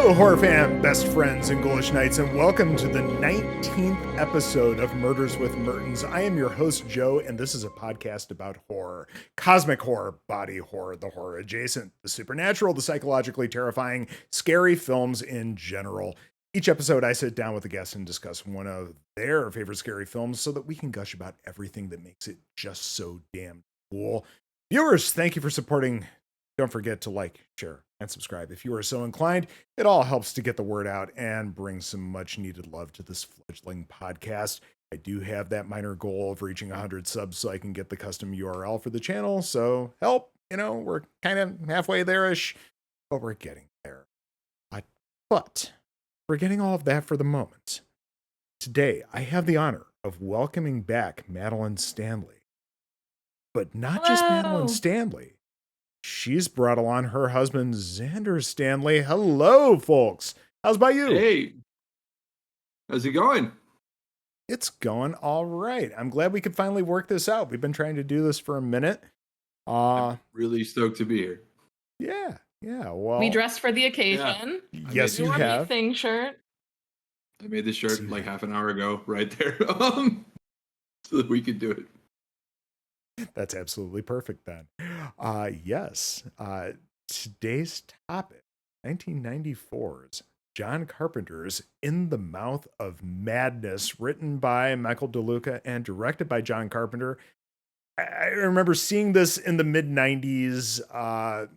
Hello, horror fan, best friends, and ghoulish knights, and welcome to the 19th episode of Murders with Mertens. I am your host, Joe, and this is a podcast about horror. Cosmic horror, body horror, the horror adjacent, the supernatural, the psychologically terrifying, scary films in general. Each episode, I sit down with a guest and discuss one of their favorite scary films so that we can gush about everything that makes it just so damn cool. Viewers, thank you for supporting. Don't forget to like, share, and subscribe. If you are so inclined, it all helps to get the word out and bring some much needed love to this fledgling podcast. I do have that minor goal of reaching 100 subs so I can get the custom URL for the channel. So help, we're kind of halfway there-ish, but we're getting there. But forgetting all of that for the moment, today I have the honor of welcoming back Madeline Stanley. But not just Madeline Stanley. She's brought along her husband, Xander Stanley. Hello, folks. How's about you? Hey, how's it going? It's going all right. I'm glad we could finally work this out. We've been trying to do this for a minute. I'm really stoked to be here. Yeah. Well, we dressed for the occasion. Yeah. Yes, you have. Thing shirt. I made this shirt like half an hour ago, right there, so that we could do it. That's absolutely perfect then. Yes. Today's topic, 1994's John Carpenter's In the Mouth of Madness, written by Michael DeLuca and directed by John Carpenter. I remember seeing this in the mid-90s on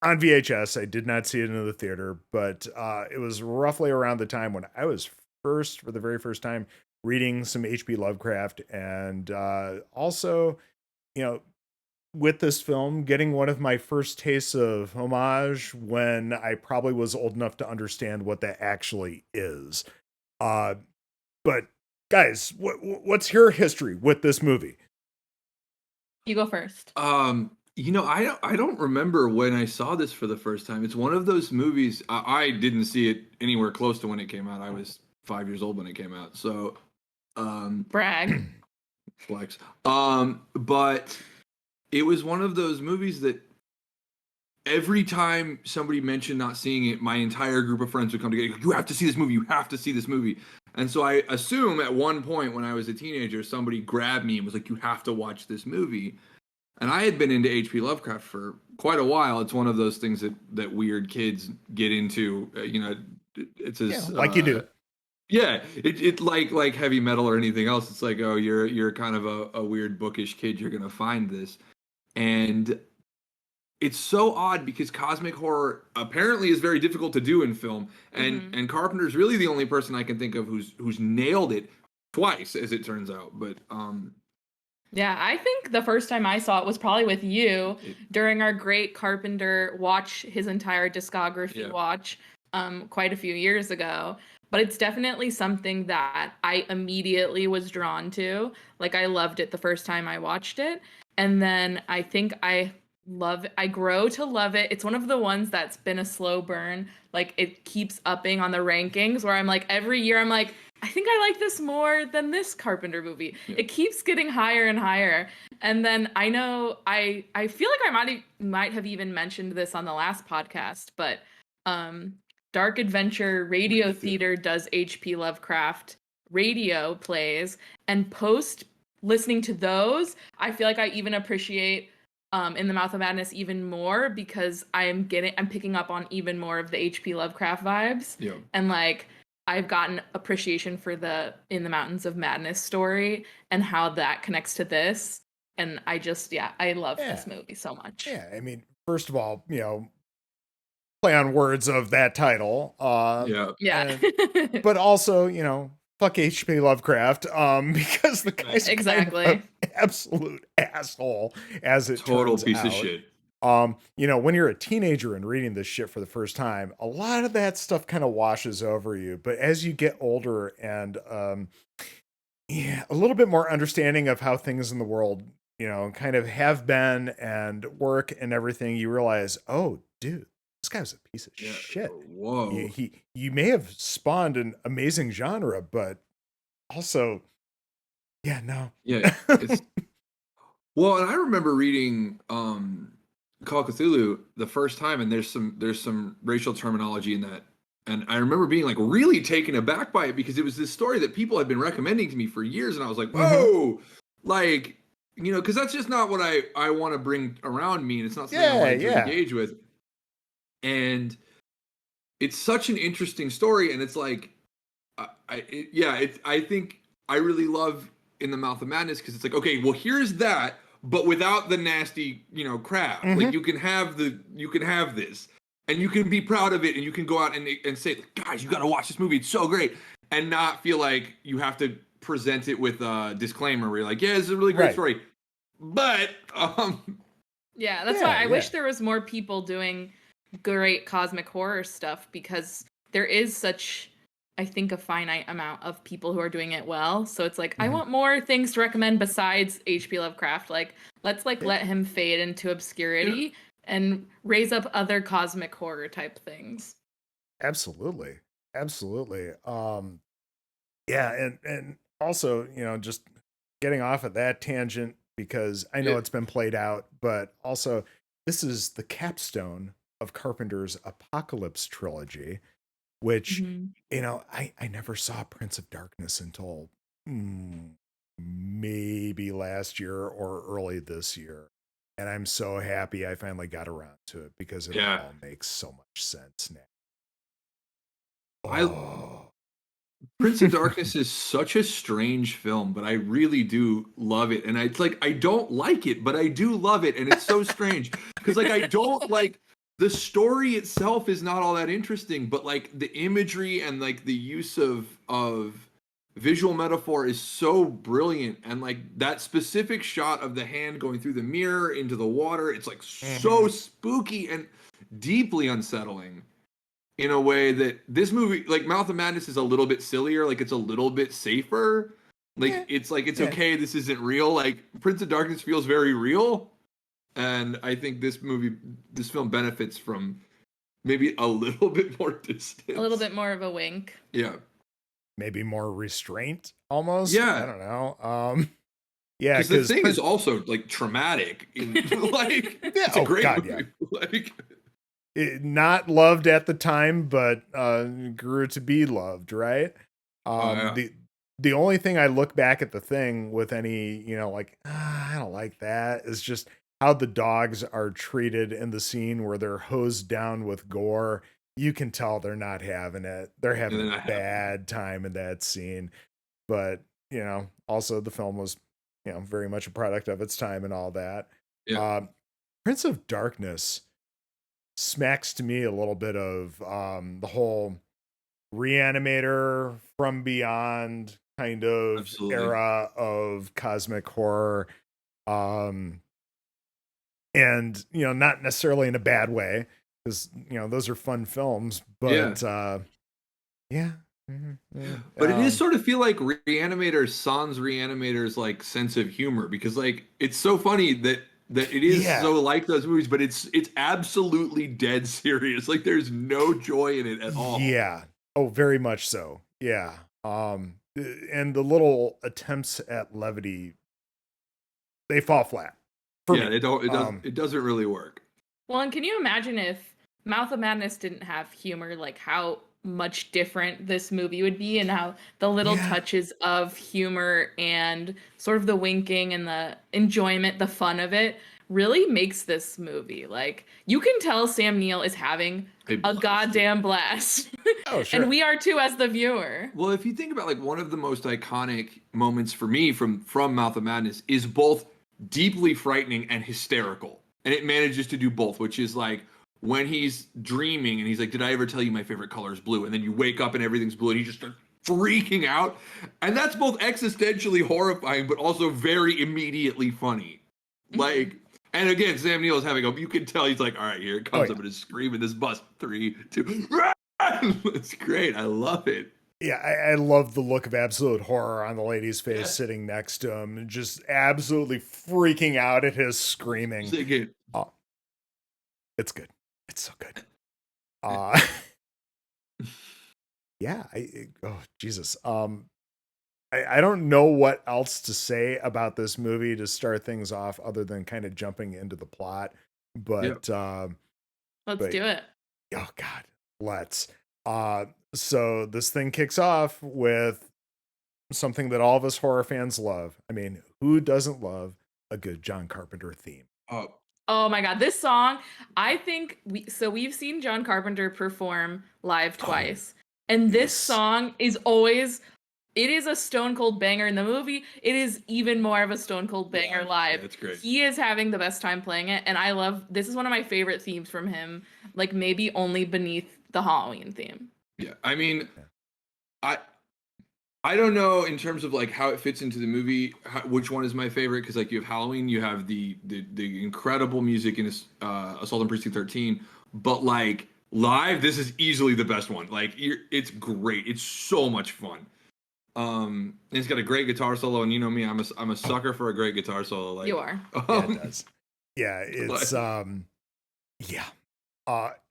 VHS. I did not see it in the theater, but it was roughly around the time when I was for the very first time, reading some H.P. Lovecraft, and also, with this film, getting one of my first tastes of homage when I probably was old enough to understand what that actually is. But guys, what's your history with this movie? You go first. I don't remember when I saw this for the first time. It's one of those movies. I didn't see it anywhere close to when it came out. I was 5 years old when it came out. So, brag. Flex. But it was one of those movies that every time somebody mentioned not seeing it, my entire group of friends would come together. You have to see this movie. You have to see this movie. And so I assume at one point when I was a teenager, somebody grabbed me and was like, you have to watch this movie. And I had been into H.P. Lovecraft for quite a while. It's one of those things that weird kids get into. It's like you do. Yeah, it like heavy metal or anything else. It's like, oh, you're kind of a weird bookish kid. You're gonna find this, and it's so odd because cosmic horror apparently is very difficult to do in film, and Carpenter's really the only person I can think of who's nailed it twice, as it turns out. But yeah, I think the first time I saw it was probably with you during our great Carpenter watch his entire discography watch quite a few years ago. But it's definitely something that I immediately was drawn to. Like, I loved it the first time I watched it. And then I think I grow to love it. It's one of the ones that's been a slow burn. Like, it keeps upping on the rankings where I'm like, every year I'm like, I think I like this more than this Carpenter movie. Yeah. It keeps getting higher and higher. And then I know I feel like I might have even mentioned this on the last podcast, but Dark Adventure Radio Theater does H.P. Lovecraft radio plays, and post listening to those, I feel like I even appreciate In the Mouth of Madness even more because I'm picking up on even more of the H.P. Lovecraft vibes. Yeah. And like I've gotten appreciation for the In the Mountains of Madness story and how that connects to this. And I just I love this movie so much. Yeah, I mean, first of all, play on words of that title. But also, fuck H.P. Lovecraft, because the guy's exactly kind of an absolute asshole, as it total turns piece out. Of shit. When you're a teenager and reading this shit for the first time, a lot of that stuff kind of washes over you. But as you get older and a little bit more understanding of how things in the world, kind of have been and work and everything, you realize, oh, dude, this guy's a piece of shit. Whoa. You may have spawned an amazing genre, but also, no. Yeah. Well, and I remember reading Call of Cthulhu the first time, and there's some racial terminology in that. And I remember being like really taken aback by it because it was this story that people had been recommending to me for years, and I was like, whoa, like, you know, because that's just not what I want to bring around me, and it's not something I want to engage with. And it's such an interesting story, and it's like, I think I really love In the Mouth of Madness because it's like, okay, well, here's that, but without the nasty, you know, crap. Like you can have this, and you can be proud of it, and you can go out and say, guys, you got to watch this movie. It's so great, and not feel like you have to present it with a disclaimer where you're like, yeah, this is a really great story, but yeah, that's why I wish there was more people doing great cosmic horror stuff, because there is such, I think, a finite amount of people who are doing it well. So it's like, I want more things to recommend besides H.P. Lovecraft. Like, let's let him fade into obscurity and raise up other cosmic horror type things. Absolutely. Yeah, and also, you know, just getting off of that tangent, because I know it's been played out, but also this is the capstone of Carpenter's Apocalypse trilogy, which, you know, I never saw Prince of Darkness until maybe last year or early this year. And I'm so happy I finally got around to it because it all makes so much sense now. Prince of Darkness is such a strange film, but I really do love it. And it's like, I don't like it, but I do love it. And it's so strange because like, I don't like the story itself is not all that interesting, but like the imagery and like the use of visual metaphor is so brilliant. And like that specific shot of the hand going through the mirror into the water, it's like so spooky and deeply unsettling in a way that this movie, like Mouth of Madness, is a little bit sillier. Like it's a little bit safer. Like it's okay, this isn't real. Like Prince of Darkness feels very real. And I think this film benefits from maybe a little bit more distance. A little bit more of a wink. Yeah. Maybe more restraint, almost. Yeah. I don't know. Yeah, because the thing is also like traumatic. Like it's a great movie. Like not loved at the time, but grew to be loved, right? The only thing I look back at the thing with any, you know, like, I don't like that, is just how the dogs are treated in the scene where they're hosed down with gore. You can tell they're not having it. They're having a bad time in that scene. But, you know, also the film was, you know, very much a product of its time and all that. Yeah. Prince of Darkness smacks to me a little bit of the whole Reanimator from Beyond kind of era of cosmic horror. And, you know, not necessarily in a bad way, because, you know, those are fun films, but but it is sort of feel like Reanimator sans Reanimator's like sense of humor, because like it's so funny that it is so like those movies, but it's absolutely dead serious. Like there's no joy in it at all. Yeah. Oh, very much so. Yeah. And the little attempts at levity, they fall flat. It doesn't really work. Well, and can you imagine if Mouth of Madness didn't have humor, like how much different this movie would be, and how the little touches of humor and sort of the winking and the enjoyment, the fun of it really makes this movie. Like you can tell Sam Neill is having a goddamn blast. Oh, sure. And we are too as the viewer. Well, if you think about like one of the most iconic moments for me from Mouth of Madness is both deeply frightening and hysterical. And it manages to do both, which is like when he's dreaming and he's like, did I ever tell you my favorite color is blue? And then you wake up and everything's blue and he just starts freaking out. And that's both existentially horrifying, but also very immediately funny. Like, and again, Sam Neill is having you can tell he's like, all right, here it comes. I'm going to scream in this bus. 3, 2, it's great. I love it. Yeah, I love the look of absolute horror on the lady's face sitting next to him, and just absolutely freaking out at his screaming. Oh, it's good. It's so good. Jesus. I don't know what else to say about this movie to start things off other than kind of jumping into the plot. But let's do it. Oh God, let's. So this thing kicks off with something that all of us horror fans love. I mean, who doesn't love a good John Carpenter theme? Oh my God, this song, I think we've seen John Carpenter perform live twice. And this song is always, it is a stone cold banger in the movie. It is even more of a stone cold banger live. That's great. He is having the best time playing it. And this is one of my favorite themes from him. Like maybe only beneath the Halloween theme. Yeah. I mean, I don't know in terms of like how it fits into the movie, which one is my favorite. Cause like you have Halloween, you have the incredible music in Assault on Precinct 13, but like live, this is easily the best one. Like it's great. It's so much fun. And it's got a great guitar solo, and you know me, I'm a sucker for a great guitar solo. Like you are. Yeah, it does. Yeah, it's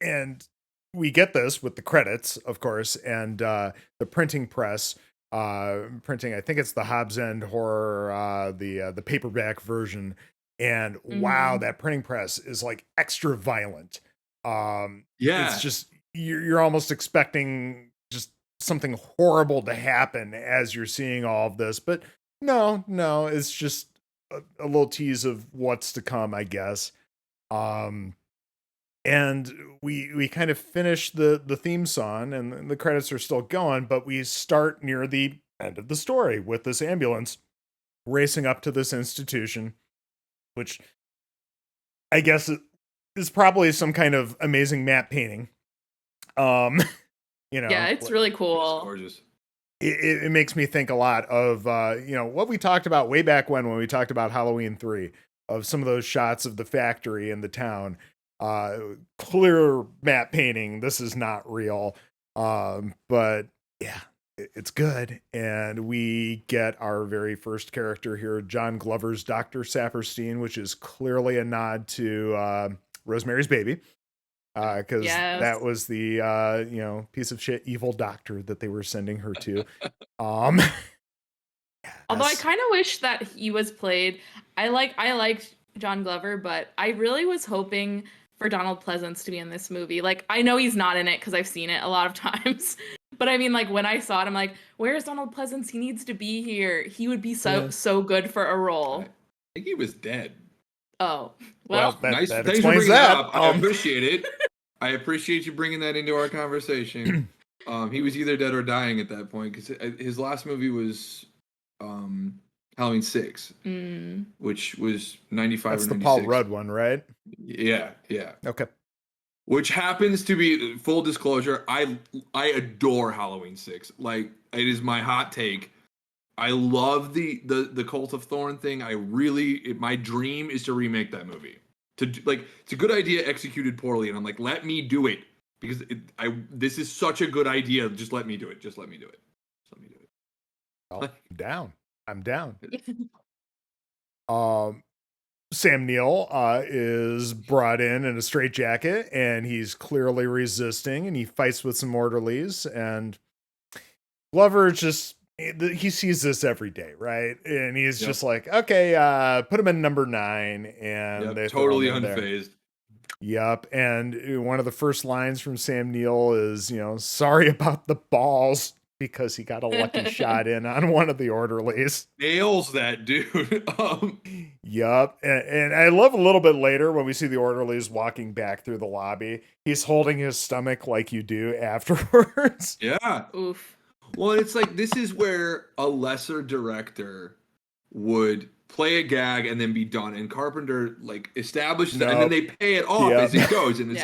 and we get this with the credits, of course, and the printing press printing. I think it's the Hobbs End horror, the paperback version, and wow, that printing press is like extra violent. It's just you're almost expecting just something horrible to happen as you're seeing all of this, but no, it's just a little tease of what's to come, I guess. And we kind of finish the theme song, and the credits are still going, but we start near the end of the story with this ambulance racing up to this institution, which I guess is probably some kind of amazing matte painting. Yeah, it's really cool. It's gorgeous. It makes me think a lot of what we talked about way back when we talked about Halloween 3, of some of those shots of the factory and the town. Clear matte painting. This is not real. But yeah, it's good. And we get our very first character here, John Glover's Dr. Saperstein, which is clearly a nod to Rosemary's Baby. Because that was the piece of shit evil doctor that they were sending her to. Although I kind of wish that he was played. I liked John Glover, but I really was hoping for Donald Pleasance to be in this movie. Like, I know he's not in it because I've seen it a lot of times. But I mean, like, when I saw it, I'm like, where's Donald Pleasance? He needs to be here. He would be so good for a role. I think he was dead. Oh, well nice. That Thanks for explains bringing that. up. I appreciate it. I appreciate you bringing that into our conversation. He was either dead or dying at that point, because his last movie was Halloween 6, which was 95 That's or 96. the Paul Rudd one, right? Yeah. Okay. Which happens to be, full disclosure, I adore Halloween 6. Like, it is my hot take. I love the Cult of Thorn thing. My dream is to remake that movie. It's a good idea executed poorly, and I'm like, let me do it, because this is such a good idea. Just let me do it. Well, I'm down. Sam Neill is brought in a straitjacket, and he's clearly resisting, and he fights with some orderlies, and Glover he sees this every day, right? And he's just like, okay, put him in number 9, and they totally unfazed. Yep. And one of the first lines from Sam Neill is, sorry about the balls, because he got a lucky shot in on one of the orderlies. Nails that dude. Yup. And I love a little bit later when we see the orderlies walking back through the lobby, he's holding his stomach like you do afterwards. Yeah. Oof. Well, it's like, this is where a lesser director would play a gag and then be done. And Carpenter established that, and then they pay it off as it goes. And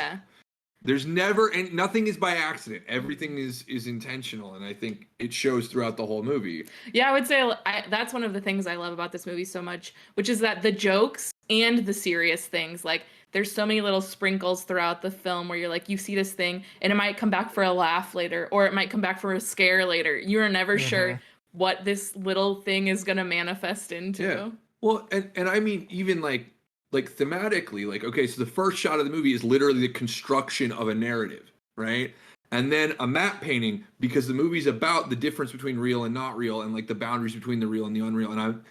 there's never, and nothing is by accident. Everything is intentional, and I think it shows throughout the whole movie. Yeah, I would say that's one of the things I love about this movie so much, which is that the jokes and the serious things, like, there's so many little sprinkles throughout the film where you're like, you see this thing and it might come back for a laugh later, or it might come back for a scare later. You're never sure what this little thing is going to manifest into. Yeah. Well, and I mean, even like thematically, okay, so the first shot of the movie is literally the construction of a narrative, right? And then a matte painting, because the movie's about the difference between real and not real, and like the boundaries between the real and the unreal. And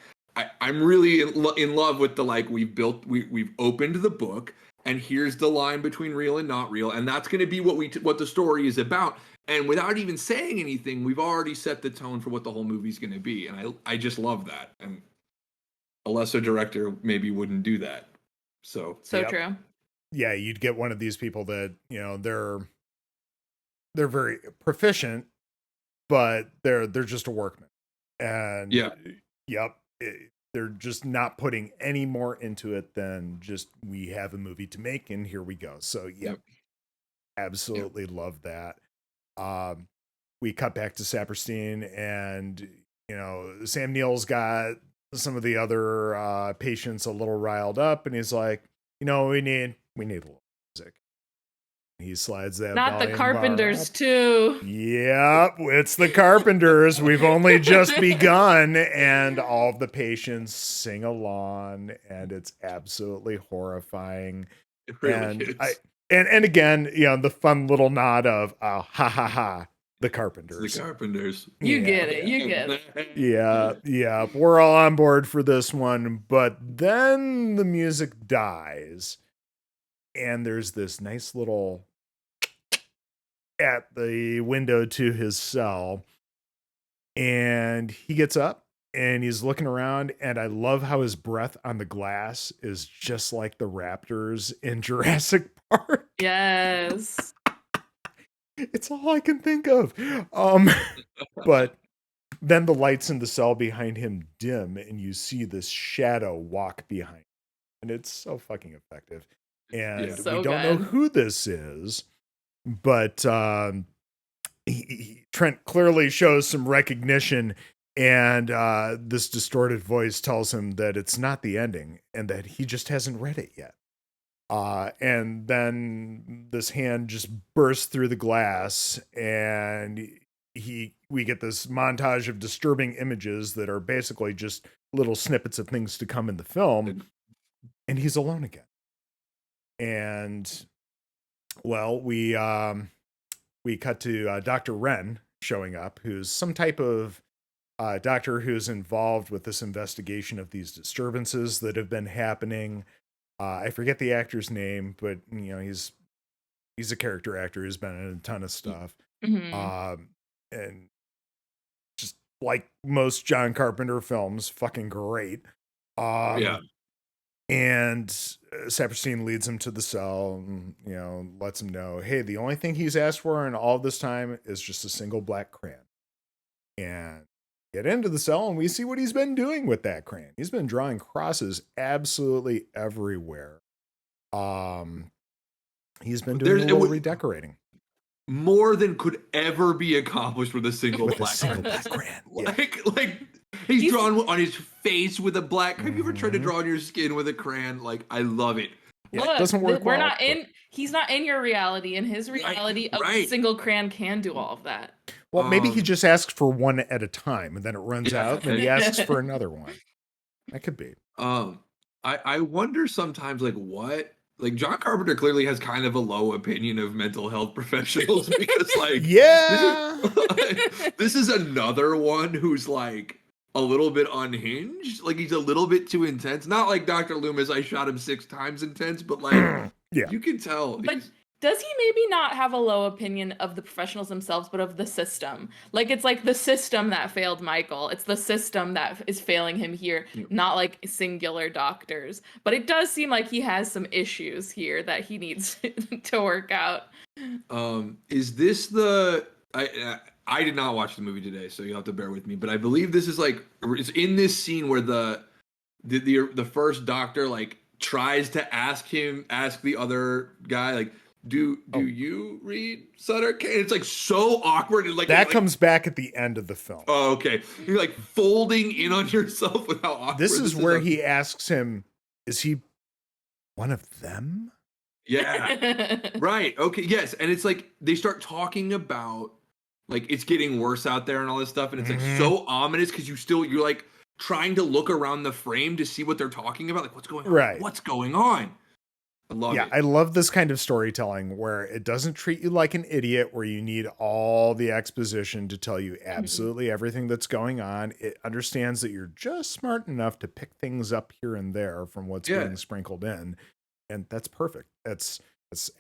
I'm really in love with the like we've opened the book and here's the line between real and not real, and that's going to be what the story is about. And without even saying anything, we've already set the tone for what the whole movie's going to be, and I just love that. And a lesser director maybe wouldn't do that. So true. Yeah, you'd get one of these people that, you know, they're very proficient, but they're just a workman. And they're just not putting any more into it than just, we have a movie to make and here we go. So absolutely love that. We cut back to Saperstein, and you know, Sam Neill's got some of the other patients a little riled up, and he's like, you know, we need a little music. He slides that. Not the Carpenters too. Yep, it's the Carpenters. We've only just begun, and all of the patients sing along, and it's absolutely horrifying. It really is. And again, you know, the fun little nod of ha ha ha, the Carpenters. The Carpenters. You get it. Yeah. We're all on board for this one, but then the music dies, and there's this nice little at the window to his cell, and he gets up and he's looking around, and I love how his breath on the glass is just like the raptors in Jurassic Park. Yes. It's all I can think of. But then the lights in the cell behind him dim, and you see this shadow walk behind him, and it's so fucking effective. And we don't know who this is, but Trent clearly shows some recognition, and this distorted voice tells him that it's not the ending and that he just hasn't read it yet. And then this hand just bursts through the glass, and we get this montage of disturbing images that are basically just little snippets of things to come in the film, and he's alone again. And well, we cut to Dr. Wren showing up, who's some type of doctor who's involved with this investigation of these disturbances that have been happening. I forget the actor's name, but you know, he's a character actor who's been in a ton of stuff. Mm-hmm. And just like most John Carpenter films, fucking great. And Saperstein leads him to the cell, and, you know, lets him know, hey, the only thing he's asked for in all this time is just a single black crayon. And get into the cell, and we see what he's been doing with that crayon. He's been drawing crosses absolutely everywhere. He's been doing a little redecorating. More than could ever be accomplished with a single black crayon. Like he's drawn on his face with a black. Have you ever tried to draw on your skin with a crayon? Like, I love it. Yeah, it doesn't work. He's not in your reality. In his reality, a single crayon can do all of that. Well, maybe he just asks for one at a time, and then it runs out, and he asks for another one. That could be. I wonder sometimes, like John Carpenter clearly has kind of a low opinion of mental health professionals, because this is another one who's like a little bit unhinged. Like, he's a little bit too intense. Not like Dr. Loomis, I shot him 6 times intense, but like, you can tell. But does he maybe not have a low opinion of the professionals themselves, but of the system? Like, it's like the system that failed Michael. It's the system that is failing him here, not like singular doctors. But it does seem like he has some issues here that he needs to work out. Is this the... I did not watch the movie today, so you'll have to bear with me. But I believe this is like... It's in this scene where the first doctor like tries to ask the other guy, like, Do you read Sutter Kane? It's like so awkward, and like that comes back at the end of the film. Oh, okay. You're like folding in on yourself with how awkward this is. Where he asks him, "Is he one of them?" Yeah. Right. Okay. Yes. And it's like they start talking about like it's getting worse out there and all this stuff, and it's like so ominous because you're like trying to look around the frame to see what they're talking about. Like, what's going on? Right. What's going on? I love Yeah, it. I love this kind of storytelling where it doesn't treat you like an idiot, where you need all the exposition to tell you absolutely everything that's going on. It understands that you're just smart enough to pick things up here and there from what's Yeah. being sprinkled in. And that's perfect. That's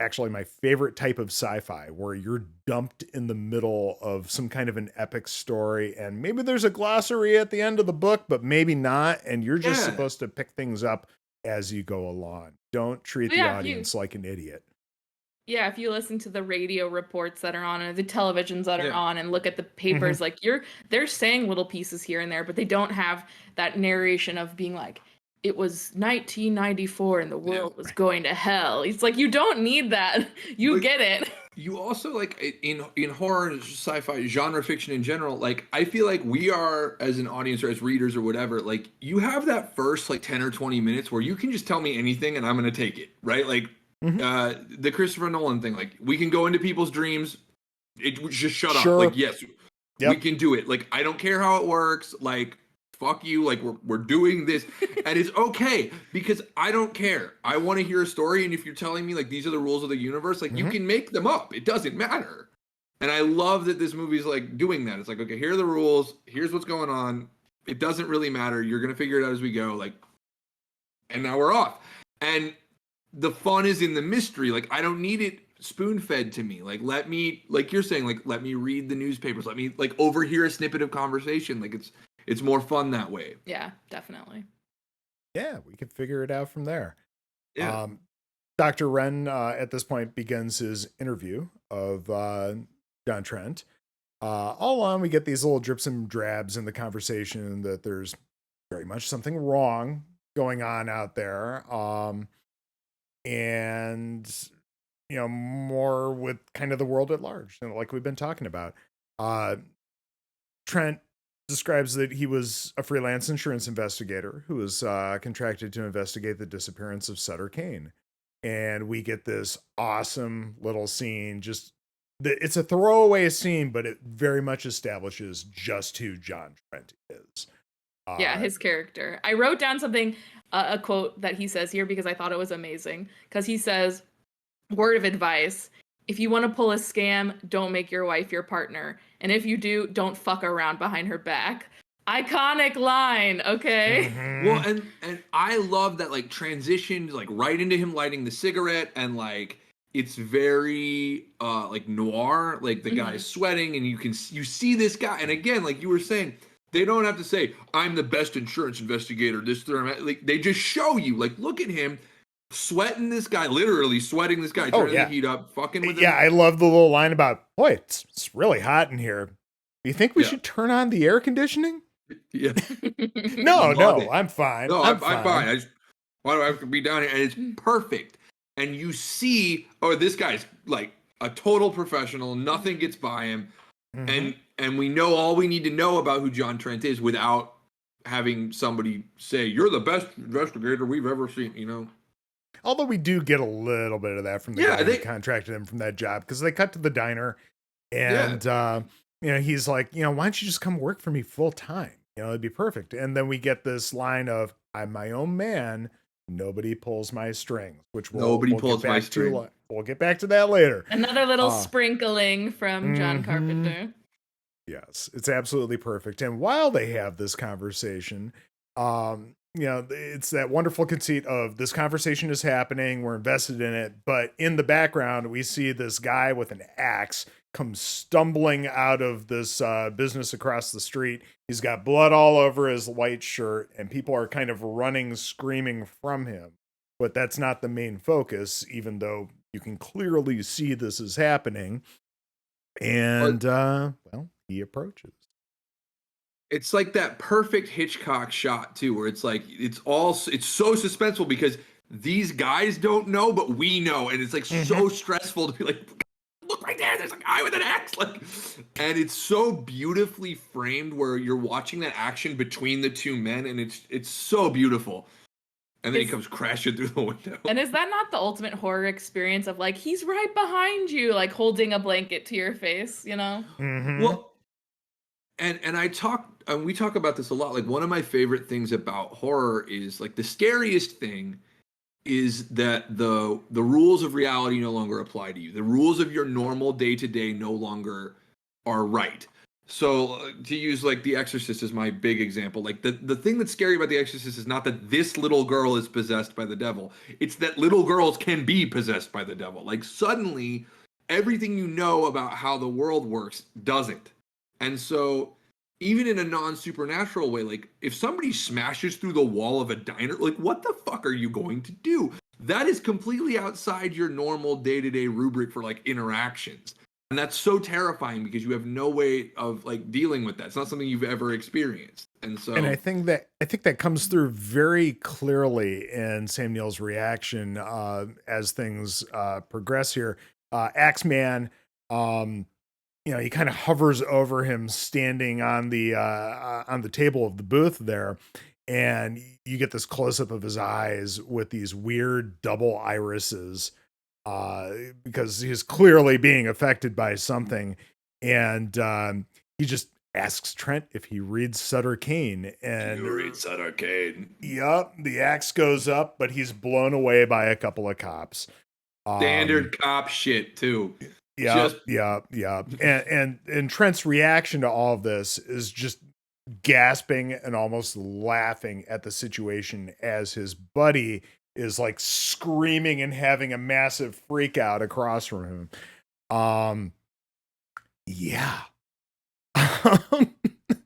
actually my favorite type of sci-fi, where you're dumped in the middle of some kind of an epic story, and maybe there's a glossary at the end of the book, but maybe not, and you're just Yeah. supposed to pick things up as you go along. Don't treat the Yeah, audience like an idiot. Yeah, if you listen to the radio reports that are on and the televisions that are Yeah. on and look at the papers, like they're saying little pieces here and there, but they don't have that narration of being like, it was 1994 and the world was going to hell. It's like, you don't need that. You But get it. you also like in horror and sci-fi genre fiction in general, like I feel like we are, as an audience or as readers or whatever, like you have that first like 10 or 20 minutes where you can just tell me anything and I'm gonna take it, right? Like the Christopher Nolan thing, like we can go into people's dreams, just shut up. Like, yes, we can do it. Like, I don't care how it works. Like, fuck you. Like, we're doing this, and it's okay because I don't care. I want to hear a story, and if you're telling me like these are the rules of the universe, like you can make them up. It doesn't matter. And I love that this movie's like doing that. It's like, okay, here are the rules. Here's what's going on. It doesn't really matter. You're gonna figure it out as we go. Like, and now we're off. And the fun is in the mystery. Like, I don't need it spoon-fed to me. Like, let me, like you're saying, like, let me read the newspapers. Let me like overhear a snippet of conversation. Like, it's more fun that way. Yeah, definitely. Yeah, we could figure it out from there. Yeah. Dr. Wren at this point begins his interview of John Trent. All along, we get these little drips and drabs in the conversation that there's very much something wrong going on out there. And, you know, more with kind of the world at large, you know, like we've been talking about. Trent describes that he was a freelance insurance investigator who was contracted to investigate the disappearance of Sutter Kane. And we get this awesome little scene. It's a throwaway scene, but it very much establishes just who John Trent is. Yeah, his character. I wrote down something, a quote that he says here because I thought it was amazing. Because he says, word of advice, if you want to pull a scam, don't make your wife your partner. And if you do, don't fuck around behind her back. Iconic line, okay? Well, and I love that like transitioned like right into him lighting the cigarette, and like it's very like noir, like the guy's sweating and you see this guy, and again, like you were saying, they don't have to say, I'm the best insurance investigator, this thing. Like, they just show you, like, look at him sweating this guy, literally sweating this guy, turning the heat up, fucking with him. Yeah, I love the little line about, boy, it's really hot in here. Do you think we should turn on the air conditioning? Yeah. No, I'm fine. No, I'm fine. Why do I have to be down here? And it's perfect. And you see, this guy's like a total professional. Nothing gets by him. And we know all we need to know about who John Trent is without having somebody say, you're the best investigator we've ever seen, you know? Although we do get a little bit of that from the guy who contracted him from that job, because they cut to the diner and, you know, he's like, you know, why don't you just come work for me full time? You know, it'd be perfect. And then we get this line of, I'm my own man. Nobody pulls my strings, which we'll get back to that later. Another little sprinkling from John Carpenter. Yes, it's absolutely perfect. And while they have this conversation, you know, it's that wonderful conceit of this conversation is happening, we're invested in it, but in the background, we see this guy with an axe come stumbling out of this business across the street. He's got blood all over his white shirt, and people are kind of running, screaming from him. But that's not the main focus, even though you can clearly see this is happening. And, well, he approaches. It's like that perfect Hitchcock shot too, where it's like it's so suspenseful because these guys don't know, but we know, and it's like so stressful to be like, look right there's a guy with an axe, like, and it's so beautifully framed where you're watching that action between the two men, and it's so beautiful. And then he comes crashing through the window. And is that not the ultimate horror experience of like he's right behind you, like holding a blanket to your face, you know? Well. And we talk about this a lot. Like, one of my favorite things about horror is like the scariest thing is that the rules of reality no longer apply to you. The rules of your normal day-to-day no longer are right. So to use like The Exorcist as my big example, like the thing that's scary about The Exorcist is not that this little girl is possessed by the devil. It's that little girls can be possessed by the devil. Like suddenly everything you know about how the world works doesn't. And so even in a non-supernatural way, like if somebody smashes through the wall of a diner, like what the fuck are you going to do? That is completely outside your normal day-to-day rubric for like interactions. And that's so terrifying because you have no way of like dealing with that. It's not something you've ever experienced. And so And I think that comes through very clearly in Sam Neill's reaction as things progress here. Axeman, he kind of hovers over him standing on the table of the booth there, and you get this close up of his eyes with these weird double irises because he's clearly being affected by something, and he just asks Trent if he reads Sutter Kane, and you read Sutter Kane. Yep, the axe goes up, but he's blown away by a couple of cops. Standard cop shit too. Yeah. And Trent's reaction to all of this is just gasping and almost laughing at the situation as his buddy is like screaming and having a massive freak out across from him. Yeah. It's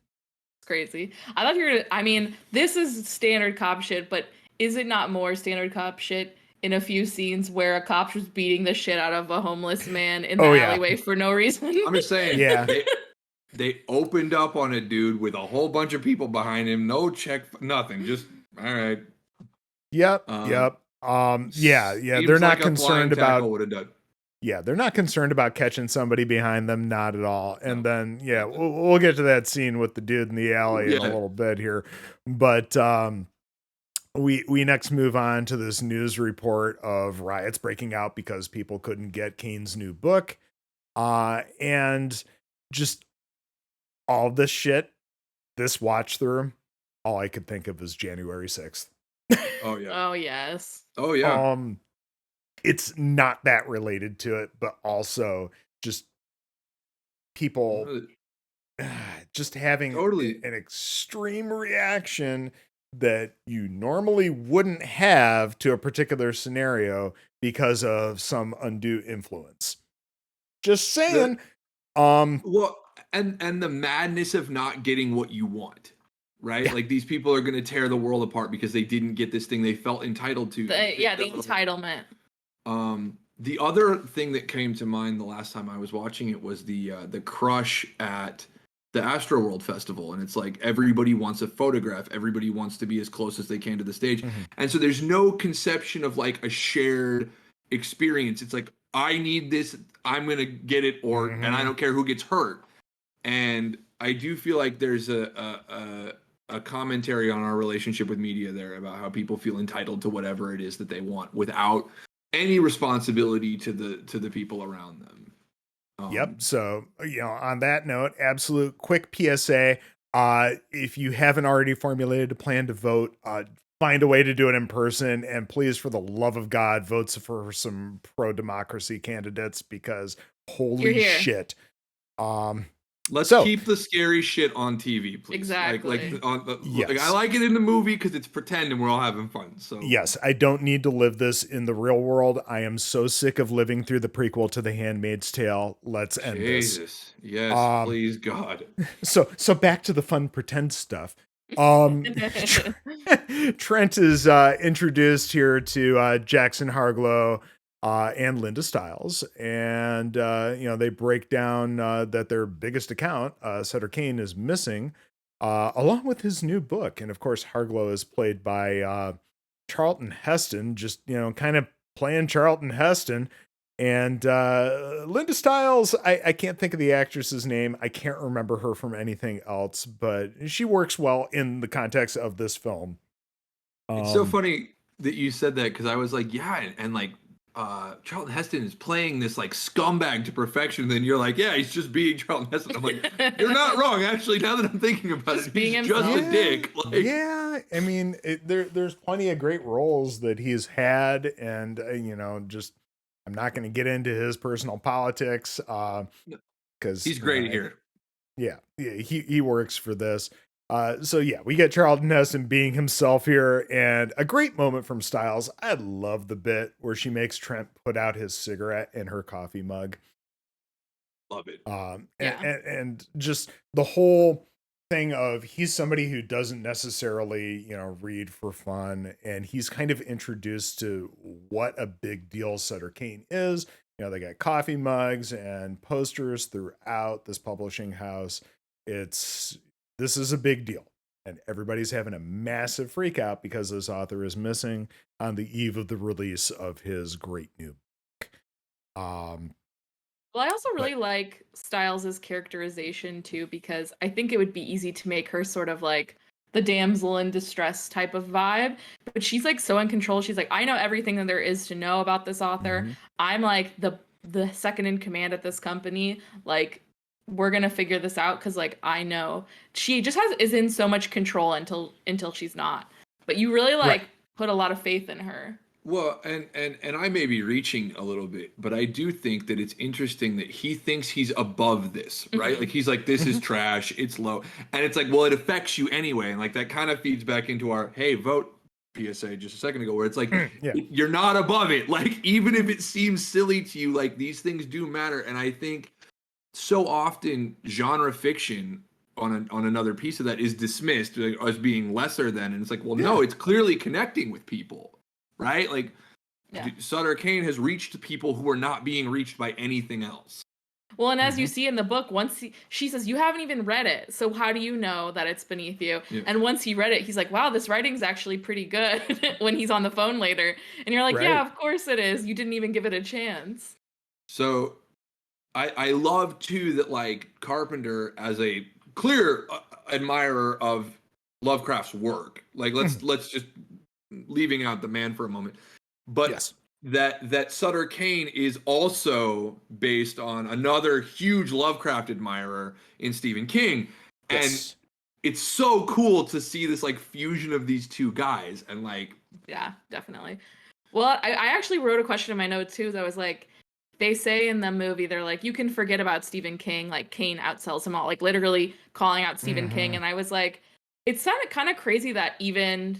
crazy. I thought you were gonna, I mean, this is standard cop shit, but is it not more standard cop shit in a few scenes where a cop was beating the shit out of a homeless man in the alleyway for no reason? I'm just saying, yeah. They opened up on a dude with a whole bunch of people behind him, no check, nothing, just all right. Yep. Yeah. They're not concerned about. Yeah, they're not concerned about catching somebody behind them, not at all. And then, we'll get to that scene with the dude in the alley in a little bit here, but we next move on to this news report of riots breaking out because people couldn't get Kane's new book, and just all this shit. This watch through, all I could think of was January 6th. Oh yeah. Oh yes. Oh yeah. It's not that related to it, but also just people just having an extreme reaction that you normally wouldn't have to a particular scenario because of some undue influence. Just saying. Well, and the madness of not getting what you want. Right? Yeah. Like these people are going to tear the world apart because they didn't get this thing they felt entitled to. The entitlement. The other thing that came to mind the last time I was watching it was the crush at the Astroworld Festival. And it's like everybody wants a photograph. Everybody wants to be as close as they can to the stage. Mm-hmm. And so there's no conception of like a shared experience. It's like, I need this, I'm going to get it, and I don't care who gets hurt. And I do feel like there's a commentary on our relationship with media there about how people feel entitled to whatever it is that they want without any responsibility to the people around them. Yep. So, on that note, absolute quick PSA. If you haven't already formulated a plan to vote, find a way to do it in person. And please, for the love of God, vote for some pro-democracy candidates because holy shit. Let's keep the scary shit on TV, please. Exactly. Like I like it in the movie because it's pretend and we're all having fun. So yes, I don't need to live this in the real world. I am so sick of living through the prequel to The Handmaid's Tale. Let's end this. Jesus, yes, please, God. So back to the fun pretend stuff. Trent is introduced here to Jackson Harglow and Linda Stiles, and they break down that their biggest account, Sutter Kane, is missing, along with his new book. And of course, Harglow is played by Charlton Heston, just kind of playing Charlton Heston. And Linda Stiles, I can't think of the actress's name. I can't remember her from anything else, but she works well in the context of this film. It's so funny that you said that because I was like, yeah, and like Charlton Heston is playing this like scumbag to perfection, then you're like, yeah, he's just being Charlton Heston. I'm like, you're not wrong. Actually, now that I'm thinking about Just it, being he's just himself. a dick. Like, Yeah, I mean, there's plenty of great roles that he's had, and just I'm not going to get into his personal politics because he's great here. Yeah, he works for this. So yeah, we get Charlton Heston being himself here, and a great moment from Styles. I love the bit where she makes Trent put out his cigarette in her coffee mug. Love it. And just the whole thing of he's somebody who doesn't necessarily, read for fun, and he's kind of introduced to what a big deal Sutter Kane is. They got coffee mugs and posters throughout this publishing house. This is a big deal, and everybody's having a massive freak out because this author is missing on the eve of the release of his great new book. Well, I also really like Styles' characterization too, because I think it would be easy to make her sort of like the damsel in distress type of vibe, but she's like so in control. She's like, I know everything that there is to know about this author. Mm-hmm. I'm like the second in command at this company. Like, we're gonna figure this out because like I know she just is in so much control until she's not. But you really like put a lot of faith in her. Well, and I may be reaching a little bit, but I do think that it's interesting that he thinks he's above this, right? Mm-hmm. Like he's like, this is trash, it's low. And it's like, well, it affects you anyway. And like that kind of feeds back into our, hey, vote PSA just a second ago, where it's like, you're not above it. Like, even if it seems silly to you, like these things do matter. And I think so often genre fiction on another piece of that is dismissed as being lesser than. And it's like, well, no, it's clearly connecting with people. Right? Like, Sutter Kane has reached people who are not being reached by anything else. Well, and as you see in the book, once she says, you haven't even read it, so how do you know that it's beneath you? Yeah. And once he read it, he's like, wow, this writing's actually pretty good when he's on the phone later. And you're like, yeah, of course it is. You didn't even give it a chance. So I love, too, that, like, Carpenter, as a clear admirer of Lovecraft's work, like, let's just... leaving out the man for a moment, but that Sutter Kane is also based on another huge Lovecraft admirer in Stephen King, and it's so cool to see this like fusion of these two guys. And like, yeah, definitely. Well, I actually wrote a question in my notes too that was like, they say in the movie, they're like, you can forget about Stephen King, like Kane outsells him all, like literally calling out Stephen King. And I was like, it's kind of crazy that even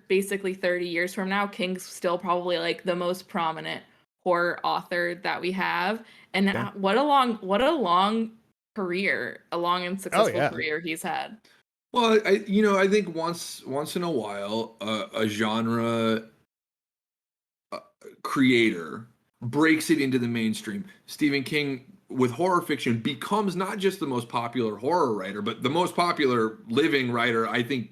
basically 30 years from now, King's still probably like the most prominent horror author that we have. And what a long career, a long and successful career he's had. Well, I think once in a while, a genre creator breaks it into the mainstream. Stephen King with horror fiction becomes not just the most popular horror writer, but the most popular living writer, I think,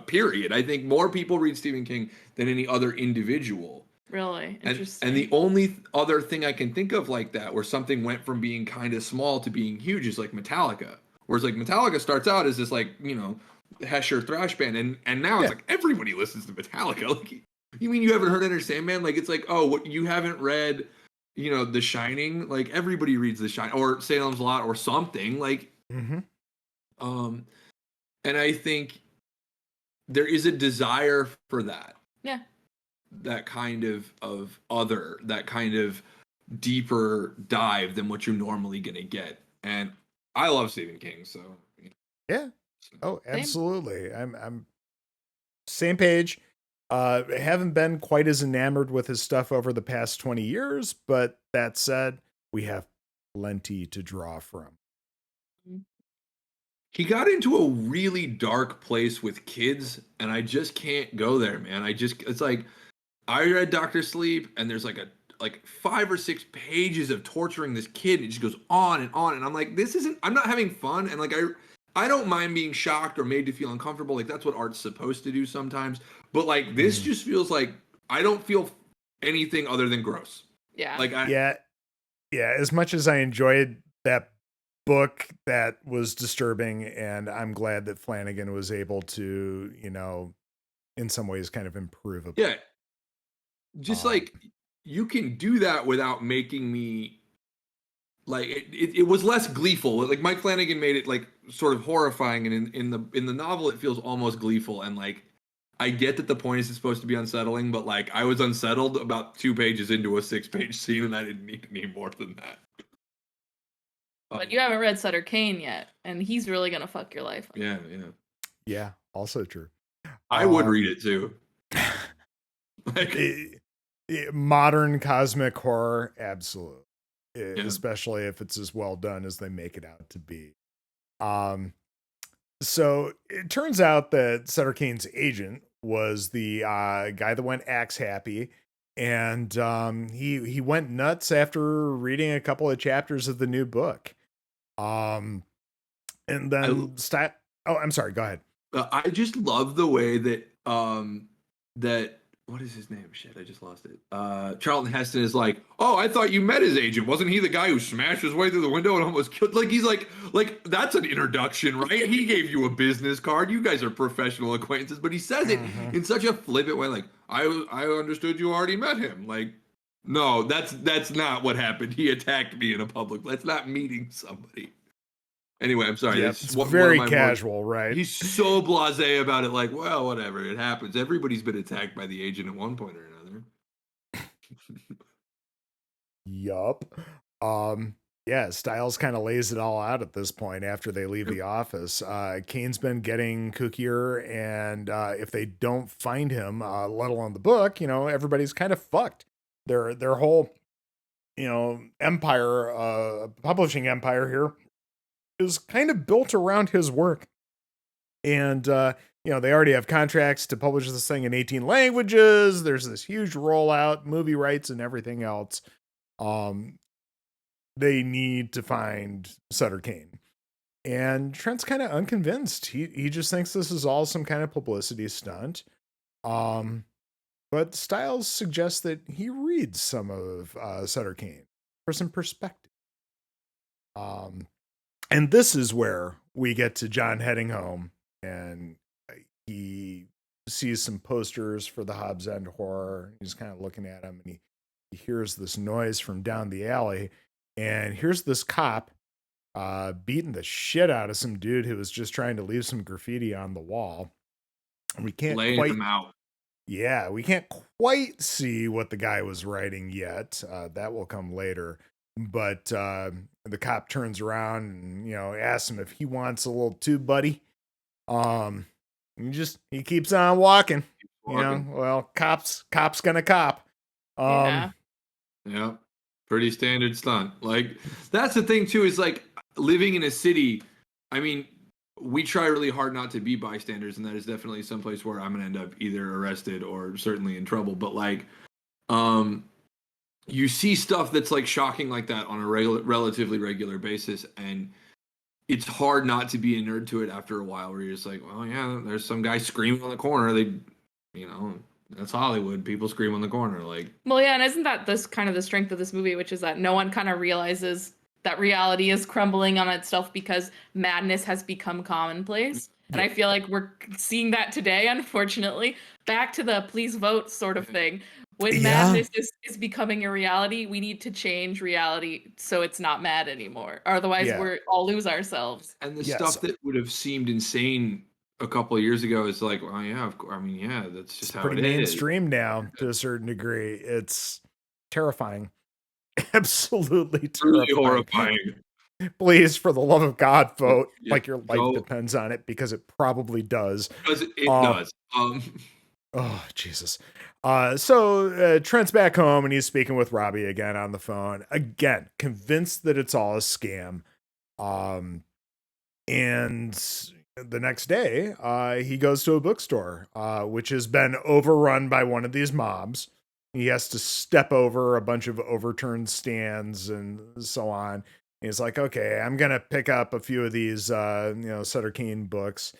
period. I think more people read Stephen King than any other individual. Really? Interesting. And the only other thing I can think of like that, where something went from being kind of small to being huge, is like Metallica. Whereas like Metallica starts out as this like, Hesher thrash band, and now it's like everybody listens to Metallica. Like, you mean you haven't heard Enter Sandman? Like, it's like, oh, what, you haven't read... The Shining, like everybody reads The Shining or Salem's Lot or something, like, and I think there is a desire for that. Yeah. That kind of other, that kind of deeper dive than what you're normally going to get. And I love Stephen King, so. Yeah. Oh, absolutely. I'm same page. Haven't been quite as enamored with his stuff over the past 20 years, but that said, we have plenty to draw from. He got into a really dark place with kids, and I just can't go there, man. It's like, I read Dr. Sleep, and there's like 5 or 6 pages of torturing this kid. It just goes on, and I'm like, I'm not having fun. And like, I don't mind being shocked or made to feel uncomfortable. Like, that's what art's supposed to do sometimes. But like, this just feels like I don't feel anything other than gross. Yeah. Like, yeah. As much as I enjoyed that book, that was disturbing, and I'm glad that Flanagan was able to, in some ways, kind of improve upon. Yeah. Just like you can do that without making me like it was less gleeful. Like Mike Flanagan made it like sort of horrifying, and in the novel it feels almost gleeful. And like I get that the point is it's supposed to be unsettling, but like I was unsettled about 2 pages into a 6-page scene, and I didn't need any more than that. But you haven't read Sutter Kane yet, and he's really gonna fuck your life up. Yeah, also true. I would read it too. Like, modern cosmic horror, absolutely. Especially if it's as well done as they make it out to be. So it turns out that Sutter Kane's agent was the guy that went axe happy, and he went nuts after reading a couple of chapters of the new book. And then oh, I'm sorry, go ahead. I just love the way that that what is his name? Shit, I just lost it. Charlton Heston is like, oh, I thought you met his agent. Wasn't he the guy who smashed his way through the window and almost killed? Like, he's like that's an introduction, right? He gave you a business card. You guys are professional acquaintances, but he says it in such a flippant way, like, I understood you already met him. Like, no, that's not what happened. He attacked me in a public. That's not meeting somebody. Anyway, I'm sorry. Yeah, it's very casual, right? He's so blasé about it, like, well, whatever, it happens. Everybody's been attacked by the agent at one point or another. Yup. Yeah, Styles kind of lays it all out at this point after they leave the office. Kane's been getting kookier, and if they don't find him, let alone the book, everybody's kind of fucked. Their whole, empire, publishing empire here is kind of built around his work. And, they already have contracts to publish this thing in 18 languages. There's this huge rollout, movie rights and everything else. They need to find Sutter Kane. And Trent's kind of unconvinced. He just thinks this is all some kind of publicity stunt. But Styles suggests that he reads some of Sutter Kane for some perspective. And this is where we get to John heading home, and he sees some posters for the Hobbs End horror. He's kind of looking at them, and he hears this noise from down the alley, and here's this cop beating the shit out of some dude who was just trying to leave some graffiti on the wall. And we can't laying him out. Yeah, we can't quite see what the guy was writing yet. That will come later. But the cop turns around and, asks him if he wants a little too, buddy. He keeps on walking. Well, cop's gonna cop. Yeah, pretty standard stunt. Like, that's the thing too, is like living in a city. I mean, we try really hard not to be bystanders, and that is definitely someplace where I'm gonna end up either arrested or certainly in trouble. But like, you see stuff that's like shocking like that on a relatively regular basis, and it's hard not to be inured to it after a while, where you're just like, well, yeah, there's some guy screaming on the corner. That's Hollywood. People scream on the corner. Like, well, yeah, and isn't that this kind of the strength of this movie, which is that no one kind of realizes that reality is crumbling on itself because madness has become commonplace. And I feel like we're seeing that today, unfortunately. Back to the please vote sort of thing. When madness is becoming a reality, we need to change reality so it's not mad anymore. Otherwise, we'll all lose ourselves. And the stuff that would have seemed insane a couple of years ago is like, well, yeah, of course. I mean, yeah, that's just how it is. Pretty mainstream now to a certain degree. It's terrifying. Absolutely terrifying. Really horrifying. Please, for the love of God, vote. Like your life depends on it, because it probably does. Because it does. Oh, Jesus. So Trent's back home, and he's speaking with Robbie again on the phone. Again, convinced that it's all a scam. And the next day, he goes to a bookstore, which has been overrun by one of these mobs. He has to step over a bunch of overturned stands and so on. He's like, okay, I'm going to pick up a few of these, Sutter Kane books.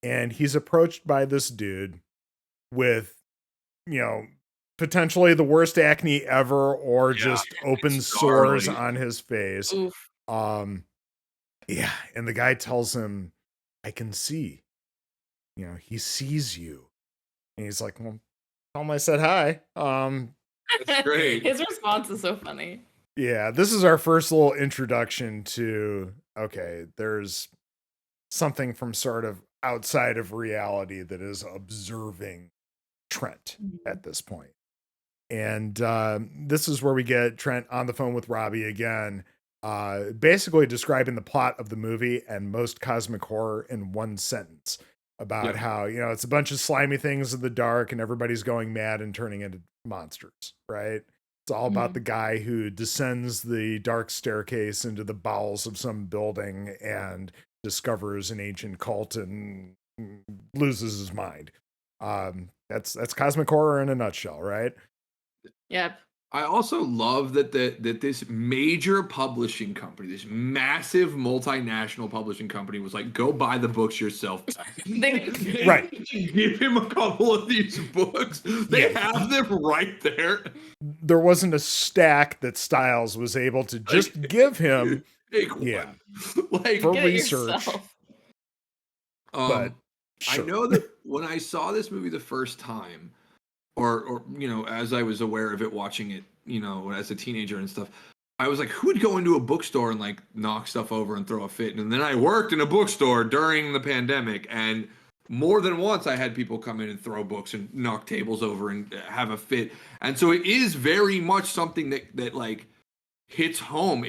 And he's approached by this dude with, potentially the worst acne ever, or just open sores on his face. Oof. And the guy tells him, I can see. He sees you. And he's like, well, tell him I said hi. That's great. His response is so funny. Yeah, this is our first little introduction to, okay, there's something from sort of outside of reality that is observing Trent at this point. And this is where we get Trent on the phone with Robbie again, basically describing the plot of the movie and most cosmic horror in one sentence about how, it's a bunch of slimy things in the dark and everybody's going mad and turning into monsters, right? It's all about the guy who descends the dark staircase into the bowels of some building and discovers an ancient cult and loses his mind. That's cosmic horror in a nutshell, right? Yep. I also love that this major publishing company, this massive multinational publishing company, was like, "Go buy the books yourself." Right. Give him a couple of these books. They have them right there. There wasn't a stack that Styles was able to just give him. For research. But sure. I know that when I saw this movie the first time, or as I was aware of it, watching it, as a teenager and stuff, I was like, who would go into a bookstore and like knock stuff over and throw a fit? And then I worked in a bookstore during the pandemic, and more than once I had people come in and throw books and knock tables over and have a fit. And so it is very much something that like hits home.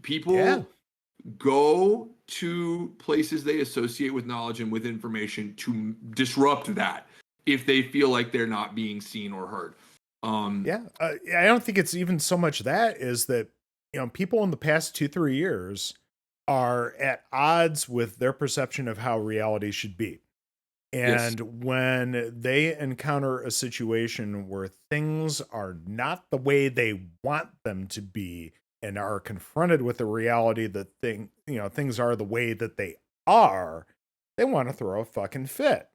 People go to places they associate with knowledge and with information to disrupt that if they feel like they're not being seen or heard. I don't think it's even so much that is that, people in the past 2-3 years are at odds with their perception of how reality should be. And when they encounter a situation where things are not the way they want them to be and are confronted with the reality that things are the way that they are, they want to throw a fucking fit.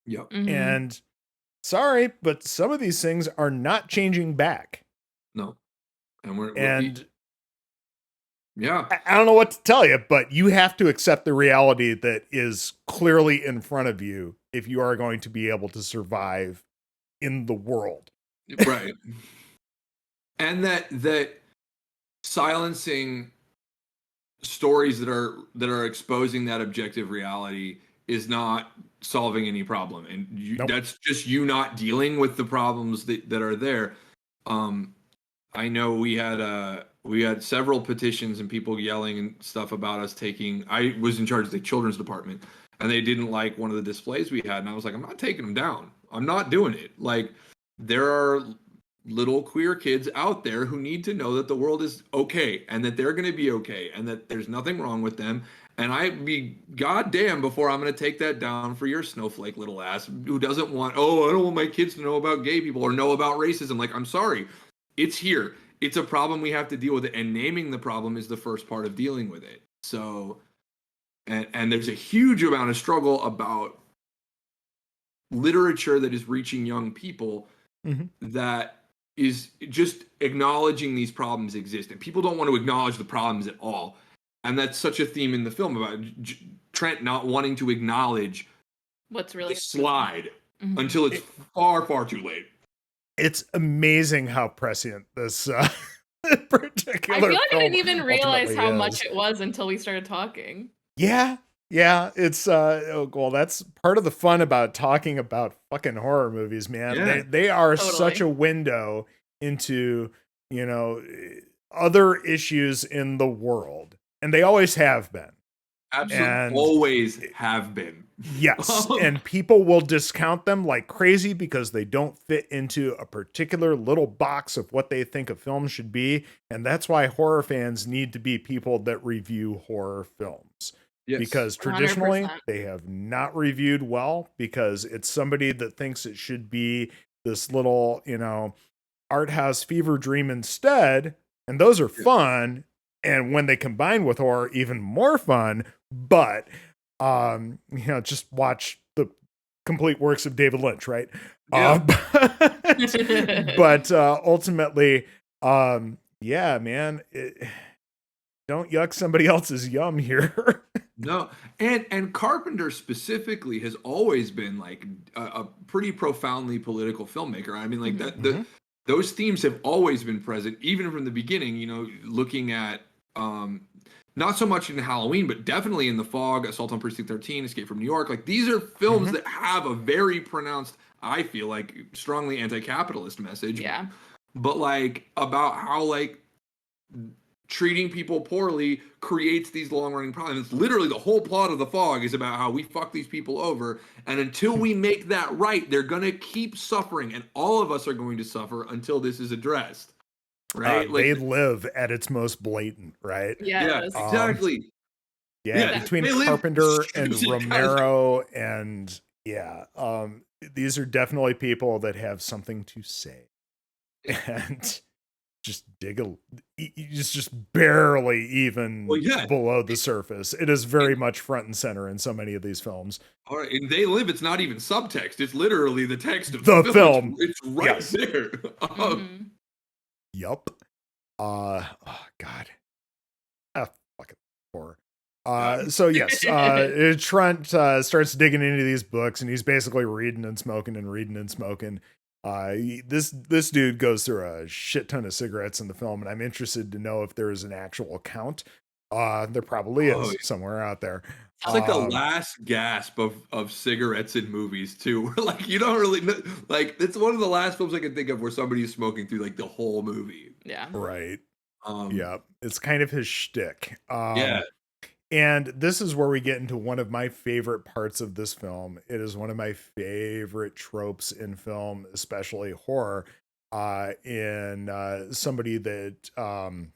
Yep. Mm-hmm. And sorry, but some of these things are not changing back. No. I don't know what to tell you, but you have to accept the reality that is clearly in front of you if you are going to be able to survive in the world. Right. And that silencing stories that are exposing that objective reality is not solving any problem. And that's just you not dealing with the problems that are there. I know we had several petitions and people yelling and stuff about us I was in charge of the children's department, and they didn't like one of the displays we had. And I was like, I'm not taking them down. I'm not doing it. Like, there are little queer kids out there who need to know that the world is okay and that they're going to be okay and that there's nothing wrong with them. And I'd be goddamn before I'm going to take that down for your snowflake little ass who doesn't want, I don't want my kids to know about gay people or know about racism. Like, I'm sorry. It's here. It's a problem we have to deal with it. And naming the problem is the first part of dealing with it. So, and there's a huge amount of struggle about literature that is reaching young people that is just acknowledging these problems exist. And people don't want to acknowledge the problems at all. And that's such a theme in the film about Trent not wanting to acknowledge what's really the slide until it's far, far too late. It's amazing how prescient this particular I feel like I didn't even realize how is. much it was until we started talking. Yeah. It's that's part of the fun about talking about fucking horror movies, man. Yeah. They are Totally. such a window into, other issues in the world. And they always have been. Absolutely. Always have been. Yes. And people will discount them like crazy because they don't fit into a particular little box of what they think a film should be. And that's why horror fans need to be people that review horror films. Yes. Because traditionally 100%. they have not reviewed well because it's somebody that thinks it should be this little, art house fever dream instead. And those are fun. And when they combine with horror, even more fun. But, just watch the complete works of David Lynch, right? Yeah. But ultimately, man, don't yuck somebody else's yum here. No, and Carpenter specifically has always been like a pretty profoundly political filmmaker. I mean, like those themes have always been present, even from the beginning. You know, looking at not so much in Halloween, but definitely in The Fog, Assault on Precinct 13, Escape from New York. Like, these are films that have a very pronounced, I feel like, strongly anti-capitalist message. Yeah. But like about how like treating people poorly creates these long-running problems. It's literally the whole plot of The Fog is about how we fuck these people over, and until we make that right, they're gonna keep suffering, and all of us are going to suffer until this is addressed. Right? They live at its most blatant, right? Yes. Yeah, exactly. Between Carpenter and Romero and these are definitely people that have something to say. And just just barely even below the surface. It is very much front and center in so many of these films. All right, and they live, it's not even subtext. It's literally the text of the film. It's right there. Yup. Oh God. Fucking horror. So yes, Trent starts digging into these books, and he's basically reading and smoking. This dude goes through a shit ton of cigarettes in the film, and I'm interested to know if there is an actual count. There probably is somewhere out there. It's like the last gasp of cigarettes in movies too. Where like you don't really know, like it's one of the last films I can think of where somebody is smoking through like the whole movie. Yeah. Right. It's kind of his shtick. Yeah. And this is where we get into one of my favorite parts of this film. It is one of my favorite tropes in film, especially horror, in somebody that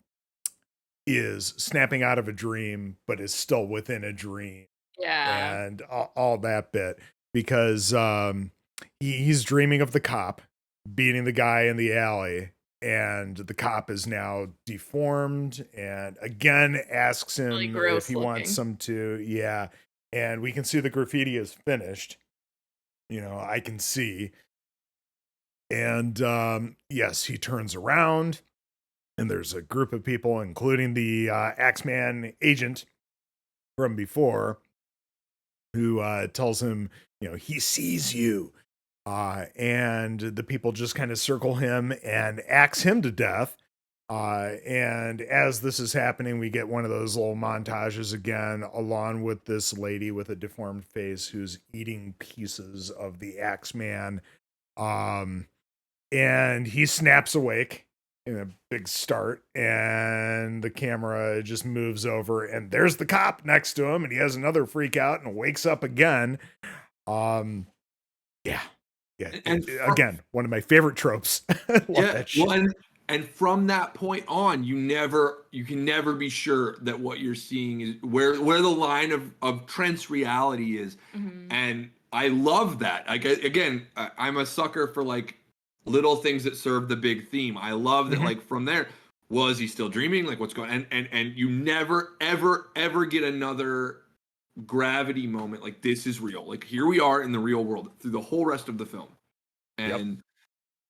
is snapping out of a dream, but is still within a dream. Yeah. And all that bit. Because he's dreaming of the cop beating the guy in the alley. And the cop is now deformed and again asks him really if he wants some to. Yeah. And we can see the graffiti is finished. You know, I can see. And yes, he turns around and there's a group of people, including the Axeman agent from before, who tells him, you know, he sees you. And the people just kind of circle him and axe him to death. And as this is happening, we get one of those little montages again, along with this lady with a deformed face who's eating pieces of the Axeman. And he snaps awake in a big start, and the camera just moves over, and there's the cop next to him, and he has another freak out and wakes up again. Yeah, and again, one of my favorite tropes. Well, and from that point on, you can never be sure that what you're seeing is where the line of Trent's reality is. And I love that. Again, I'm a sucker for like little things that serve the big theme. I love that. Like from there, was he still dreaming? Like what's going on? And you never ever get another gravity moment like this is real. Like here we are in the real world through the whole rest of the film. And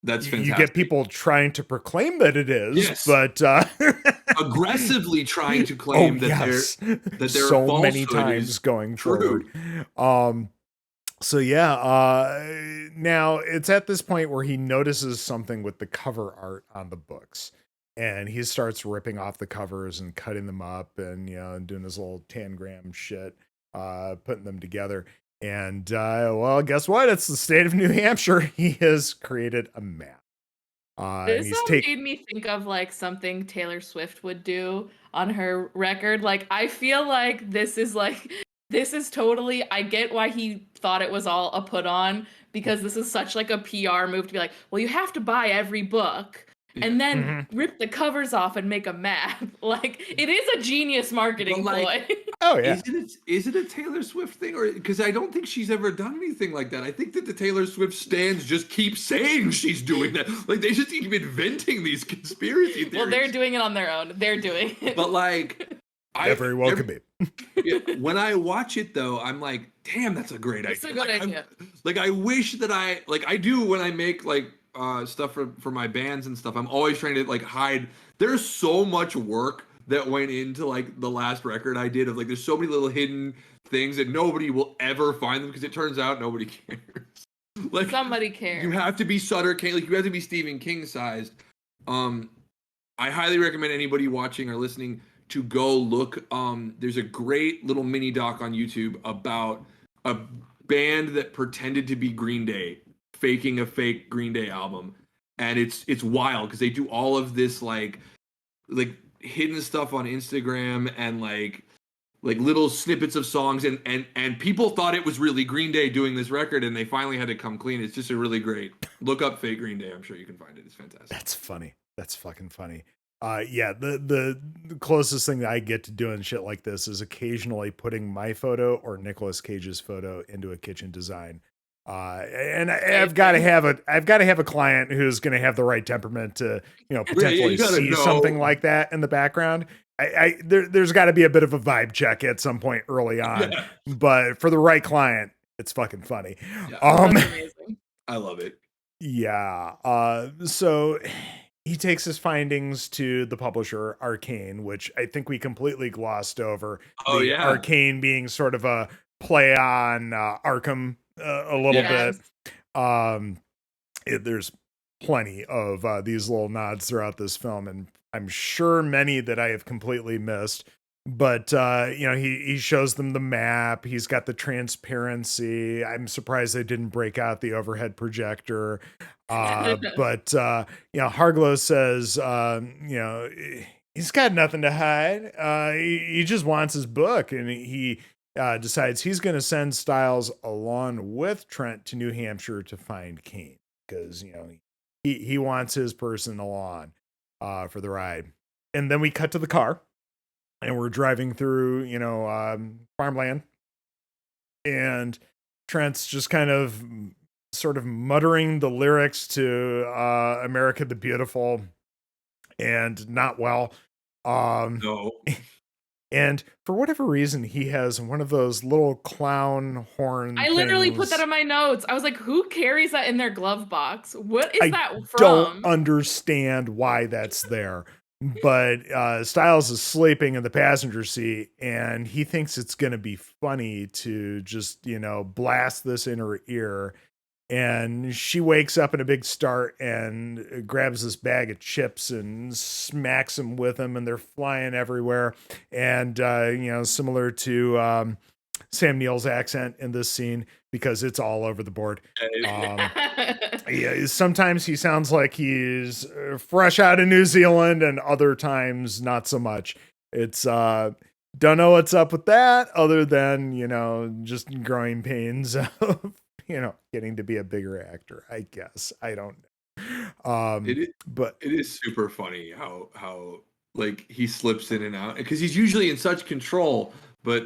that's fantastic. You get people trying to proclaim that it is, but aggressively trying to claim that there so are many times going forward. So now it's at this point where he notices something with the cover art on the books. And he starts ripping off the covers and cutting them up and, you know, doing his little tangram shit, putting them together. And, well, guess what? It's the state of New Hampshire. He has created a map. This made me think of like something Taylor Swift would do on her record. Like, I feel like this is totally, I get why he thought it was all a put on, because this is such like a PR move to be like, well, you have to buy every book and then rip the covers off and make a map. Like, it is a genius marketing ploy. Oh yeah. Is it a Taylor Swift thing, or because I don't think she's ever done anything like that. I think that the Taylor Swift stans just keep saying she's doing that. Like they just keep inventing these conspiracy theories. Well, they're doing it on their own. They're doing it. But like, I very well could be. When I watch it though, I'm like, damn, that's a great idea. It's a good idea. I wish that I do when I make like stuff for my bands and stuff. I'm always trying to like hide. There's so much work that went into like the last record I did of like there's so many little hidden things that nobody will ever find them because it turns out nobody cares. Like somebody cares. You have to be Sutter Kane, like you have to be Stephen King sized. I highly recommend anybody watching or listening to go look. There's a great little mini doc on YouTube about a band that pretended to be Green Day, faking a fake Green Day album, and it's wild because they do all of this like hidden stuff on Instagram and like little snippets of songs, and people thought it was really Green Day doing this record, and they finally had to come clean. It's just a really great look up fake Green Day. I'm sure you can find it. It's fantastic. That's funny. That's fucking funny. Yeah, the closest thing that I get to doing shit like this is occasionally putting my photo or Nicolas Cage's photo into a kitchen design. And I've got to have a client who's going to have the right temperament to, potentially see something like that in the background. There's got to be a bit of a vibe check at some point early on, but for the right client, it's fucking funny. Yeah. That's amazing. I love it. Yeah. So he takes his findings to the publisher Arcane, which I think we completely glossed over. Oh, yeah. Arcane being sort of a play on Arkham a little bit. There's plenty of these little nods throughout this film, and I'm sure many that I have completely missed. But he shows them the map. He's got the transparency. I'm surprised they didn't break out the overhead projector. But Harglow says, he's got nothing to hide. He just wants his book, and he decides he's going to send Styles along with Trent to New Hampshire to find Kane because he wants his person along for the ride. And then we cut to the car. And we're driving through, farmland, and Trent's just kind of sort of muttering the lyrics to America the Beautiful and not well. No. And for whatever reason, he has one of those little clown horn I literally put that in my notes. I was like, who carries that in their glove box? What is that from? I don't understand why that's there. But Styles is sleeping in the passenger seat, and he thinks it's going to be funny to just, blast this in her ear. And she wakes up in a big start and grabs this bag of chips and smacks them with them, and they're flying everywhere. And, similar to Sam Neill's accent in this scene, because it's all over the board. Yeah, sometimes he sounds like he's fresh out of New Zealand, and other times not so much. It's don't know what's up with that, other than just growing pains of getting to be a bigger actor. I guess I don't know. But it is super funny how like he slips in and out because he's usually in such control, but.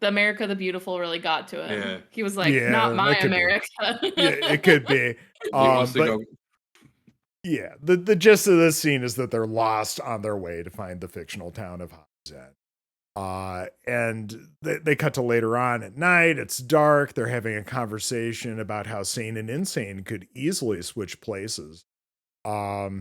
The America the Beautiful really got to him. Yeah. He was like, not my America. It could be. Yeah, the gist of this scene is that they're lost on their way to find the fictional town of Hobbs End. And they cut to later on at night. It's dark. They're having a conversation about how sane and insane could easily switch places. Yeah.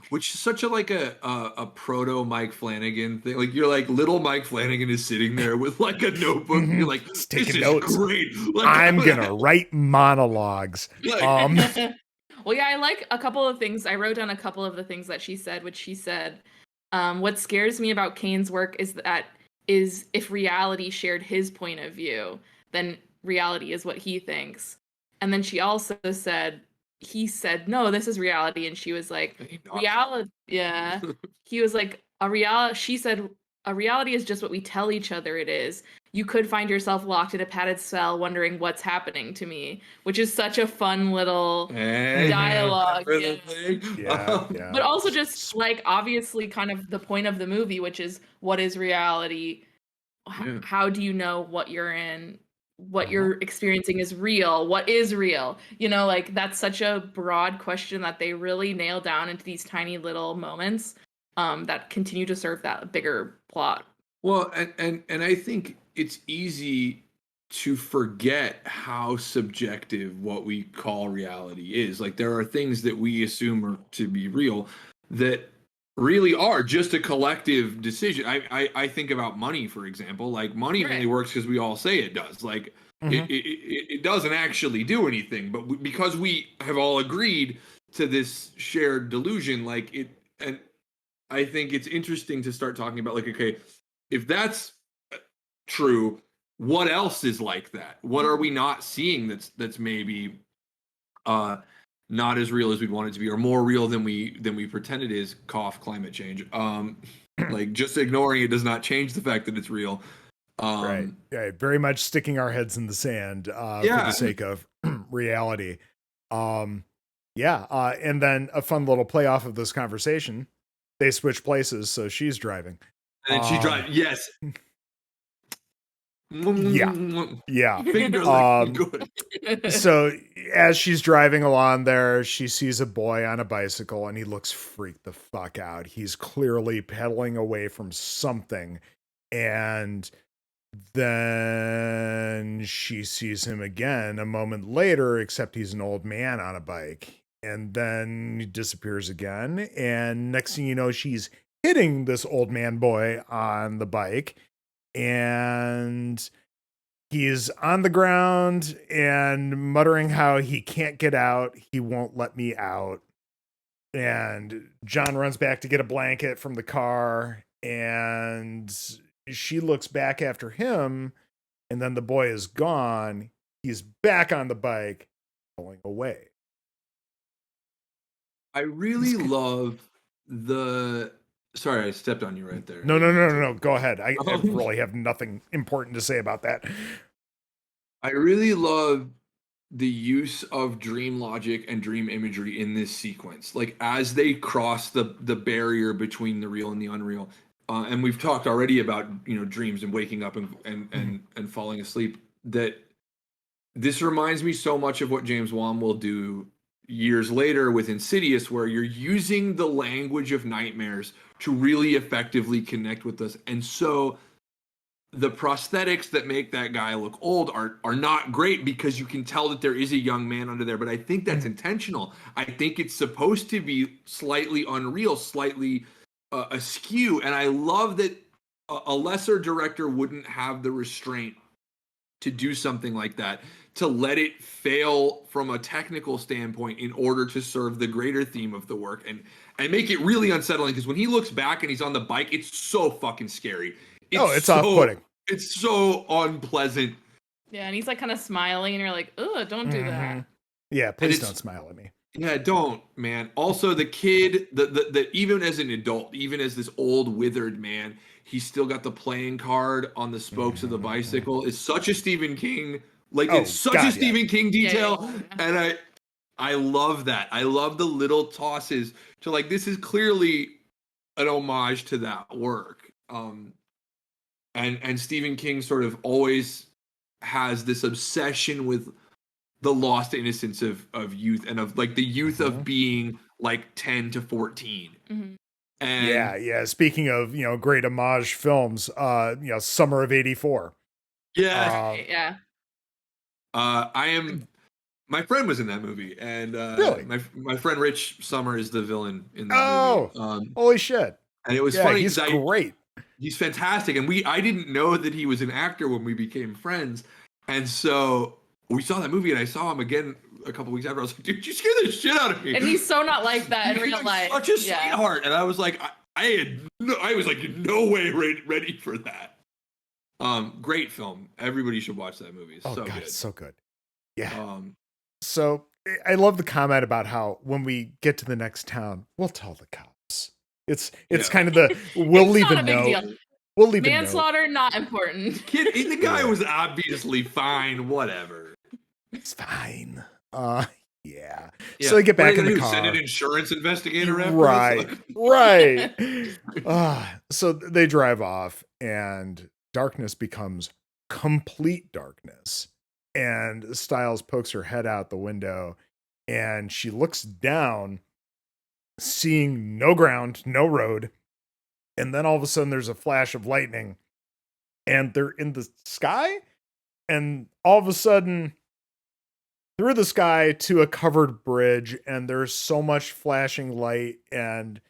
Which is such a proto Mike Flanagan thing. Like you're like little Mike Flanagan is sitting there with like a notebook. And you're like, this is notes. Great. Like, I'm gonna write monologues. Well, yeah, I like a couple of things. I wrote down a couple of the things that she said, which she said, what scares me about Kane's work is if reality shared his point of view, then reality is what he thinks. And then she also said, he said, no, this is reality. And she was like, reality. Yeah. He was like, she said, a reality is just what we tell each other it is. You could find yourself locked in a padded cell wondering what's happening to me, which is such a fun little dialogue. Yeah. But also just like, obviously kind of the point of the movie, which is what is reality? How do you know what you're in? What you're experiencing is real. What is real? Like that's such a broad question that they really nail down into these tiny little moments that continue to serve that bigger plot. Well, and I think it's easy to forget how subjective what we call reality is. Like there are things that we assume are to be real that really are just a collective decision. I think about money, for example. Like money only works because we all say it does. Like It doesn't actually do anything, but because we have all agreed to this shared delusion, like it, and I think it's interesting to start talking about, like, okay, if that's true, what else is like that? What are we not seeing that's maybe not as real as we'd want it to be, or more real than we pretend it is? Cough, climate change. Like, just ignoring it does not change the fact that it's real. Right. Very much sticking our heads in the sand for the sake of reality. And then a fun little play off of this conversation. They switch places, so she's driving. And then she drives. Yes. Yeah. Good. So as she's driving along there, she sees a boy on a bicycle and he looks freaked the fuck out. He's clearly pedaling away from something. And then she sees him again a moment later, except he's an old man on a bike. And then he disappears again. And next thing you know, she's hitting this old man boy on the bike. And he's on the ground and muttering how he can't get out. He won't let me out. And John runs back to get a blanket from the car. And she looks back after him. And then the boy is gone. He's back on the bike, going away. I really love the... Sorry, I stepped on you right there. No. Go ahead. I really have nothing important to say about that. I really love the use of dream logic and dream imagery in this sequence. Like, as they cross the barrier between the real and the unreal. And we've talked already about, dreams and waking up and falling asleep. That this reminds me so much of what James Wan will do years later with Insidious, where you're using the language of nightmares to really effectively connect with us. And so the prosthetics that make that guy look old are not great, because you can tell that there is a young man under there. But I think that's intentional. I think it's supposed to be slightly unreal, slightly askew. And I love that a lesser director wouldn't have the restraint to do something like that, to let it fail from a technical standpoint in order to serve the greater theme of the work, and make it really unsettling. Because when he looks back and he's on the bike, it's so fucking scary. It's off-putting. It's so unpleasant. Yeah, and he's like kind of smiling, and you're like, "Ugh, don't do that." Yeah, please don't smile at me. Yeah, don't, man. Also, the kid, the even as an adult, even as this old withered man, he's still got the playing card on the spokes of the bicycle. It's such a Stephen King, it's such a Stephen King detail, and I love that. I love the little tosses to, like, this is clearly an homage to that work. And Stephen King sort of always has this obsession with the lost innocence of youth, and of, like, the youth of being like 10 to 14. Mm-hmm. And yeah. Speaking of, great homage films, Summer of '84. Yeah. My friend was in that movie, and really? my friend Rich Summer is the villain in that movie. Holy shit. And it was funny. He's great. He's fantastic. And I didn't know that he was an actor when we became friends. And so we saw that movie, and I saw him again a couple weeks after. I was like, dude, you scared the shit out of me. And he's so not like that in real life. Such a sweetheart. And I was like, I was like, no way ready for that. Great film. Everybody should watch that movie. It's so good. It's so good. Yeah. So I love the comment about how when we get to the next town, we'll tell the cops. It's kind of the we'll leave a note. We'll leave manslaughter, not important. The guy was obviously fine. Whatever. It's fine. Yeah. So they get back in the car. Send an insurance investigator after right. So they drive off, and darkness becomes complete darkness. And Stiles pokes her head out the window, and she looks down, seeing no ground, no road. And then all of a sudden there's a flash of lightning, and they're in the sky. And all of a sudden, through the sky to a covered bridge, and there's so much flashing light, and,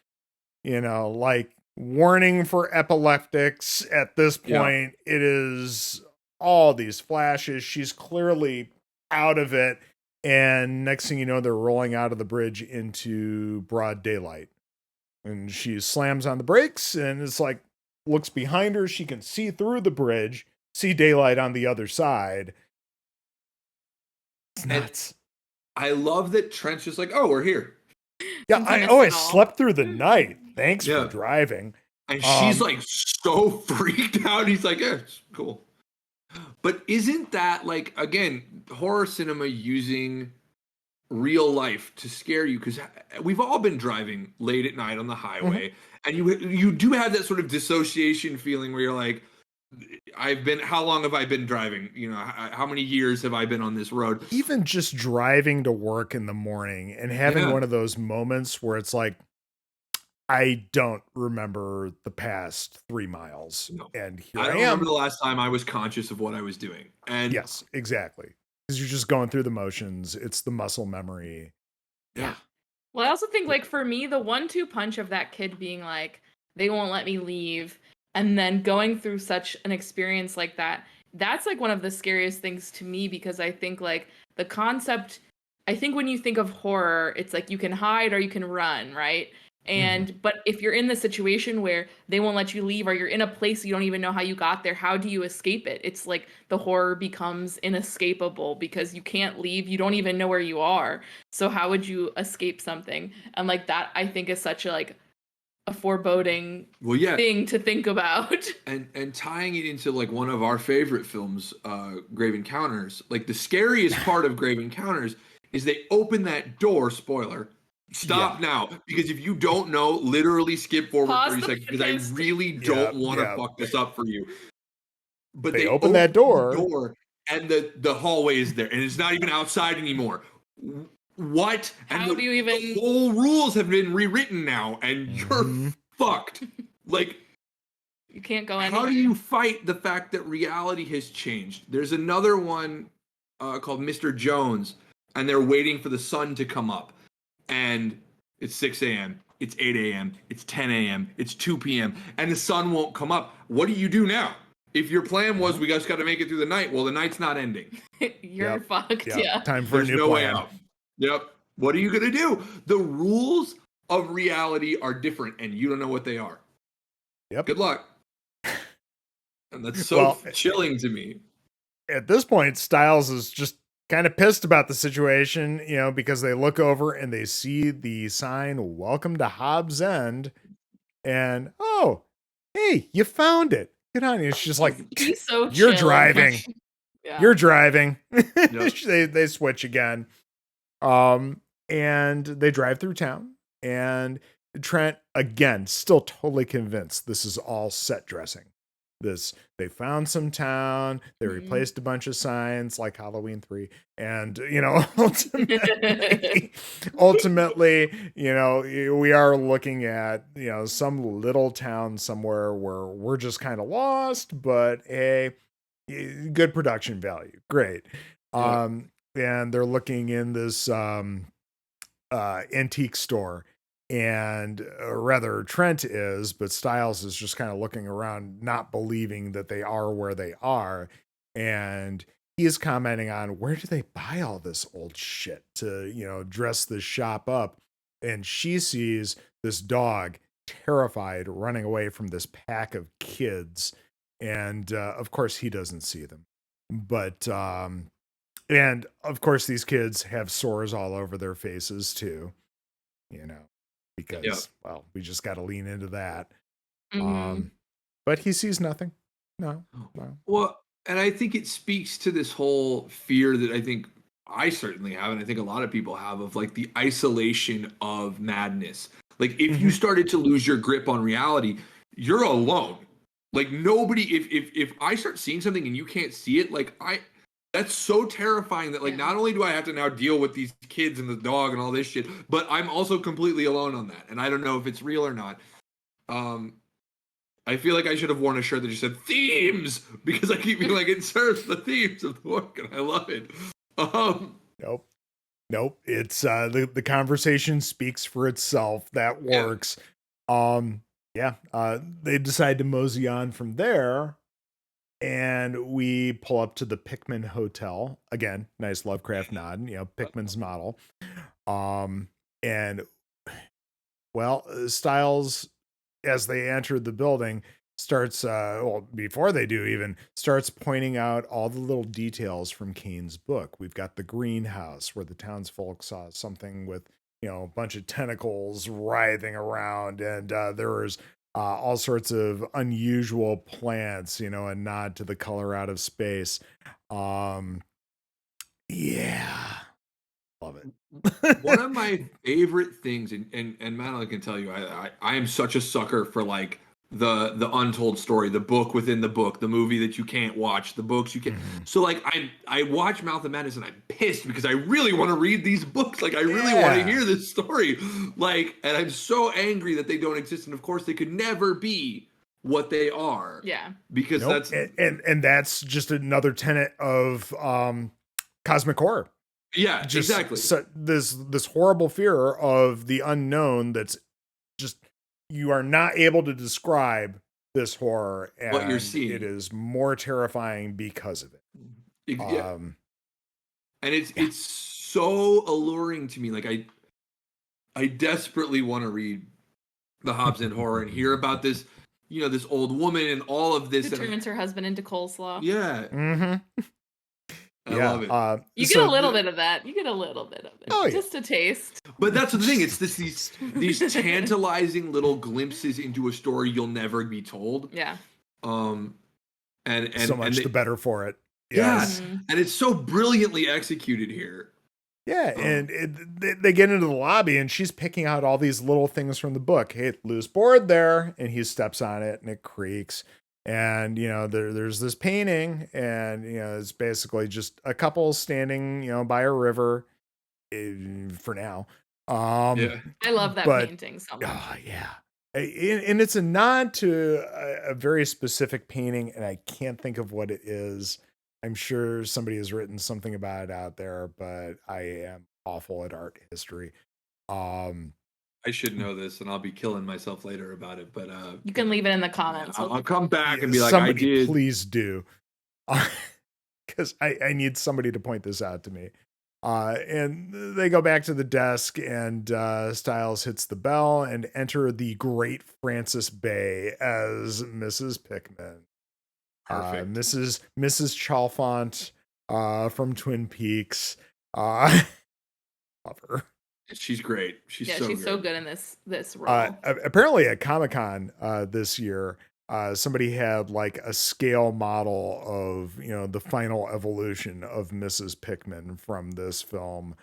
like, warning for epileptics at this point. It is all these flashes. She's clearly out of it. And next thing you know, they're rolling out of the bridge into broad daylight. And she slams on the brakes and it's like, looks behind her. She can see through the bridge, see daylight on the other side. It's nuts. And I love that Trent's just like, oh, we're here. Yeah, I slept through the night. Thanks for driving. And she's like so freaked out. He's like, yeah, it's cool. But isn't that like, again, horror cinema using real life to scare you? Because we've all been driving late at night on the highway, and you do have that sort of dissociation feeling where you're like, how long have I been driving? You know, how many years have I been on this road? Even just driving to work in the morning and having one of those moments where it's like, I don't remember the past 3 miles. No. And here I am. Remember the last time I was conscious of what I was doing. And yes, exactly. Because you're just going through the motions. It's the muscle memory. Yeah. Well, I also think, like, for me, the 1-2 punch of that kid being like, they won't let me leave, and then going through such an experience like that, that's like one of the scariest things to me, because I think like the concept, I think when you think of horror, it's like you can hide or you can run, right? And but if you're in the situation where they won't let you leave, or you're in a place you don't even know how you got there, how do you escape it? It's like the horror becomes inescapable because you can't leave. You don't even know where you are. So how would you escape something? And like that, I think is such a foreboding thing to think about. And tying it into like one of our favorite films, Grave Encounters, like the scariest part of Grave Encounters is they open that door, spoiler, stop now, because if you don't know, literally skip forward 30 seconds, because I really don't want to fuck this up for you. But they open that door and the hallway is there, and it's not even outside anymore. What? How do you even? The whole rules have been rewritten now, and you're fucked. Like, you can't go anywhere. How do you fight the fact that reality has changed? There's another one called Mr. Jones, and they're waiting for the sun to come up. And it's 6 a.m., it's 8 a.m., it's 10 a.m., it's 2 p.m., and the sun won't come up. What do you do now? If your plan was we just got to make it through the night, well, the night's not ending. You're fucked, yeah. Time for a new plan. Way out. Yep. What are you going to do? The rules of reality are different, and you don't know what they are. Yep. Good luck. And that's so chilling to me. At this point, Styles is just kind of pissed about the situation, you know, because they look over and they see the sign, "Welcome to Hobbs End." And, oh, hey, you found it. Get on. It's just like, he's so you're driving. You're driving. Yep. They switch again. And they drive through town, and Trent, again, still totally convinced this is all set dressing. They found some town, they replaced a bunch of signs like Halloween 3, and you know, ultimately, you know, we are looking at, you know, some little town somewhere where we're just kind of lost, but hey, good production value, great. And they're looking in this antique store. And rather Trent is, but Styles is just kind of looking around, not believing that they are where they are. And he is commenting on, where do they buy all this old shit to, you know, dress this shop up? And she sees this dog, terrified, running away from this pack of kids. And of course he doesn't see them. But, and of course these kids have sores all over their faces too, you know. Because, well, we just got to lean into that. But he sees nothing. No. Well, and I think it speaks to this whole fear that I think I certainly have, and I think a lot of people have, of like the isolation of madness. Like if you started to lose your grip on reality, you're alone. Like nobody, if I start seeing something and you can't see it, like that's so terrifying that like not only do I have to now deal with these kids and the dog and all this shit, but I'm also completely alone on that. And I don't know if it's real or not. I feel like I should have worn a shirt that just said themes, because I keep being like, it serves the themes of the work, and I love it. Nope. It's the conversation speaks for itself. That works. They decide to mosey on from there. and we pull up to the Pickman Hotel. Again, nice Lovecraft nod, Pickman's model. And well, Styles, as they enter the building, starts before they do even, starts pointing out all the little details from Kane's book. We've got the greenhouse where the townsfolk saw something with a bunch of tentacles writhing around, and there was all sorts of unusual plants, a nod to the color out of space. Yeah, love it. One of my favorite things, and Madeline can tell you, I am such a sucker for like the untold story, the book within the book, the movie that you can't watch, the books you can't. So like I watch Mouth of Madness and I'm pissed because I really want to read these books. Like I really want to hear this story. Like, and I'm so angry that they don't exist. And of course they could never be what they are. Yeah. Because that's and that's just another tenet of cosmic horror. Yeah, just exactly. So this horrible fear of the unknown that's just you are not able to describe this horror, and what you're seeing. It is more terrifying because of it. Yeah. And it's so alluring to me. Like I desperately want to read the Hobbs and horror and hear about this, this old woman and all of this. Who turns her husband into coleslaw. Yeah. Mm-hmm. I love it. You get a little bit of that. You get a little bit of it. Oh, just a taste. But that's the thing. It's these tantalizing little glimpses into a story you'll never be told. Yeah. And so much the better for it. Yes. Yeah. And it's so brilliantly executed here. Yeah, and they get into the lobby, and she's picking out all these little things from the book. Hey, loose board there, and he steps on it, and it creaks. And there's this painting, and it's basically just a couple standing by a river for now. I love that painting so much. Yeah, and it's a nod to a very specific painting, and I can't think of what it is. I'm sure somebody has written something about it out there, but I am awful at art history. I should know this, and I'll be killing myself later about it. But you can leave it in the comments. I'll come back and be like, somebody, I did. Please do, because I need somebody to point this out to me. And they go back to the desk, and Styles hits the bell and enter the great Frances Bay as Mrs. Pickman. Perfect. Mrs. Chalfont from Twin Peaks. Love her. She's great. She's so good in this role. Apparently at Comic-Con this year, somebody had like a scale model of the final evolution of Mrs. Pickman from this film,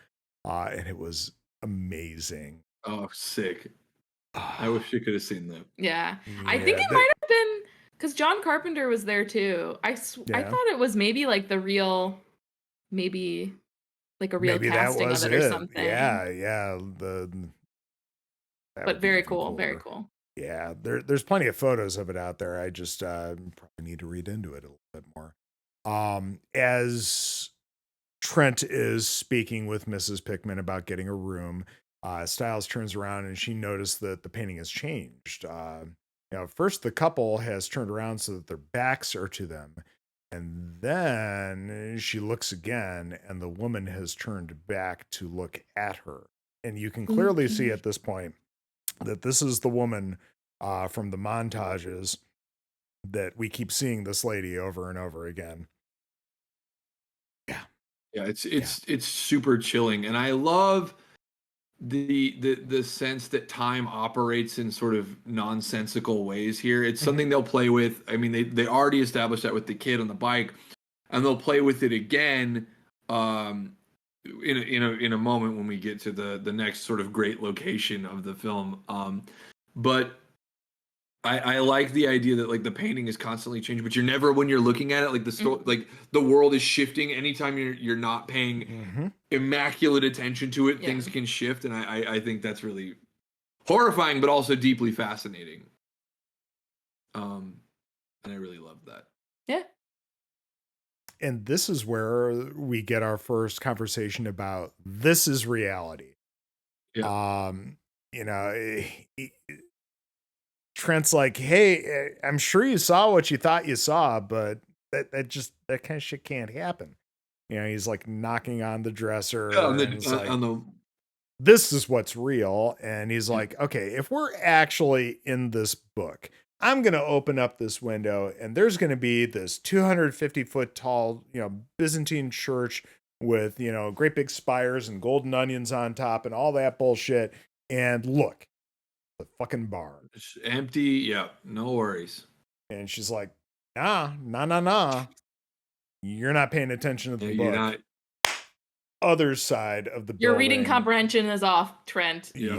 and it was amazing. Oh, sick! I wish you could have seen that. Yeah. I think it might have been because John Carpenter was there too. I thought it was maybe like the real, maybe like a real casting of it or something. Yeah. But very cool, very cool. Yeah, there's plenty of photos of it out there. I just probably need to read into it a little bit more. As Trent is speaking with Mrs. Pickman about getting a room, Styles turns around and she noticed that the painting has changed. First the couple has turned around so that their backs are to them. And then she looks again, and the woman has turned back to look at her. And you can clearly see at this point that this is the woman from the montages that we keep seeing this lady over and over again. Yeah, it's super chilling, and I love the sense that time operates in sort of nonsensical ways here. It's something they'll play with. I mean, they already established that with the kid on the bike, and they'll play with it again in a moment when we get to the next sort of great location of the film. But I like the idea that like the painting is constantly changing, but you're never, when you're looking at it, like the story, like the world is shifting. Anytime you're not paying immaculate attention to it, things can shift, and I think that's really horrifying, but also deeply fascinating. And I really love that. Yeah. And this is where we get our first conversation about this is reality. Yeah. Trent's like, hey, I'm sure you saw what you thought you saw, but that kind of shit can't happen. He's like knocking on the dresser, Yeah, and it's like, on the this is what's real. And he's like, okay, if we're actually in this book, I'm going to open up this window and there's going to be this 250-foot tall, Byzantine church with, great big spires and golden onions on top and all that bullshit. And look, the fucking bar. it's empty. Yeah, no worries. And she's like, nah. You're not paying attention to the book. You're not. Other side of the Your building. reading comprehension is off, Trent. Yep.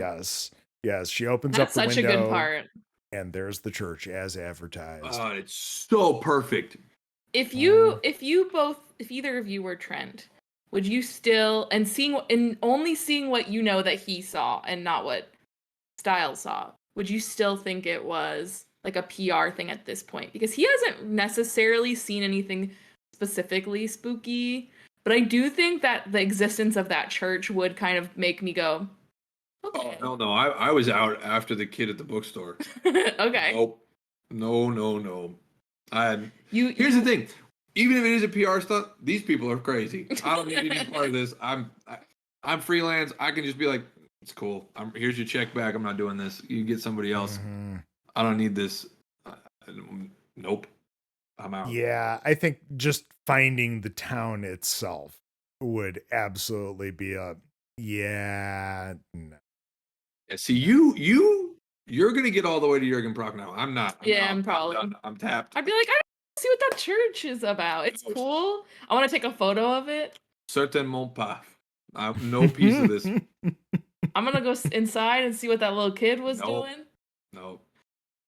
Yes. She opens That's up the such window. a good part. And there's the church as advertised. Oh, it's so perfect. If either of you were Trent, would you still, and only seeing what you know that he saw and not what Styles saw, would you still think it was like a PR thing at this point? Because he hasn't necessarily seen anything specifically spooky, but I do think that the existence of that church would kind of make me go, okay. Oh, no. I was out after the kid at the bookstore. Okay. Nope. No. Here's You the thing. Even if it is a PR stunt, these people are crazy. I don't need to be part of this. I'm freelance. I can just be like, it's cool. Here's your check back. I'm not doing this. You get somebody else. Mm-hmm. I don't need this. Nope. I'm out. Yeah, I think just finding the town itself would absolutely be no. Yeah, see, you're gonna get all the way to Jurgen Prock now. I'm not. I'm probably. I'm tapped. I'd be like, I don't see what that church is about. It's cool. I want to take a photo of it. Certainement pas. No piece of this. I'm gonna go inside and see what that little kid was doing. Nope.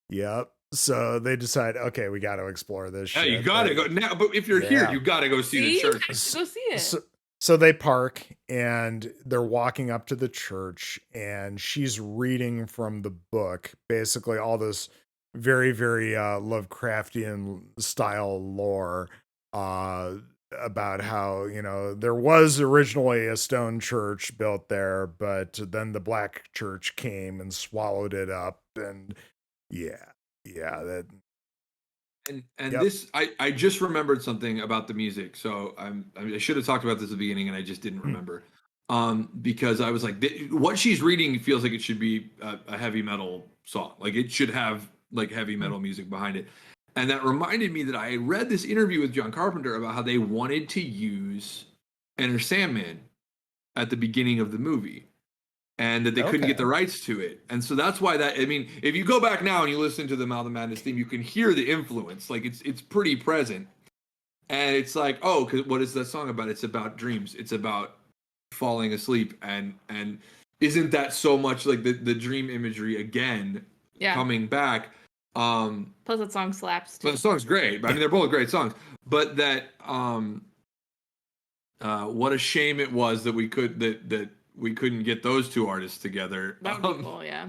Yep. So they decide, okay, we got to explore this shit. Yeah, you gotta go now. But if you're here, you gotta go see the church. Go see it. So they park and they're walking up to the church, and she's reading from the book, basically all this very, very Lovecraftian style lore about how, there was originally a stone church built there, but then the black church came and swallowed it up. And that. And this, I just remembered something about the music. So I should have talked about this at the beginning, and I just didn't remember. Because I was like, what she's reading feels like it should be a heavy metal song. Like it should have like heavy metal music behind it. And that reminded me that I read this interview with John Carpenter about how they wanted to use Enter Sandman at the beginning of the movie, and that they couldn't get the rights to it. And so that's why if you go back now and you listen to the Mouth of Madness theme, you can hear the influence. Like it's pretty present. And it's like, oh, cause what is that song about? It's about dreams. It's about falling asleep. And isn't that so much like the dream imagery again coming back? Plus that song slaps too. But the song's great. I mean, they're both great songs. But that what a shame it was that we couldn't get those two artists together. That would be cool, yeah.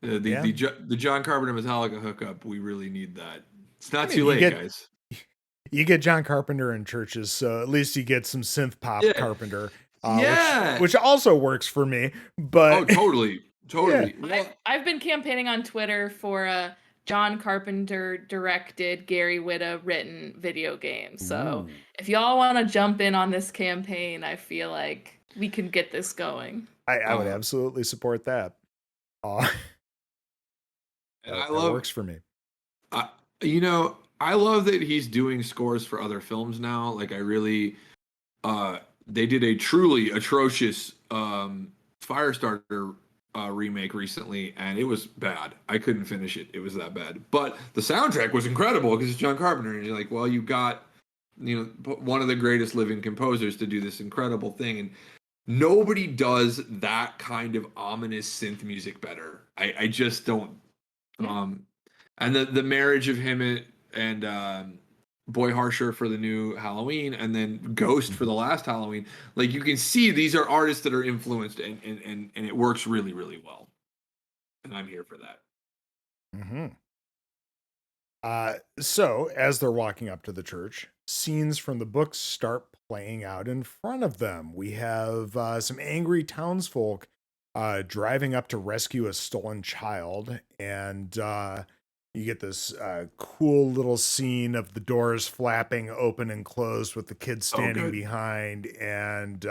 The John Carpenter Metallica hookup, we really need that. It's not too late, guys. You get John Carpenter in churches, so at least you get some synth pop Carpenter. Which also works for me. But totally. Yeah. I've been campaigning on Twitter for a John Carpenter directed, Gary Whitta written video game. So if y'all want to jump in on this campaign, I feel like we can get this going. I would absolutely support that. And that works for me. I love that he's doing scores for other films now. Like I really, they did a truly atrocious Firestarter remake recently, and it was bad. I couldn't finish it. It was that bad. But the soundtrack was incredible because it's John Carpenter, and you're like, well, you got one of the greatest living composers to do this incredible thing, and nobody does that kind of ominous synth music better. I just don't. And the marriage of him and Boy Harsher for the new Halloween, and then Ghost for the last Halloween. Like you can see these are artists that are influenced, and it works really, really well. And I'm here for that. So as they're walking up to the church, scenes from the books start playing out in front of them. We have some angry townsfolk driving up to rescue a stolen child, and you get this cool little scene of the doors flapping open and closed with the kids standing behind, and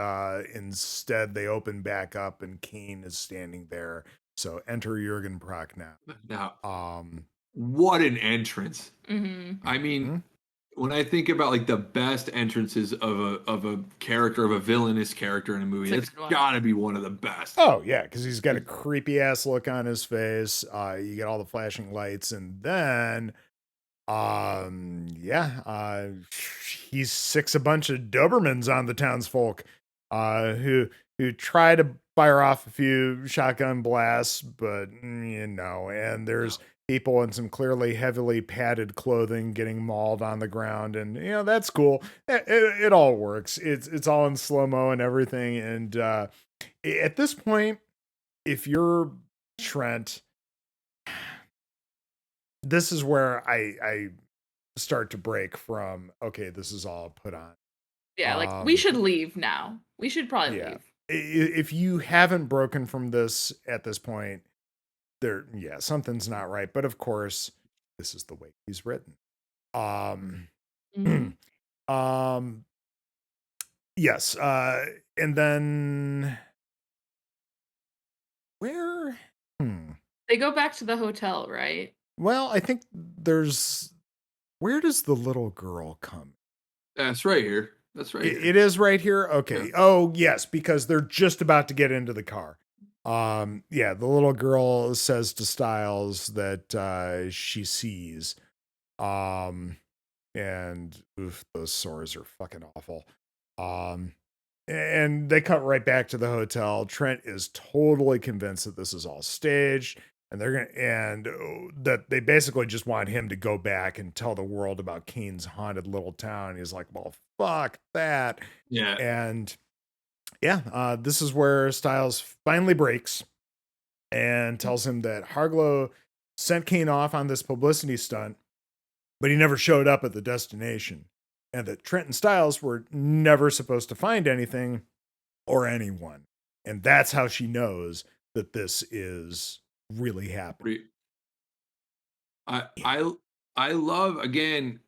instead they open back up and Kane is standing there. So enter Jürgen Prochnow. Now, what an entrance! I mean, when I think about like the best entrances of a character, of a villainous character in a movie, that's gotta be one of the best. Oh yeah, because he's got a creepy ass look on his face. You get all the flashing lights, and then he sicks a bunch of Dobermans on the townsfolk, who try to fire off a few shotgun blasts, but and there's people in some clearly heavily padded clothing getting mauled on the ground, and that's cool. It all works. It's all in slow-mo and everything, and at this point, if you're Trent, this is where I start to break from, okay, this is all put on. Yeah, like we should leave now. We should probably leave. If you haven't broken from this at this point, something's not right. But of course, this is the way he's written. Yes. And then where? They go back to the hotel, right? Well, I think where does the little girl come? That's right here. That's right. It is right here. Okay. Yeah. Oh, yes, because they're just about to get into the car. The little girl says to Styles that she sees. And those sores are fucking awful. And they cut right back to the hotel. Trent is totally convinced that this is all staged. And that they basically just want him to go back and tell the world about Kane's haunted little town. He's like, well, fuck that. Yeah. And this is where Styles finally breaks and tells him that Harglow sent Kane off on this publicity stunt, but he never showed up at the destination, and that Trent and Styles were never supposed to find anything or anyone. And that's how she knows that this is really happening. I love, again,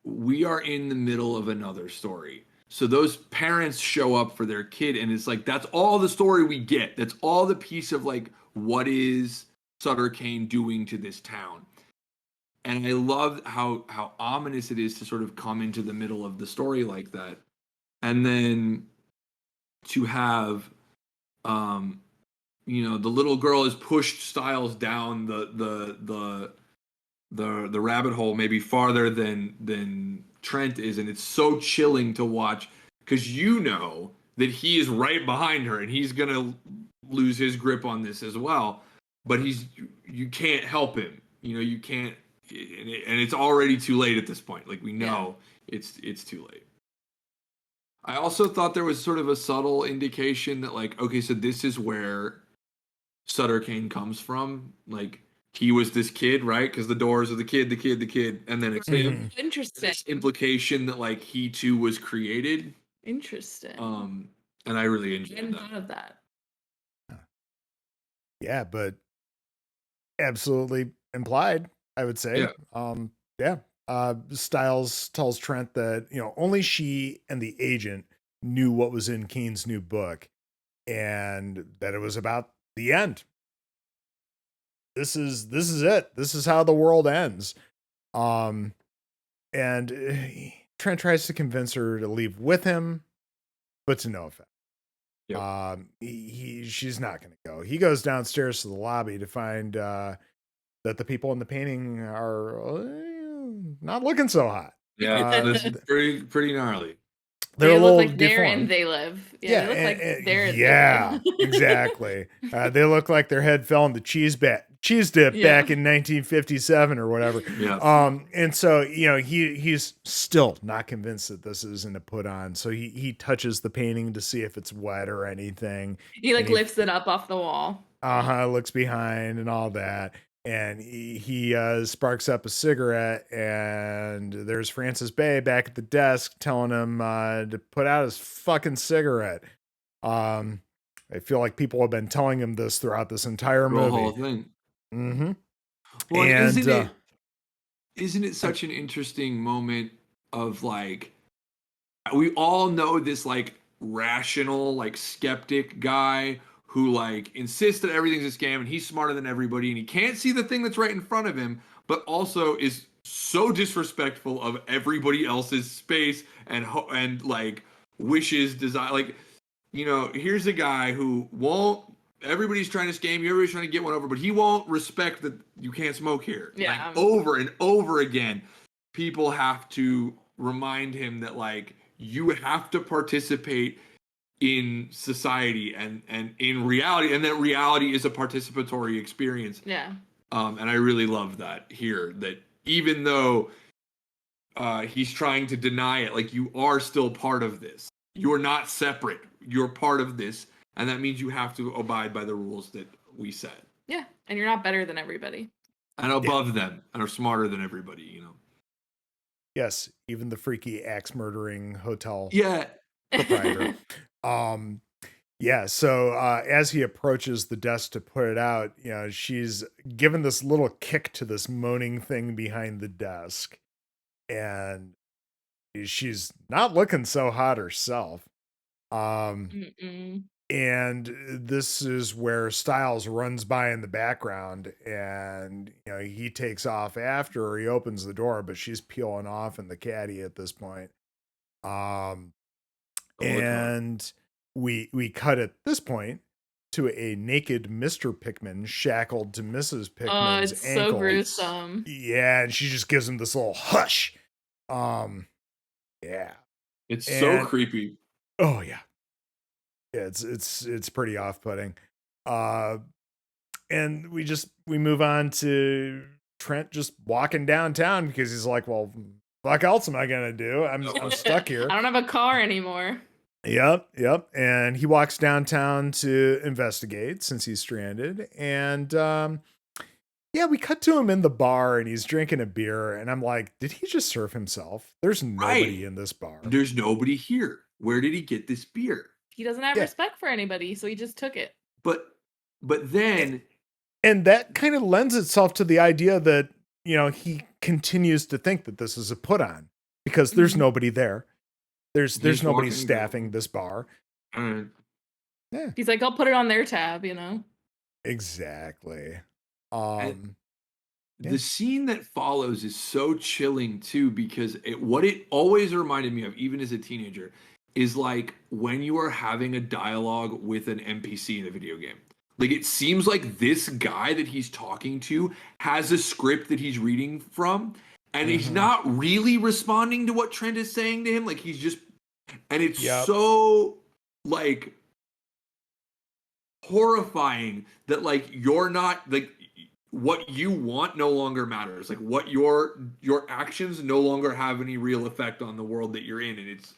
we are in the middle of another story. So those parents show up for their kid, and it's like, that's all the story we get. That's all the piece of like, what is Sutter Kane doing to this town? And I love how ominous it is to sort of come into the middle of the story like that. And then to have, the little girl has pushed Styles down the rabbit hole maybe farther than Trent is, and it's so chilling to watch because that he is right behind her and he's gonna lose his grip on this as well. But you can't help him. You can't, and it's already too late at this point. Like we know it's too late. I also thought there was sort of a subtle indication that like, okay, so this is where Sutter Kane comes from. Like he was this kid, right? Because the doors are the kid, and then it's him. Interesting. This implication that like he too was created. Interesting. And I really enjoyed I hadn't thought of that. Yeah, but absolutely implied, I would say. Styles tells Trent that only she and the agent knew what was in Kane's new book, and that it was about the end. This is it. This is how the world ends. And Trent tries to convince her to leave with him, but to no effect. Yep. She's not going to go. He goes downstairs to the lobby to find that the people in the painting are not looking so hot. Yeah, this is pretty gnarly. They look like they're and they live. Yeah, they look like they're. Yeah, exactly. They look like their head fell in the cheese dip back in 1957 or whatever. Yeah. And so he's still not convinced that this isn't a put on. So he touches the painting to see if it's wet or anything. He lifts it up off the wall. Looks behind and all that. And he sparks up a cigarette, and there's Francis Bay back at the desk telling him to put out his fucking cigarette. I feel like people have been telling him this throughout this entire movie. The whole thing. Mm-hmm. Well, And isn't it such an interesting moment of like, we all know this like rational, like skeptic guy who like insists that everything's a scam and he's smarter than everybody and he can't see the thing that's right in front of him, but also is so disrespectful of everybody else's space and like wishes, desire. Like, you know, here's a guy who won't. Everybody's trying to scam you. Everybody's trying to get one over, but he won't respect that you can't smoke here. Yeah. Like over and over again, people have to remind him that like you have to participate in society and in reality, and that reality is a participatory experience. Yeah. And I really love that here. That even though he's trying to deny it, like you are still part of this. You're not separate. You're part of this. And that means you have to abide by the rules that we set. Yeah. And you're not better than everybody. And above them and are smarter than everybody, you know. yes, even the freaky axe murdering hotel Yeah. proprietor. Yeah, so as he approaches the desk to put it out, you know, she's given this little kick to this moaning thing behind the desk. And she's not looking so hot herself. Mm-mm. And this is where Styles runs by in the background, and you know he takes off after her. He opens the door, but she's peeling off in the caddy at this point. And we cut at this point to a naked Mr. Pickman shackled to Mrs. Pickman's it's ankle. so gruesome. Yeah, and she just gives him this little hush. Yeah. It's so creepy. Oh yeah. Yeah, it's pretty off-putting. And we move on to Trent just walking downtown because he's like, well, fuck else am I gonna do? I'm stuck here. I don't have a car anymore. Yep. And he walks downtown to investigate since he's stranded. And yeah, we cut to him in the bar and he's drinking a beer. And I'm like, did he just serve himself? There's nobody in this bar. There's nobody here. Where did he get this beer? He doesn't have respect for anybody, so he just took it. But then, and that kind of lends itself to the idea that, you know, he continues to think that this is a put on because there's nobody there. There's nobody staffing this bar. Yeah. He's like, I'll put it on their tab, you know? Exactly. The scene that follows is so chilling too, because what it always reminded me of, even as a teenager, is like when you are having a dialogue with an NPC in a video game. Like it seems like this guy that he's talking to has a script that he's reading from, and he's not really responding to what Trent is saying to him. Like he's just, and it's so like horrifying that like you're not like what you want no longer matters. Like what your actions no longer have any real effect on the world that you're in, and it's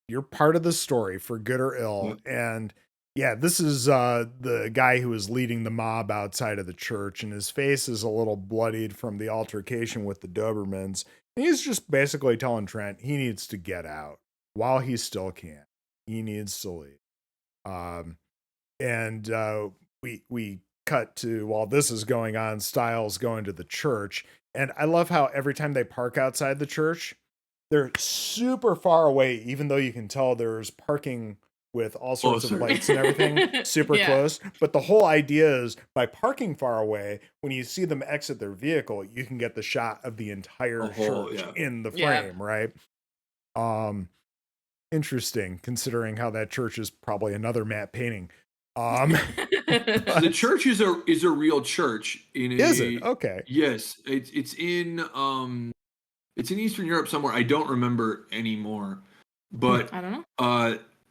you're part of the story for good or ill. And yeah, this is the guy who is leading the mob outside of the church, and his face is a little bloodied from the altercation with the Dobermans. And he's just basically telling Trent he needs to get out while he still can. He needs to leave. And we cut to, while this is going on, Styles going to the church. And I love how every time they park outside the church, they're super far away, even though you can tell there's parking with all sorts of lights and everything super close. But the whole idea is by parking far away, when you see them exit their vehicle, you can get the shot of the entire church in the frame, right? Interesting, considering how that church is probably another matte painting. The church is a real church. Is it? Okay. Yes, it's in Eastern Europe somewhere. I don't remember anymore, but I don't know.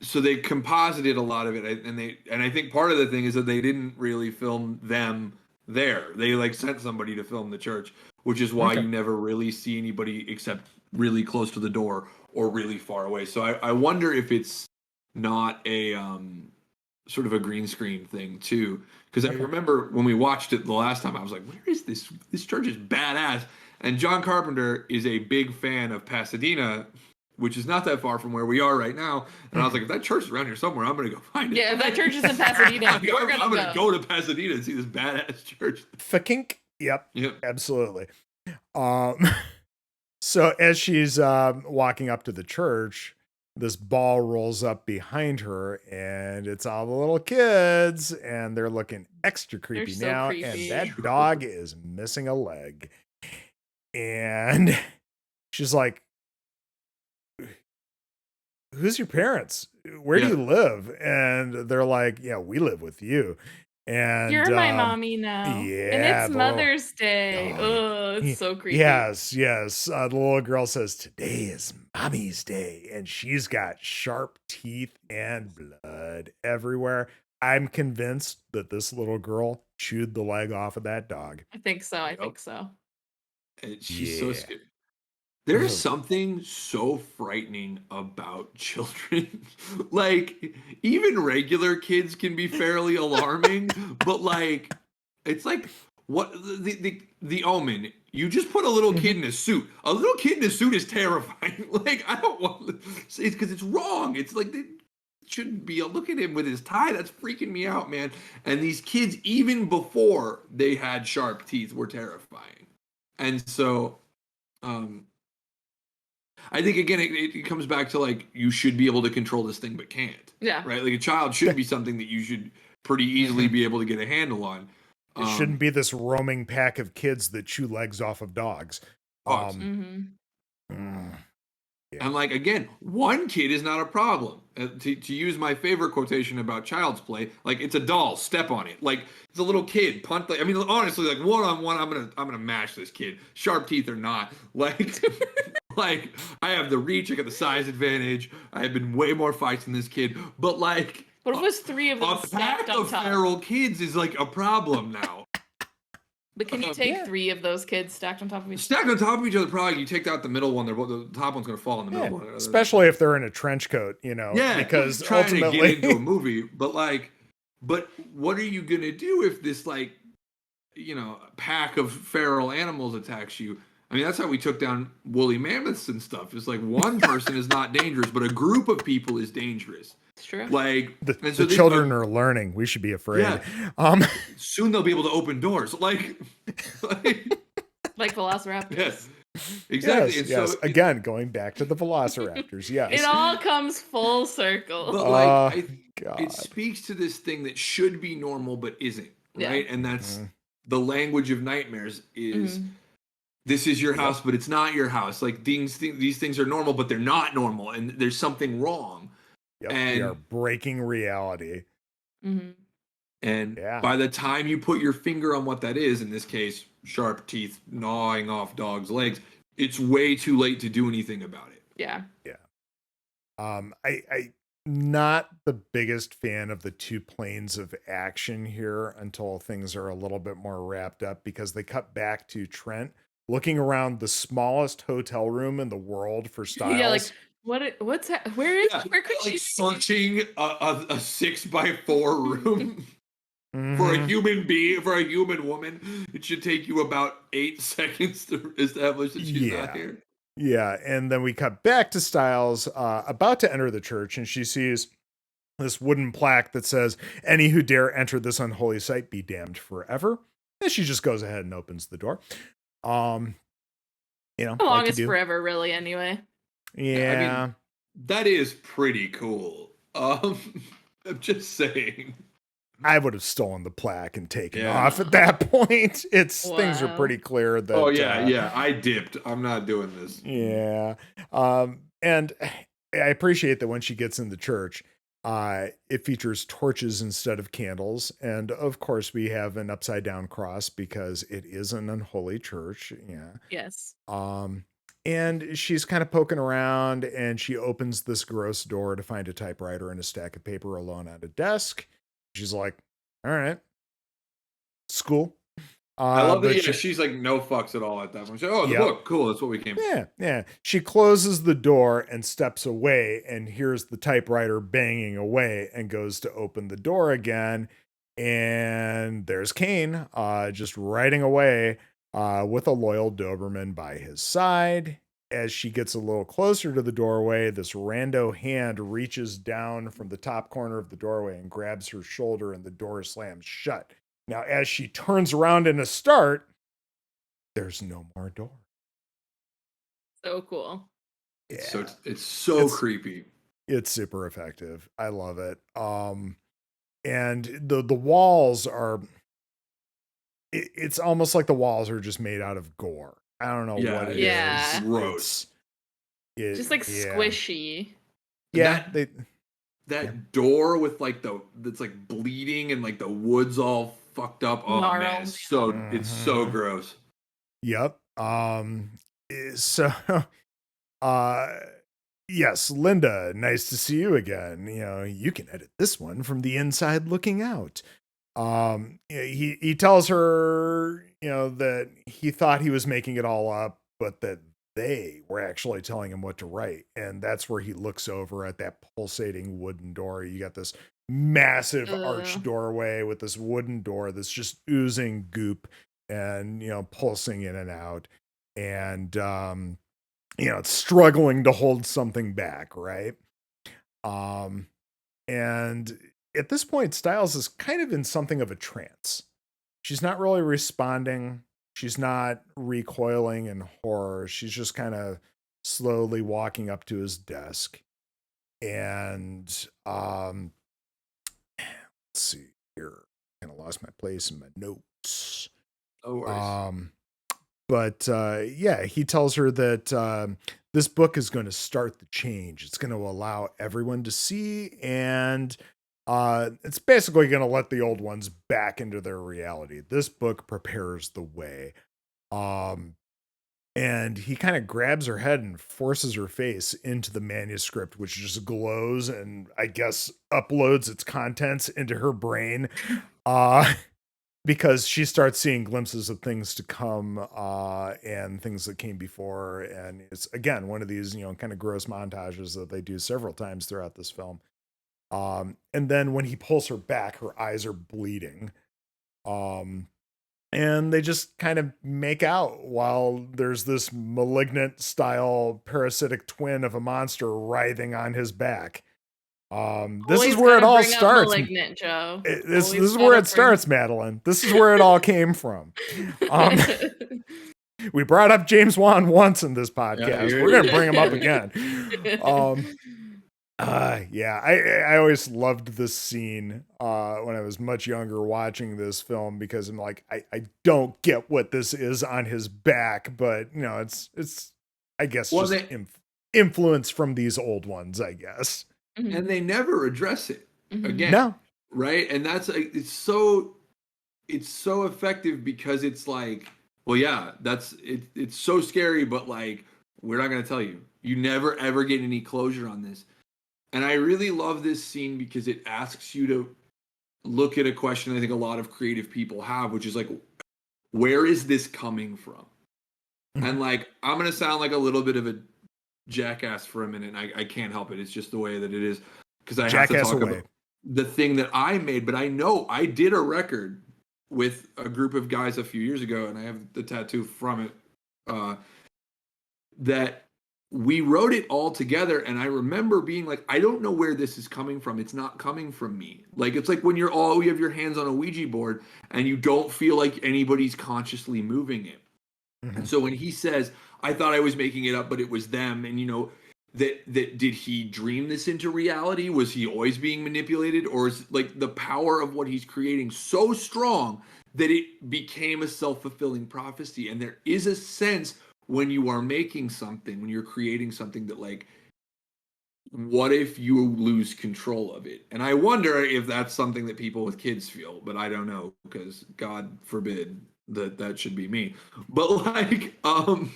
So they composited a lot of it, and I think part of the thing is that they didn't really film them there. They like sent somebody to film the church, which is why you never really see anybody except really close to the door or really far away. So I wonder if it's not a sort of a green screen thing too, because I remember when we watched it the last time, I was like, where is this? This church is badass. And John Carpenter is a big fan of Pasadena, which is not that far from where we are right now. And I was like, if that church is around here somewhere, I'm going to go find it. Yeah, if that church is in Pasadena, I'm going to go to Pasadena and see this badass church. Fakink. Yep. Absolutely. So as she's walking up to the church, this ball rolls up behind her, and it's all the little kids, and they're looking extra creepy now. Creepy. And that dog is missing a leg. And she's like, who's your parents? Where do you live? And they're like, yeah, we live with you. And you're my mommy now. Yeah. And it's Mother's Day. Oh, it's so creepy. Yes. The little girl says, today is Mommy's Day. And she's got sharp teeth and blood everywhere. I'm convinced that this little girl chewed the leg off of that dog. I think so. I think so. And she's so scary. There's something so frightening about children. Like, even regular kids can be fairly alarming, but like, it's like what the Omen. You just put a little kid in a suit. A little kid in a suit is terrifying. Like, I don't want to say it's because it's wrong. It's like they shouldn't be. Look at him with his tie. That's freaking me out, man. And these kids, even before they had sharp teeth, were terrifying. And so, I think, again, it comes back to, like, you should be able to control this thing, but can't. Yeah. Right? Like, a child should be something that you should pretty easily be able to get a handle on. It shouldn't be this roaming pack of kids that chew legs off of dogs. And, like, again, one kid is not a problem. To use my favorite quotation about child's play, like, it's a doll, step on it. Like, it's a little kid, punt. Like, I mean, honestly, like, one-on-one, I'm gonna mash this kid, sharp teeth or not. Like, like, I have the reach, I got the size advantage. I have been way more fights than this kid. But, like, what if it was three of them stacked on top? A pack of feral kids is, like, a problem now. But can you take three of those kids stacked on top of each other? Stacked on top of each other, probably. You take out the middle one, the top one's going to fall in the middle one. Especially if they're in a trench coat, you know. Yeah, because trying ultimately... to get into a movie. But, like, what are you going to do if this, like, you know, pack of feral animals attacks you? I mean, that's how we took down woolly mammoths and stuff. It's like one person is not dangerous, but a group of people is dangerous. It's true. Like the children are learning. We should be afraid. Yeah. Soon they'll be able to open doors. Like Velociraptors. Yes. Exactly. Yes. Again, going back to the Velociraptors. Yes. It all comes full circle. But like, it speaks to this thing that should be normal but isn't. Right. And that's the language of nightmares is. This is your house, but it's not your house. Like these things are normal, but they're not normal, and there's something wrong. Yep, and we are breaking reality. And by the time you put your finger on what that is, in this case, sharp teeth gnawing off dogs' legs, it's way too late to do anything about it. Yeah. I not the biggest fan of the two planes of action here until things are a little bit more wrapped up, because they cut back to Trent looking around the smallest hotel room in the world for Styles. Yeah, like what's that? Where could she searching a 6x4 room for a human being, for a human woman? It should take you about 8 seconds to establish that she's not here. Yeah, and then we cut back to Styles about to enter the church, and she sees this wooden plaque that says, "Any who dare enter this unholy site be damned forever." And she just goes ahead and opens the door. You know, how long is forever, really? Anyway, yeah, I mean, that is pretty cool. I'm just saying, I would have stolen the plaque and taken off at that point. Things are pretty clear that. Oh yeah, I dipped. I'm not doing this. Yeah, and I appreciate that when she gets in the church, it features torches instead of candles. And of course we have an upside down cross because it is an unholy church. Yeah. Yes. And she's kind of poking around, and she opens this gross door to find a typewriter and a stack of paper alone on a desk. She's like, all right, school. I love that. She's like no fucks at all at that point. She's like, the book, cool. That's what we came for. Yeah. She closes the door and steps away, and hears the typewriter banging away, and goes to open the door again. And there's Kane, just writing away, with a loyal Doberman by his side. as she gets a little closer to the doorway, this rando hand reaches down from the top corner of the doorway and grabs her shoulder, and the door slams shut. Now, as she turns around in a start, there's no more door. So cool. Yeah. It's so creepy. It's super effective. I love it. And the walls are, it's almost like the walls are just made out of gore. I don't know what it is. Gross. Just like squishy. Yeah. That door with like that's like bleeding and like the wood's all fucked up. Oh man, it's so gross. Yep. So yes, Linda, nice to see you again. You can edit this one from the inside looking out. He tells her, that he thought he was making it all up, but that they were actually telling him what to write. And that's where he looks over at that pulsating wooden door. You got this massive arched doorway with this wooden door that's just oozing goop and, pulsing in and out. And, it's struggling to hold something back, right? And at this point, Styles is kind of in something of a trance. She's not really responding. She's not recoiling in horror. She's just kind of slowly walking up to his desk. And let's see here. Kind of lost my place in my notes. No worries. But he tells her that this book is going to start the change. It's going to allow everyone to see, and it's basically going to let the old ones back into their reality. This book prepares the way. And he kind of grabs her head and forces her face into the manuscript, which just glows and I guess uploads its contents into her brain. Because she starts seeing glimpses of things to come and things that came before. And it's, again, one of these, kind of gross montages that they do several times throughout this film. And then when he pulls her back, her eyes are bleeding. And they just kind of make out while there's this malignant style parasitic twin of a monster writhing on his back. This is where it all starts. Malignant, Joe. This is where it starts, Madeline. This is where it all came from. We brought up James Wan once in this podcast. We're going to bring him up again. I always loved this scene when I was much younger watching this film because I'm like, I don't get what this is on his back, but it's I guess just influence from these old ones, I guess. And they never address it again. No. Right? And that's it's so effective because it's like, well, yeah, it's so scary, but like we're not going to tell you. You never ever get any closure on this. And I really love this scene because it asks you to look at a question I think a lot of creative people have, which is like, where is this coming from? And like, I'm going to sound like a little bit of a jackass for a minute. I can't help it. It's just the way that it is. Because I have to talk about the thing that I made. But I know I did a record with a group of guys a few years ago, and I have the tattoo from it, that we wrote it all together. And I remember being like, I don't know where this is coming from. It's not coming from me. Like, it's like when you have your hands on a Ouija board and you don't feel like anybody's consciously moving it. Mm-hmm. And so when he says, I thought I was making it up, but it was them. And, that did he dream this into reality? Was he always being manipulated? Or is like the power of what he's creating so strong that it became a self-fulfilling prophecy? And there is a sense when you are making something, when you're creating something that like, what if you lose control of it? And I wonder if that's something that people with kids feel, but I don't know, because God forbid that should be me. But like I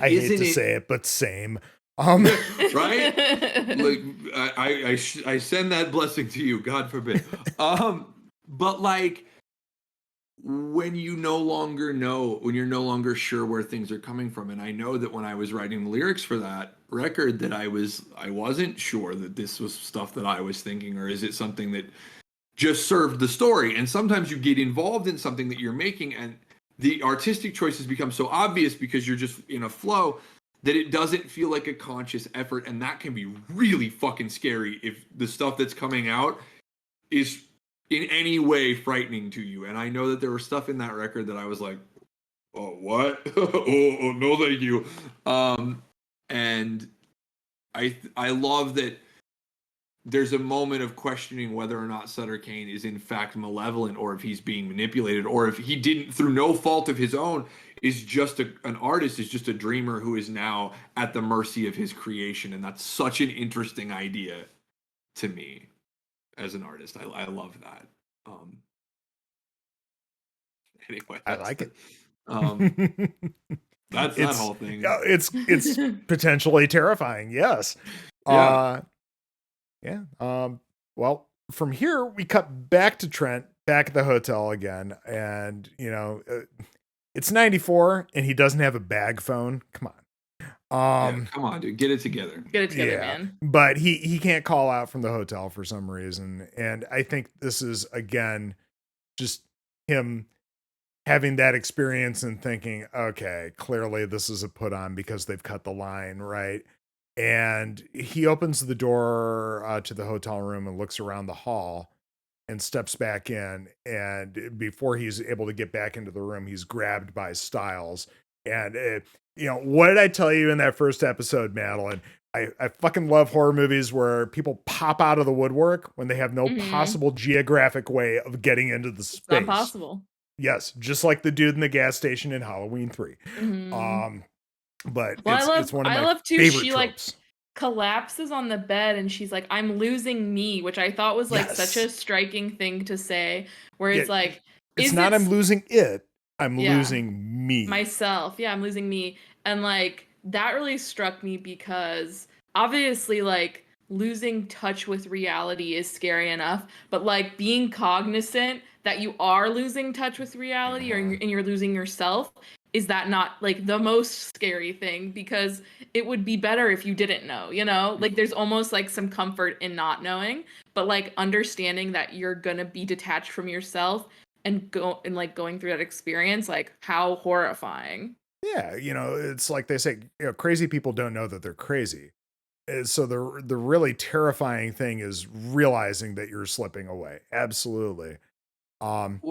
hate to say it, but same. Right? Like I send that blessing to you, God forbid. But like when you no longer know, when you're no longer sure where things are coming from, and I know that when I was writing the lyrics for that record that I wasn't sure that this was stuff that I was thinking, or is it something that just served the story? And sometimes you get involved in something that you're making, and the artistic choices become so obvious because you're just in a flow that it doesn't feel like a conscious effort, and that can be really fucking scary if the stuff that's coming out is in any way frightening to you. And I know that there was stuff in that record that I was like, oh, what? oh, no, thank you. And I love that there's a moment of questioning whether or not Sutter Kane is in fact malevolent, or if he's being manipulated, or if he didn't, through no fault of his own, is just an artist, is just a dreamer who is now at the mercy of his creation. And that's such an interesting idea to me as an artist. I love that. Anyway, I like it. That's that whole thing. It's potentially terrifying. Yes. Yeah. Well, from here we cut back to Trent, back at the hotel again, and it's 94, and he doesn't have a bag phone. Come on. Come on, dude, get it together. Get it together, man. But he can't call out from the hotel for some reason, and I think this is again just him having that experience and thinking, okay, clearly this is a put on because they've cut the line, right? And he opens the door to the hotel room and looks around the hall and steps back in. And before he's able to get back into the room, he's grabbed by Styles. And, what did I tell you in that first episode, Madeline? I fucking love horror movies where people pop out of the woodwork when they have no possible geographic way of getting into the space. It's not possible. Yes, just like the dude in the gas station in Halloween 3. But it's one of my favorite she tropes. Collapses on the bed and she's like, I'm losing me, which I thought was such a striking thing to say, where it's like, it's not I'm losing it, I'm losing me. Myself. Yeah, I'm losing me. And that really struck me because obviously losing touch with reality is scary enough, but being cognizant that you are losing touch with reality and you're losing yourself, is that not the most scary thing? Because it would be better if you didn't know, there's almost some comfort in not knowing, but understanding that you're gonna be detached from yourself and going through that experience, how horrifying. Yeah, it's like they say, crazy people don't know that they're crazy. So the really terrifying thing is realizing that you're slipping away. Absolutely.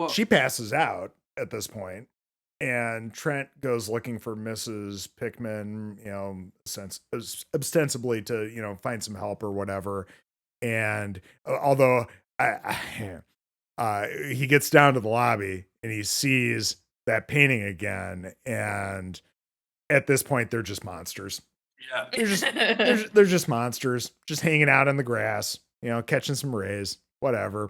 She passes out at this point, and Trent goes looking for Mrs. Pickman, ostensibly to, find some help or whatever. And although he gets down to the lobby and he sees that painting again, and at this point they're just monsters. Yeah, they're just monsters, just hanging out in the grass, catching some rays, whatever.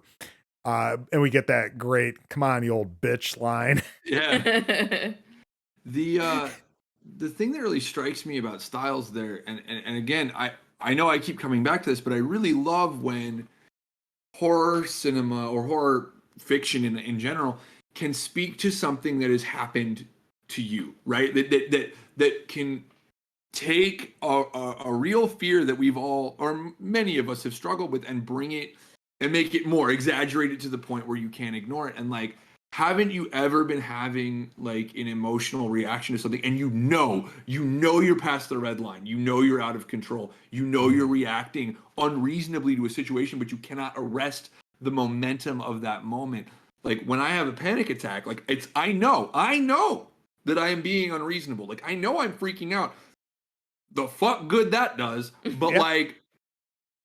And we get that great "come on, you old bitch" line. Yeah. The thing that really strikes me about Styles there, and again, I know I keep coming back to this, but I really love when horror cinema or horror fiction in general can speak to something that has happened to you, right? That can take a real fear that we've all, or many of us, have struggled with, and bring it and make it more exaggerated to the point where you can't ignore it. And haven't you ever been having an emotional reaction to something, and you know you're past the red line, you're out of control, you're reacting unreasonably to a situation, but you cannot arrest the momentum of that moment? When I have a panic attack, I know that I am being unreasonable. I know I'm freaking out. The fuck good that does, but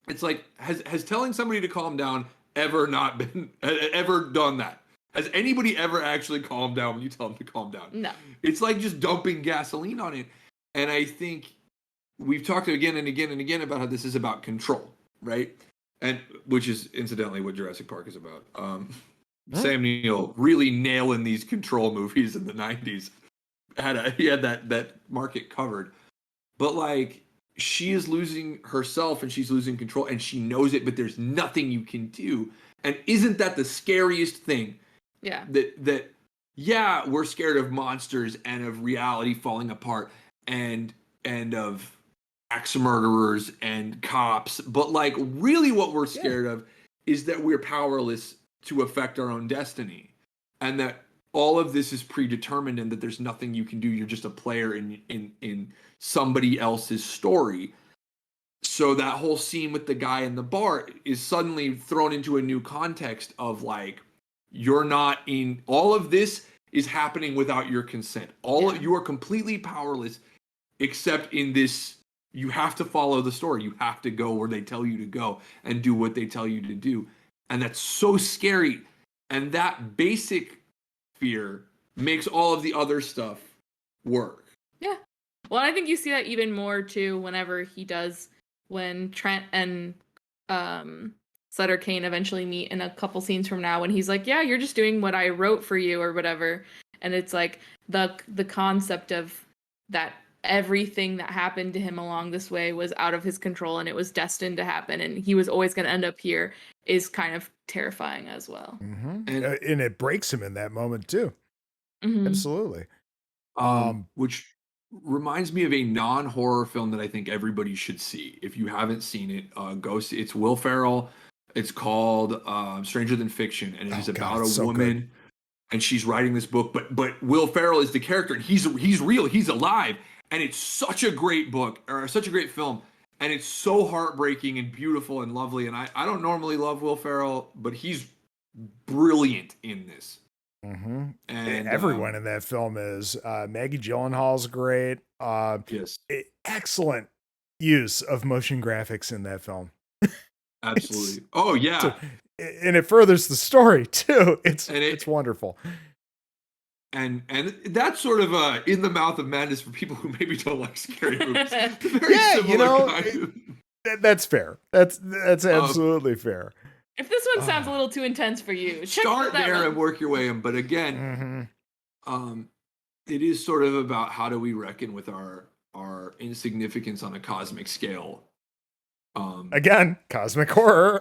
it's has telling somebody to calm down ever done that? Has anybody ever actually calmed down when you tell them to calm down? No. It's just dumping gasoline on it. And I think we've talked again and again and again about how this is about control, right? And which is incidentally what Jurassic Park is about. Sam Neill really nailing these control movies in the 90s. He had that market covered. But she is losing herself and she's losing control, and she knows it, but there's nothing you can do. And isn't that the scariest thing? Yeah. That we're scared of monsters and of reality falling apart and of axe murderers and cops, but really what we're scared of is that we're powerless to affect our own destiny, and that all of this is predetermined and that there's nothing you can do. You're just a player in somebody else's story. So that whole scene with the guy in the bar is suddenly thrown into a new context of like, you're not in, all of this is happening without your consent. You are completely powerless, except in this, you have to follow the story. You have to go where they tell you to go and do what they tell you to do. And that's so scary. And that basic fear makes all of the other stuff work. Yeah. Well, I think you see that even more too when Trent and Sutter Kane eventually meet in a couple scenes from now, when he's like, yeah, you're just doing what I wrote for you or whatever. And it's like the concept of that everything that happened to him along this way was out of his control and it was destined to happen and he was always going to end up here is kind of terrifying as well. Mm-hmm. And it breaks him in that moment too. Mm-hmm. Absolutely. Which reminds me of a non-horror film that I think everybody should see. If you haven't seen it, go see. It's Will Ferrell. It's called Stranger Than Fiction, and it is about a woman, and she's writing this book. But Will Ferrell is the character, and he's real. He's alive, and it's such a great book or such a great film, and it's so heartbreaking and beautiful and lovely. And I don't normally love Will Ferrell, but he's brilliant in this. Mm-hmm. And everyone in that film is. Maggie Gyllenhaal's great. Yes, excellent use of motion graphics in that film. Absolutely. Oh yeah, and it furthers the story too. It's wonderful. And that's sort of in the mouth of madness for people who maybe don't like scary movies. That's fair. That's absolutely fair. If this one sounds a little too intense for you, start there and work your way in. But again, it is sort of about how do we reckon with our insignificance on a cosmic scale. Again, cosmic horror.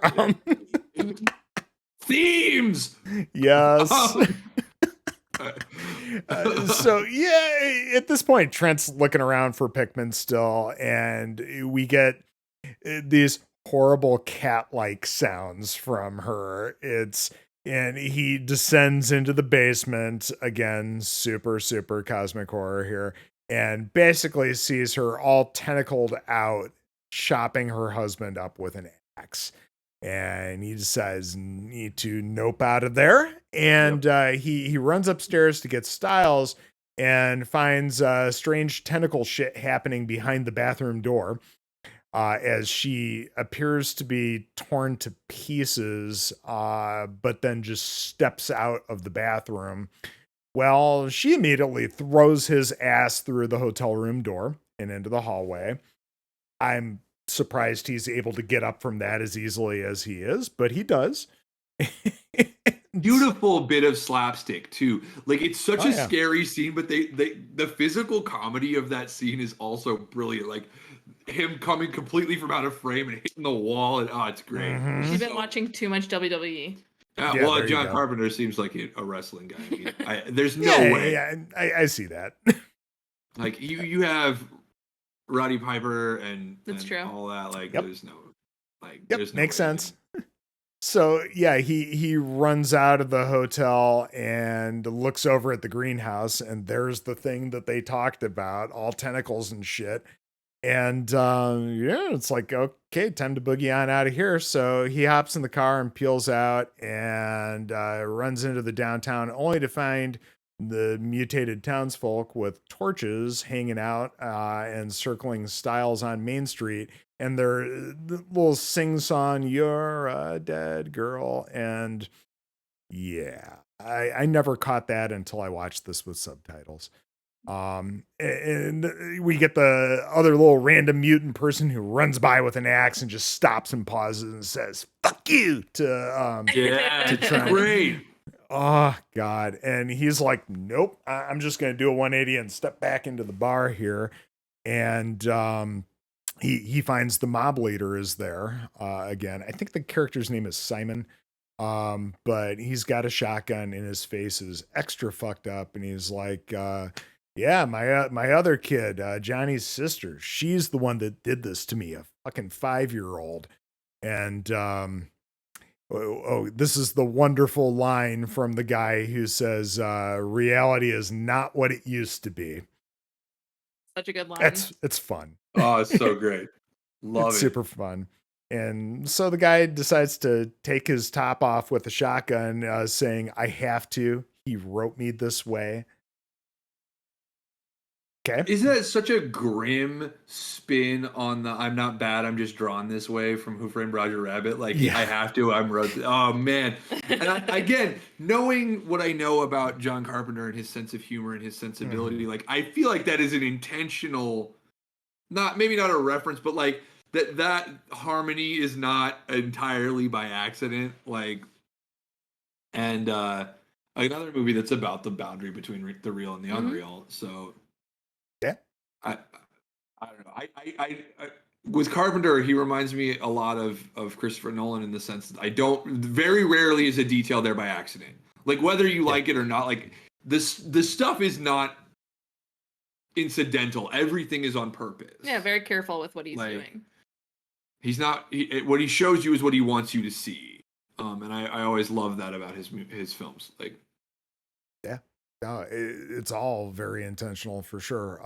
Themes. Yes. So yeah, at this point, Trent's looking around for Pickman still, and we get these horrible cat-like sounds from her. And he descends into the basement again, super cosmic horror here, and basically sees her all tentacled out, chopping her husband up with an axe. And he decides need to nope out of there. And he runs upstairs to get Styles and finds strange tentacle shit happening behind the bathroom door. As she appears to be torn to pieces, but then just steps out of the bathroom. Well, she immediately throws his ass through the hotel room door and into the hallway. I'm surprised he's able to get up from that as easily as he is, but he does. Beautiful bit of slapstick too. Like it's such a scary scene, but the physical comedy of that scene is also brilliant. Like him coming completely from out of frame and hitting the wall, and it's great. Mm-hmm. You've been watching too much WWE. Well, John Carpenter seems like a wrestling guy. I mean, there's no way. Yeah, I see that. Like you have Roddy Piper and true. All that. Like there's no there's no makes sense. So yeah, he runs out of the hotel and looks over at the greenhouse, and there's the thing that they talked about, all tentacles and shit. And it's like, okay, time to boogie on out of here. So he hops in the car and peels out and runs into the downtown, only to find the mutated townsfolk with torches hanging out and circling Styles on Main Street. And they're little sing-song, "You're a dead girl." And yeah, I never caught that until I watched this with subtitles. And we get the other little random mutant person who runs by with an axe and just stops and pauses and says, "Fuck you" to Trent. Great. Oh God. And he's like, "Nope, I'm just going to do a 180 and step back into the bar here." And, he finds the mob leader is there, again. I think the character's name is Simon. But he's got a shotgun and his face is extra fucked up. And he's like, yeah, my other kid, Johnny's sister, she's the one that did this to me, a fucking 5-year-old. And this is the wonderful line from the guy who says, reality is not what it used to be. Such a good line. It's fun. Oh, it's so great. Love It's it. super fun. And so the guy decides to take his top off with a shotgun, saying, I have to. He wrote me this way. Okay. Isn't that such a grim spin on the I'm not bad, I'm just drawn this way from Who Framed Roger Rabbit? Like, Yeah. I have to, I'm wrote. Oh, man. And again, knowing what I know about John Carpenter and his sense of humor and his sensibility, like, I feel like that is an intentional, maybe not a reference, but like that harmony is not entirely by accident. Like, and another movie that's about the boundary between the real and the unreal. So, yeah, I don't know. I with Carpenter, he reminds me a lot of Christopher Nolan in the sense that very rarely is a detail there by accident. Like, whether you like it or not, like the stuff is not incidental. Everything is on purpose. Yeah, very careful with what he's doing. He's not. What he shows you is what he wants you to see. And I always love that about his films. Like, yeah, no, it's all very intentional for sure.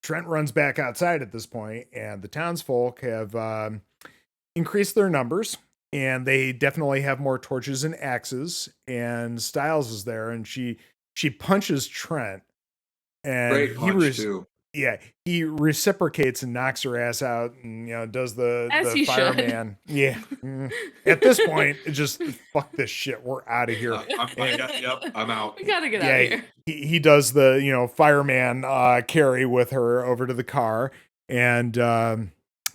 Trent runs back outside at this point, and the townsfolk have increased their numbers, and they definitely have more torches and axes. And Styles is there, and she punches Trent, and great punch too. Yeah, he reciprocates and knocks her ass out, and does the fireman. Yeah. At this point, it just fuck this shit. We're out of here. I'm out. We gotta get out of here. He does the fireman carry with her over to the car, and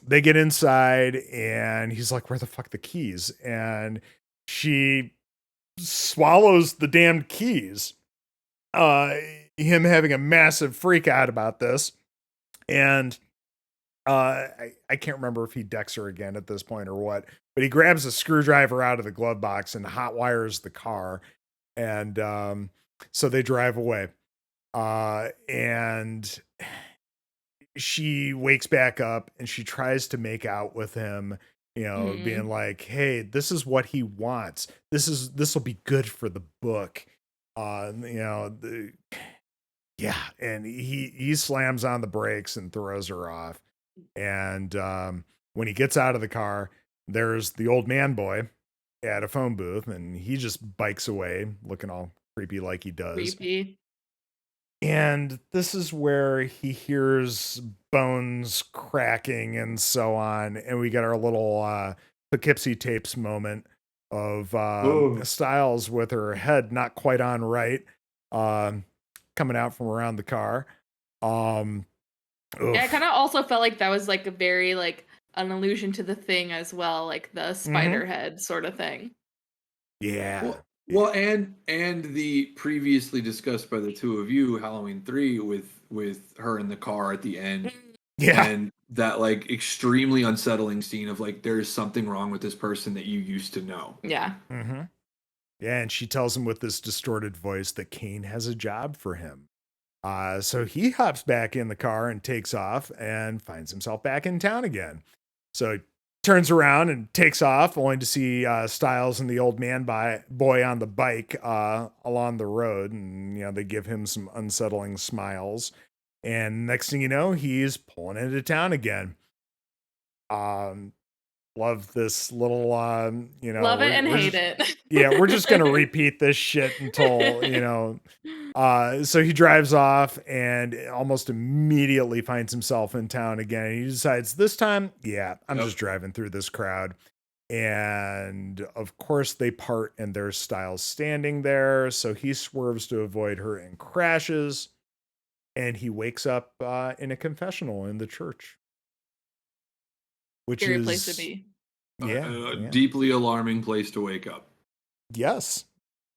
they get inside, and he's like, "Where the fuck the keys?" And she swallows the damned keys. Him having a massive freak out about this, and I can't remember if he decks her again at this point or what, but he grabs a screwdriver out of the glove box and hot wires the car, and so they drive away, and she wakes back up and she tries to make out with him, being like, "Hey, this is what he wants. This will be good for the book." Yeah, and he slams on the brakes and throws her off. And when he gets out of the car, there's the old man boy at a phone booth, and he just bikes away, looking all creepy like he does. Creepy. And this is where he hears bones cracking and so on, and we get our little Poughkeepsie Tapes moment of Styles with her head not quite on right, coming out from around the car. Yeah, I kind of also felt like that was like a very like an allusion to The Thing as well, like the spider head sort of thing. Yeah. Well, and the previously discussed by the two of you, Halloween 3 with her in the car at the end. Yeah. And that like extremely unsettling scene of like, there's something wrong with this person that you used to know. Yeah. Mm-hmm. Yeah, and she tells him with this distorted voice that Kane has a job for him. So he hops back in the car and takes off and finds himself back in town again. So he turns around and takes off, only to see Styles and the old man boy on the bike along the road. And, they give him some unsettling smiles. And next thing you know, he's pulling into town again. Love this little, love it and hate it. Yeah, we're just going to repeat this shit until, so he drives off and almost immediately finds himself in town again. He decides this time, I'm just driving through this crowd. And of course they part and there's Styles standing there. So he swerves to avoid her and crashes. And he wakes up in a confessional in the church. Which Scary is place to be. A deeply alarming place to wake up. Yes,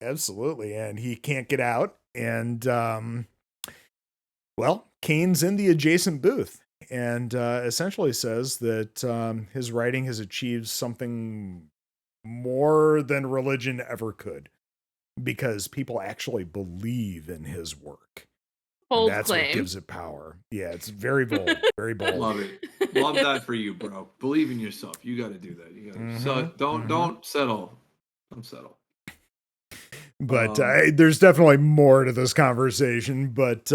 absolutely. And he can't get out. And, Kane's in the adjacent booth and essentially says that his writing has achieved something more than religion ever could, because people actually believe in his work. Bold That's claim. what gives it power. Yeah, it's very bold, very bold. Love it. Love that for you, bro. Believe in yourself. You got to do that. You got to don't settle. Don't settle. But there's definitely more to this conversation. But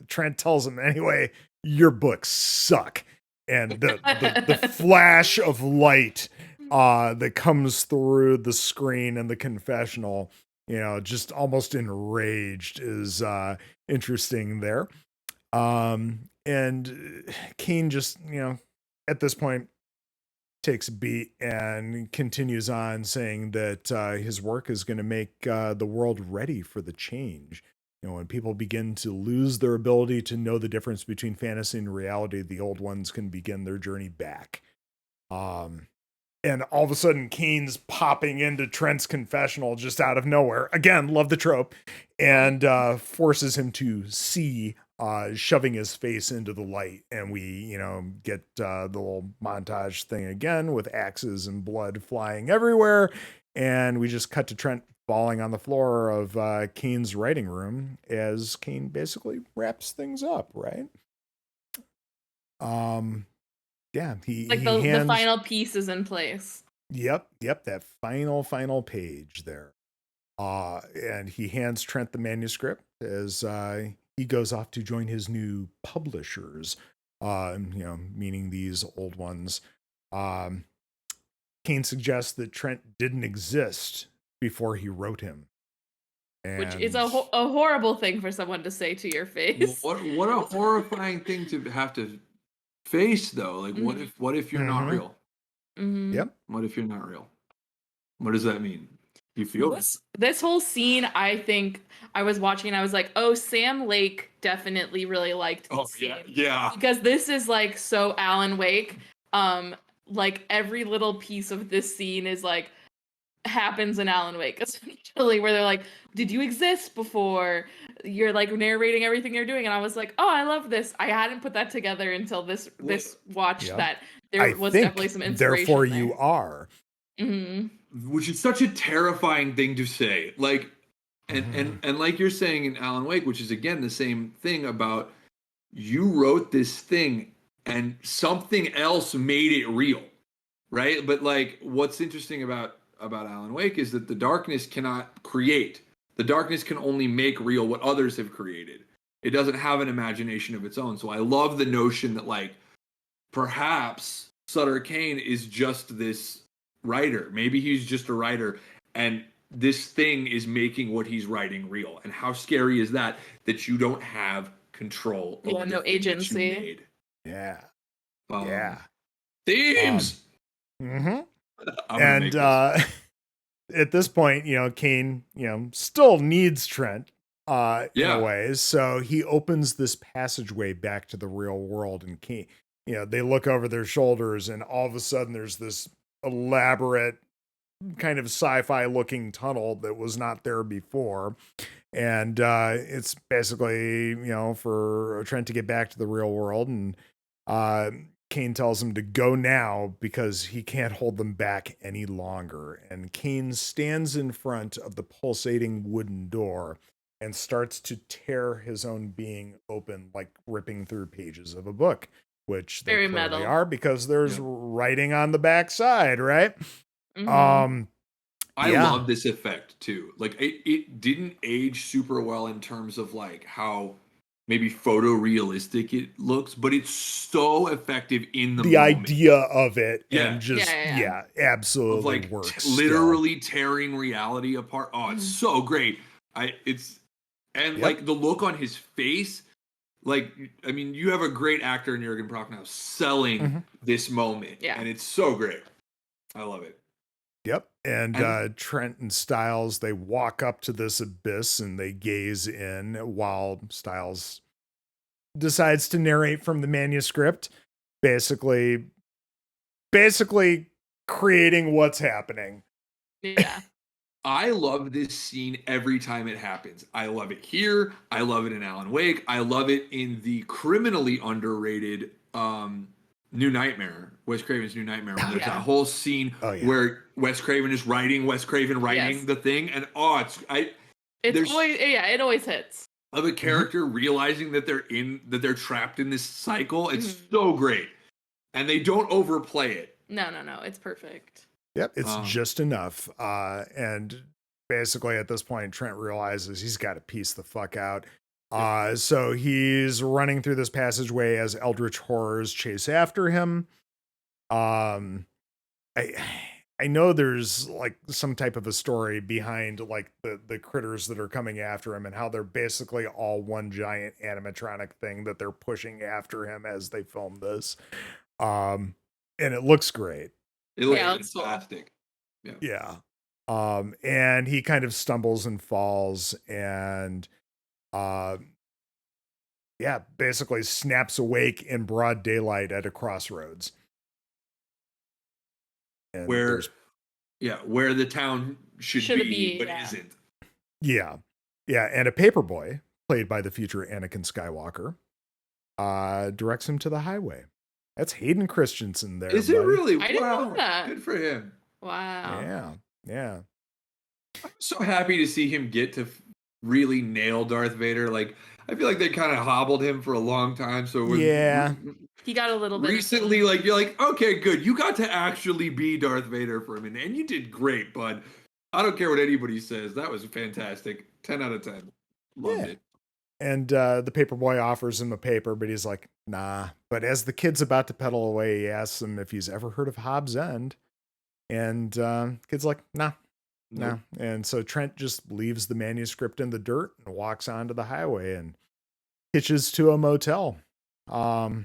Trent tells him anyway, your books suck. And the flash of light that comes through the screen in the confessional, just almost enraged is interesting there. And Kane just, at this point takes a beat and continues on saying that his work is going to make the world ready for the change. When people begin to lose their ability to know the difference between fantasy and reality, the old ones can begin their journey back. And all of a sudden, Kane's popping into Trent's confessional just out of nowhere. Again, love the trope. And forces him to see, shoving his face into the light. And we, get the little montage thing again with axes and blood flying everywhere. And we just cut to Trent falling on the floor of Kane's writing room as Kane basically wraps things up, right? Yeah, the final piece is in place. Yep, that final page there. And he hands Trent the manuscript as he goes off to join his new publishers, meaning these old ones. Kane suggests that Trent didn't exist before he wrote him. Which is a horrible thing for someone to say to your face. What a horrifying thing to have to face, though. Like, what if you're not real? Yep. What if you're not real? What does that mean? You feel this whole scene, I think I was watching and I was like, oh, Sam Lake definitely really liked this scene. Yeah. Because this is like so Alan Wake. Like every little piece of this scene is like happens in Alan Wake, essentially, where they're like, did you exist before? You're like narrating everything you're doing, and I was like, oh, I love this. I hadn't put that together until this watch that there was definitely some inspiration. Therefore, you are. Mm-hmm. Which is such a terrifying thing to say. Like, and like you're saying in Alan Wake, which is again the same thing about you wrote this thing and something else made it real, right? But like, what's interesting about Alan Wake is that the darkness cannot create. The darkness can only make real what others have created. It doesn't have an imagination of its own. So I love the notion that like perhaps Sutter Kane is just this writer. Maybe he's just a writer and this thing is making what he's writing real. And how scary is that you don't have control over no agency. Yeah. Themes. And at this point, Kane, still needs Trent in a way. So he opens this passageway back to the real world, and Kane, they look over their shoulders, and all of a sudden there's this elaborate kind of sci-fi looking tunnel that was not there before. And it's basically, for Trent to get back to the real world. And Kane tells him to go now because he can't hold them back any longer. And Kane stands in front of the pulsating wooden door and starts to tear his own being open, like ripping through pages of a book, which they clearly are because there's writing on the backside, right? Mm-hmm. I love this effect too. Like it didn't age super well in terms of like how maybe photorealistic it looks, but it's so effective in the moment. Idea of it, and just absolutely of like works. Literally tearing reality apart. Oh, it's so great. Like the look on his face. Like, I mean, you have a great actor in Jürgen Prochnow selling this moment, and it's so great. I love it. Yep. And Trent and Styles, they walk up to this abyss and they gaze in while Styles decides to narrate from the manuscript, basically creating what's happening. Yeah. I love this scene every time it happens. I love it here. I love it in Alan Wake. I love it in the criminally underrated New Nightmare, Wes Craven's New Nightmare. There's that whole scene where Wes Craven is writing the thing, and It always hits. Of a character realizing that they're trapped in this cycle. It's so great. And they don't overplay it. No. It's perfect. Yep, it's just enough. And basically at this point, Trent realizes he's got to piece the fuck out. So he's running through this passageway as eldritch horrors chase after him. I know there's like some type of a story behind like the critters that are coming after him and how they're basically all one giant animatronic thing that they're pushing after him as they film this. And it looks great. It looks fantastic. Yeah. And he kind of stumbles and falls and basically snaps awake in broad daylight at a crossroads. And where the town should be, but isn't. Yeah. And a paperboy, played by the future Anakin Skywalker, directs him to the highway. That's Hayden Christensen there. Is it really? I didn't know that. Good for him. Wow. Yeah. I'm so happy to see him get to really nail Darth Vader. Like, I feel like they kind of hobbled him for a long time. So he got a little bit recently. Like, you're like, okay, good. You got to actually be Darth Vader for a minute, and you did great, bud. I don't care what anybody says. That was fantastic. 10 out of 10. Loved it. And the paperboy offers him a paper, but he's like, nah. But as the kid's about to pedal away, he asks him if he's ever heard of Hobbs End. And kid's like, nah. No. And so Trent just leaves the manuscript in the dirt and walks onto the highway and hitches to a motel. The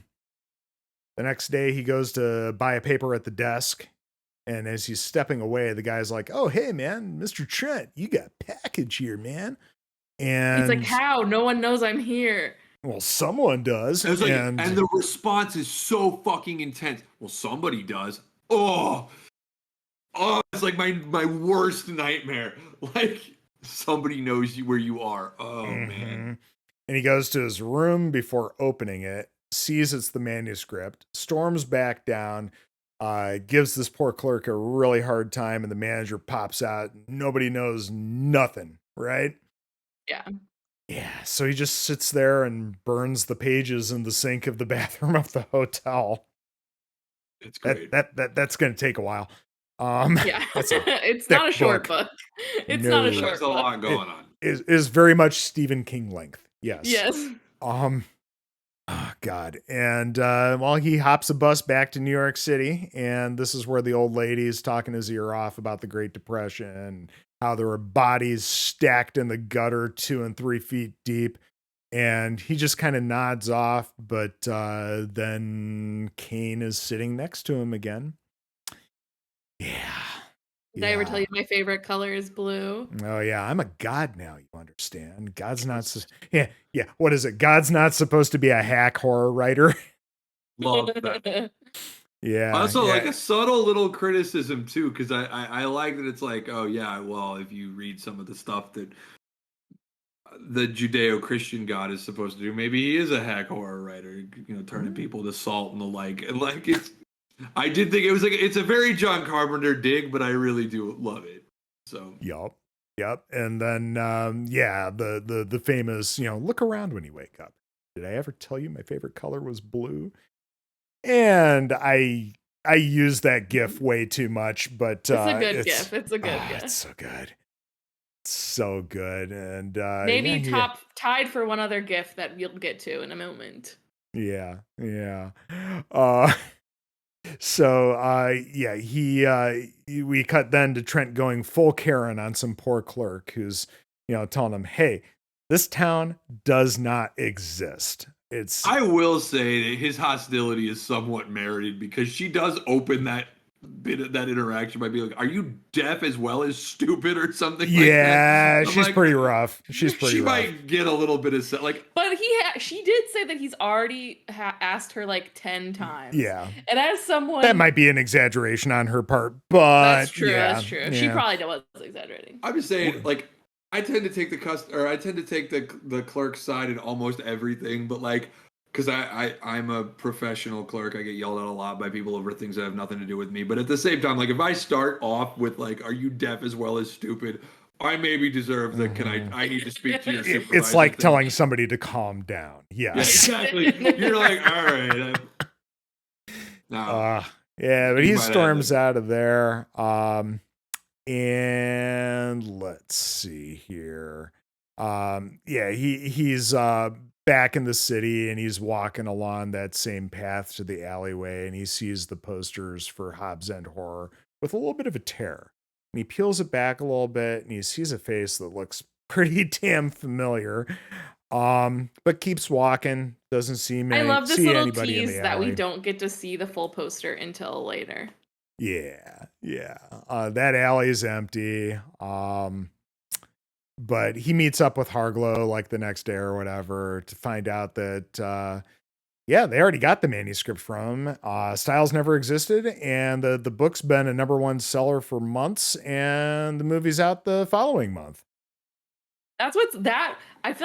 next day he goes to buy a paper at the desk. And as he's stepping away, the guy's like, oh, hey, man, Mr. Trent, you got a package here, man. And he's like, how? No one knows I'm here. Well, someone does. Like, and the response is so fucking intense. Well, somebody does. Oh, it's like my worst nightmare. Like, somebody knows where you are. Oh, man. And he goes to his room before opening it, sees it's the manuscript, storms back down, gives this poor clerk a really hard time, and the manager pops out. Nobody knows nothing, right? Yeah. So he just sits there and burns the pages in the sink of the bathroom of the hotel. It's great. That's going to take a while. It's not a short book. It's not a short book. There's a lot going on. It is very much Stephen King length. Yes. Oh God. And he hops a bus back to New York City, and this is where the old lady's talking his ear off about the Great Depression and how there were bodies stacked in the gutter 2 and 3 feet deep. And he just kind of nods off, but then Kane is sitting next to him again. Yeah. Did I ever tell you my favorite color is blue? Oh yeah, I'm a god now. You understand? God's not. Yeah. What is it? God's not supposed to be a hack horror writer. Love that. Yeah. Also, like a subtle little criticism too, because I like that it's like, oh yeah, well, if you read some of the stuff that the Judeo-Christian God is supposed to do, maybe he is a hack horror writer, turning people to salt and the like, and like it's. I did think it was it's a very John Carpenter dig, but I really do love it. So yep. And then the famous look around when you wake up. Did I ever tell you my favorite color was blue? And I use that GIF way too much, but it's a good GIF. It's a good GIF. It's so good. So good. And maybe tied for one other GIF that we'll get to in a moment. Yeah. So we cut then to Trent going full Karen on some poor clerk who's telling him, hey, this town does not exist. I will say that his hostility is somewhat merited, because she does open that bit of that interaction by being like, are you deaf as well as stupid or something like that? Yeah, she's pretty rough. She might get a little bit of but she did say that he's already asked her like 10 times. Yeah. And as someone that might be an exaggeration on her part, but that's true. Yeah. She probably was exaggerating. I'm just saying, like, I tend to take the clerk's side in almost everything, but like, because I'm a professional clerk, I get yelled at a lot by people over things that have nothing to do with me. But at the same time, like, if I start off with like, are you deaf as well as stupid? I maybe deserve the. Can I need to speak to your supervisor. It's like thing. telling somebody to calm down. Yes. Yeah, exactly. You're like, all right. No. Yeah, but You he might have storms them. out of there. And let's see here. Yeah, he's back in the city, and he's walking along that same path to the alleyway, and he sees the posters for Hobbs End Horror with a little bit of a tear. And he peels it back a little bit, and he sees a face that looks pretty damn familiar. But keeps walking, doesn't see I love this see little anybody in tease the that we alley. don't get to see the full poster until later. Yeah. That alley is empty. But he meets up with Harglow like the next day or whatever to find out that they already got the manuscript from him. Styles never existed, and the book's been a #1 seller for months, and the movie's out the following month. I feel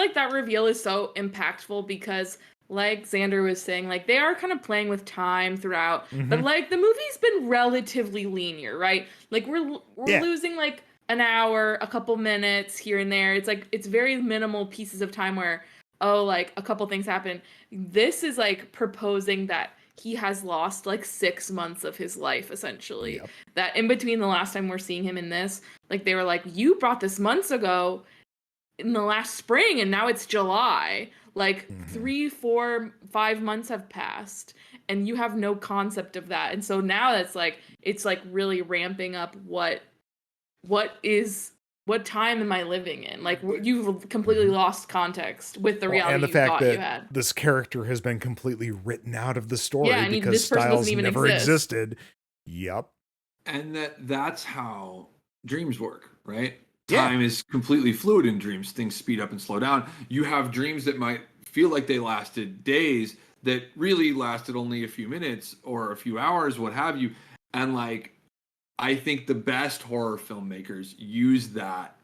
like that reveal is so impactful because, like Xander was saying, like they are kind of playing with time throughout, but like the movie's been relatively linear, right? Like we're losing like an hour, a couple minutes here and there. It's like it's very minimal pieces of time where like a couple things happen. This is like proposing that he has lost like 6 months of his life essentially. Yep. That in between the last time we're seeing him in this, like they were like, you brought this months ago in the last spring, and now it's July. Like 3, 4, 5 months have passed, and you have no concept of that. And so now that's like it's like really ramping up what time am I living in? Like you've completely lost context with the reality and the you fact thought that you had. this character has been completely written out of the story because this person Styles doesn't even never exist. existed. Yep. And that's how dreams work, right? Yeah. Time is completely fluid in dreams. Things speed up and slow down. You have dreams that might feel like they lasted days that really lasted only a few minutes or a few hours, what have you. And like, I think the best horror filmmakers use that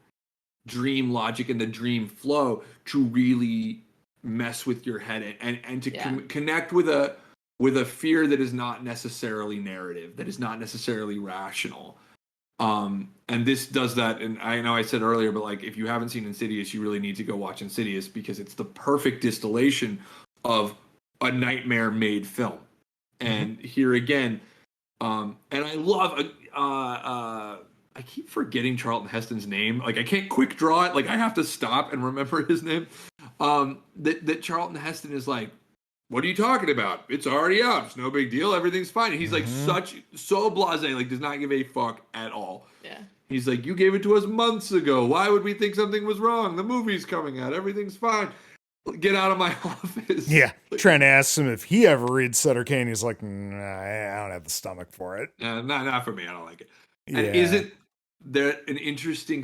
dream logic and the dream flow to really mess with your head and to connect with a fear that is not necessarily narrative, that is not necessarily rational. And this does that. And I know I said earlier, but like, if you haven't seen Insidious, you really need to go watch Insidious because it's the perfect distillation of a nightmare made film. And here again, and I love, I keep forgetting Charlton Heston's name. Like I can't quick draw it. Like I have to stop and remember his name. That Charlton Heston is like, what are you talking about? It's already out. It's no big deal. Everything's fine. And he's like so blasé, like does not give a fuck at all. Yeah. He's like, you gave it to us months ago. Why would we think something was wrong? The movie's coming out. Everything's fine. Get out of my office. Yeah. Trying to ask him if he ever reads Sutter Kane. He's like, nah, I don't have the stomach for it. Not for me. I don't like it. Yeah. And isn't there an interesting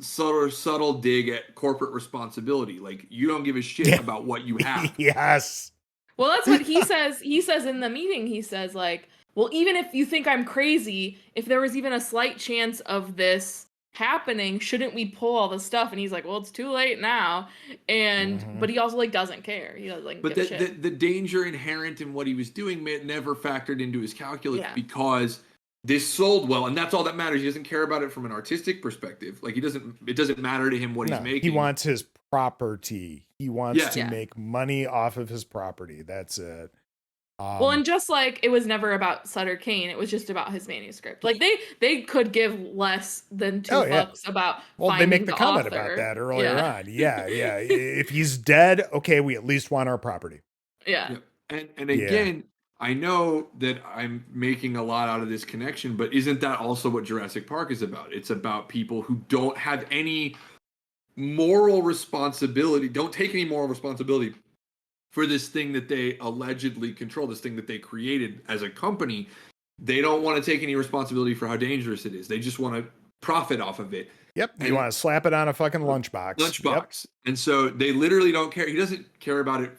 subtle dig at corporate responsibility? Like you don't give a shit about what you have. Yes. Well, that's what he says. He says in the meeting, he says like, well, even if you think I'm crazy, if there was even a slight chance of this happening, shouldn't we pull all the stuff? And he's like, well, it's too late now. And but he also like doesn't care. He doesn't like. But the danger inherent in what he was doing never factored into his calculus because this sold well, and that's all that matters. He doesn't care about it from an artistic perspective. Like it doesn't matter to him what he's making. He wants his property. He wants to make money off of his property. That's it. Well, and just like it was never about Sutter Kane, it was just about his manuscript. Like they could give less than $2 about. Well, they make the comment about that earlier on. Yeah. If he's dead, okay, we at least want our property. Yeah. And again, I know that I'm making a lot out of this connection, but isn't that also what Jurassic Park is about? It's about people who don't have any moral responsibility, don't take any moral responsibility for this thing that they allegedly control, this thing that they created as a company. They don't want to take any responsibility for how dangerous it is. They just want to profit off of it. Yep. You want to slap it on a fucking lunchbox. Yep. And so they literally don't care. He doesn't care about it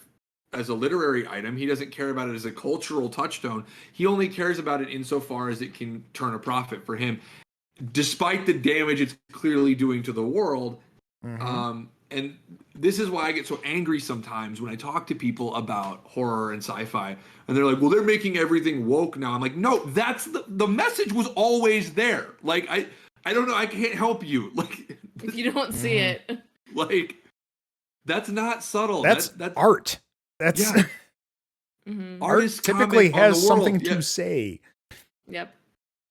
as a literary item. He doesn't care about it as a cultural touchstone. He only cares about it insofar as it can turn a profit for him, despite the damage it's clearly doing to the world. And this is why I get so angry sometimes when I talk to people about horror and sci-fi, and they're like, well, they're making everything woke now. I'm like, no, that's the message was always there. Like I don't know. I can't help you. Like, if you don't see it. like, that's not subtle. That's art. That's yeah. Art typically has something to say. Yep.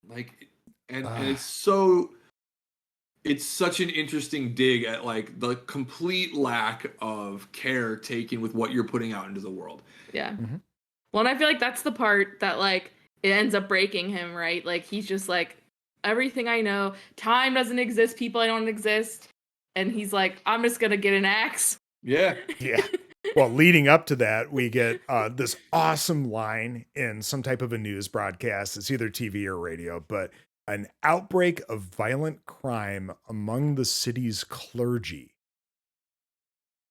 Like, and it's so. It's such an interesting dig at like the complete lack of care taken with what you're putting out into the world. Yeah. Well, and I feel like that's the part that like it ends up breaking him, right? Like he's just like, everything I know, time doesn't exist, people I don't exist. And he's like, I'm just gonna get an axe. Yeah. Yeah. Well, leading up to that, we get this awesome line in some type of a news broadcast. It's either TV or radio, but an outbreak of violent crime among the city's clergy.